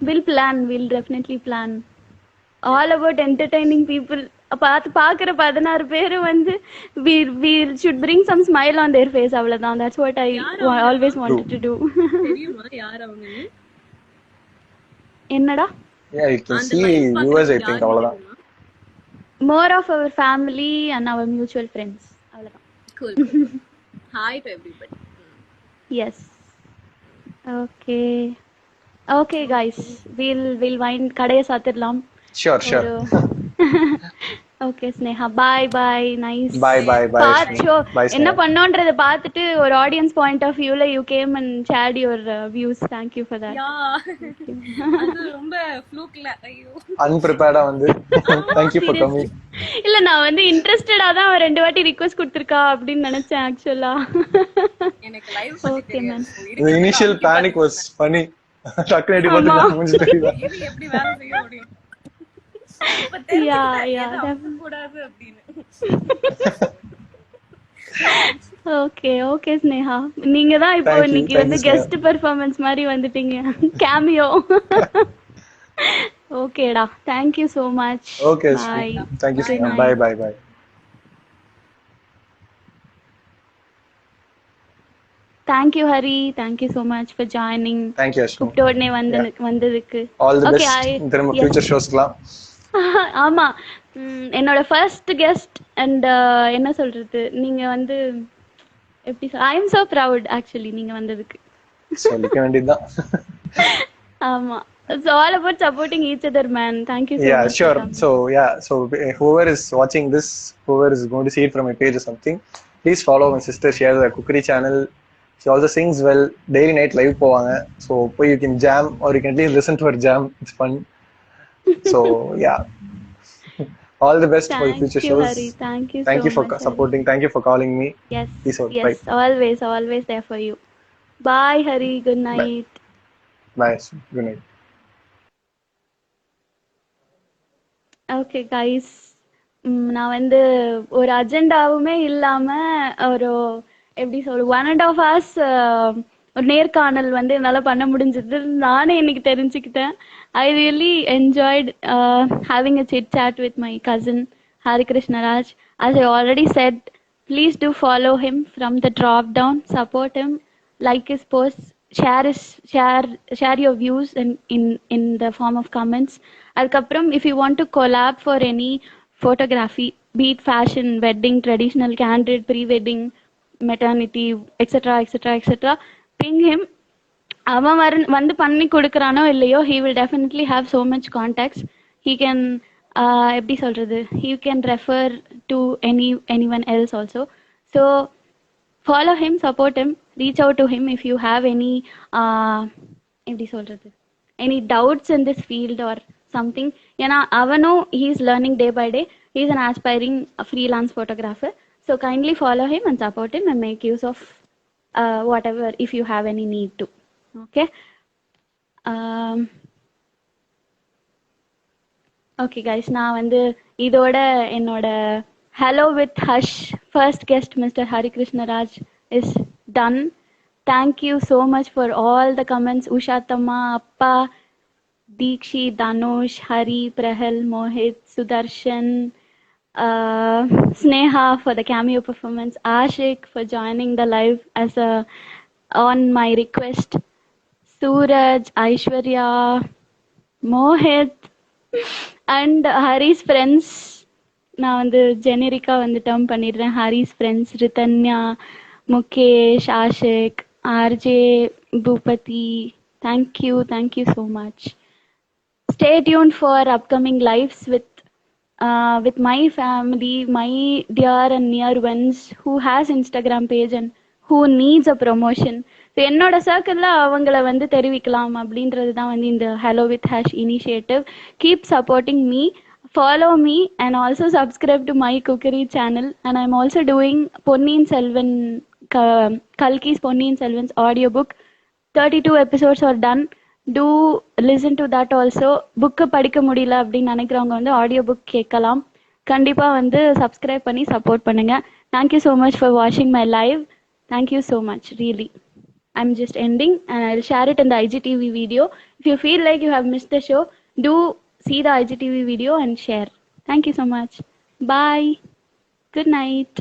we'll definitely plan all about entertaining people. பாக்குற 16 பேரு வந்து we should bring some smile on their face. அவ்வளவுதான். That's what I always wanted to do. தெரியுமா யார் அவங்க? என்னடா? Yeah, you can see viewers, I think. அவ்வளவுதான். More of our family and our mutual friends. அவ்வளவுதான். Cool. Hi to everybody. Yes. Okay guys, we'll wind கடைய சாத்திரலாம். Sure. Okay Sneha, bye. Nice. Bye. Show Bye, என்ன Sneha. பண்ணோன்றத பார்த்துட்டு ஒரு audience point of வியூல you came and shared your views. Thank you for that. அது ரொம்ப ஃப்ளூக்ல. ஐயோ, Unprepared வந்து. Thank you for coming. இல்ல நான் வந்து இன்ட்ரஸ்டடா தான் அவ 2 வாட்டி ரிக்வெஸ்ட் கொடுத்திருக்கா அப்படின்னு நினைச்சேன் ஆக்சுவலா. எனக்கு லைவ் பத்தி Okay man. The initial panic was funny. டக்குனு அடி போட்டு நான் மூஞ்சி தெரியுதா? இது எப்படி வேலை செய்ய முடியும்? இப்ப Yeah, தெரிஞ்சுக்கிட்டேன் கூடாது அப்படின்னு. Okay Sneha, நீங்க தான் இப்போ Thank you, இன்னைக்கு வந்து Sneha. கெஸ்ட் பெர்ஃபார்மன்ஸ் மாதிரி வந்துட்டீங்க. கேமியோ. ஓகேடா, thank you so much. Okay, Bye. thank you. Good night. Bye. Thank you Hari, thank you so much for joining. Thank you, Ashwin. கூப்பிட்ட உடனே வந்ததுக்கு. All the Okay, best. திரும்ப future showsலாம். ஆமா, என்னோட first guest and என்ன சொல்றது, நீங்க வந்து எப்படி I am so proud actually நீங்க வந்ததுக்கு. சொல்லிக்க வேண்டியதுதான். ஆமா, it's all about supporting each other man. Thank you so Yeah, much. sure. So whoever is watching this, whoever is going to see it from my page or something, please follow my sister. She has a cookery channel. She also sings well. Daily night live போவாங்க. So you can jam or you can at least listen to her jam. It's fun. So yeah, all the best for your future Thank you shows. Hari, thank you Thank so you for much, Hari. supporting. Thank you for calling me. Yes, Peace out. yes, Bye. always there for you. Bye Hari, good night. Bye. Good night. Okay guys, நான் வந்து ஒரு அஜெண்டாவுமே இல்லாம ஒரு எப்படி சொல்ற 1.5 hours ஒரு நேர்காணல் வந்து என்னால பண்ண முடிஞ்சது. நானே இன்னைக்கு தெரிஞ்சுக்கிட்டேன். I really enjoyed having a chit chat with my cousin Hari Krishna Raj. As I already said, please do follow him from the drop down, support him, like his posts, share your views in the form of comments. அதுக்கப்புறம் if you want to collab for any photography, be it fashion, wedding, traditional, candid, pre-wedding, maternity, etc., ping him. அவன் வந்து பண்ணி கொடுக்கறானோ இல்லையோ, he will definitely have so much contacts. He can எப்படி சொல்றது, he can refer to anyone else also. So follow him, support him, reach out to him if you have any எப்படி சொல்றது, any doubts in this field or something. ஏன்னா அவனும் he is learning day by day. He is an aspiring freelance photographer. So kindly follow him and support him and make use of whatever if you have any need to. Okay. Okay guys, நான் வந்து இதோட என்னோட Hello with Hush first guest Mr. Hari Krishna Raj is done. Thank you so much for all the comments. Usha Tamma, Appa, Deekshi, Danush, Hari, Prahal, Mohit, Sudarshan, Sneha for the cameo performance, Ashik for joining the live as on my request. Suraj, Aishwarya, Mohit and Hari's friends. நான் வந்து ஜெனரிக்கா வந்து term பண்ணிடுறேன். Haris friends, Rithanya, Mukesh, Ashiq, RJ, Boopathi. Thank you so much. Stay tuned for upcoming lives with my family, my dear and near ones who has Instagram page and who needs a promotion. So என்னோட சர்க்கிளில் அவங்கள வந்து தெரிவிக்கலாம் அப்படின்றது தான் வந்து இந்த hello with hash initiative. Keep supporting me, follow me and also subscribe to my cookery channel. And I'm also doing Ponniyin Selvan, Kalki's Ponniyin Selvan's audiobook. 32 episodes are done. Do listen to that also. Book படிக்க முடியல அப்படின்னு நினைக்கிறவங்க வந்து audio book கேட்கலாம். கண்டிப்பாக வந்து subscribe பண்ணி support பண்ணுங்க. தேங்க்யூ ஸோ மச் ஃபார் வாட்சிங் my live. Thank you so much, really. I'm just ending and I'll share it in the IGTV video. If you feel like you have missed the show, do see the IGTV video and share. Thank you so much. Bye. Good night.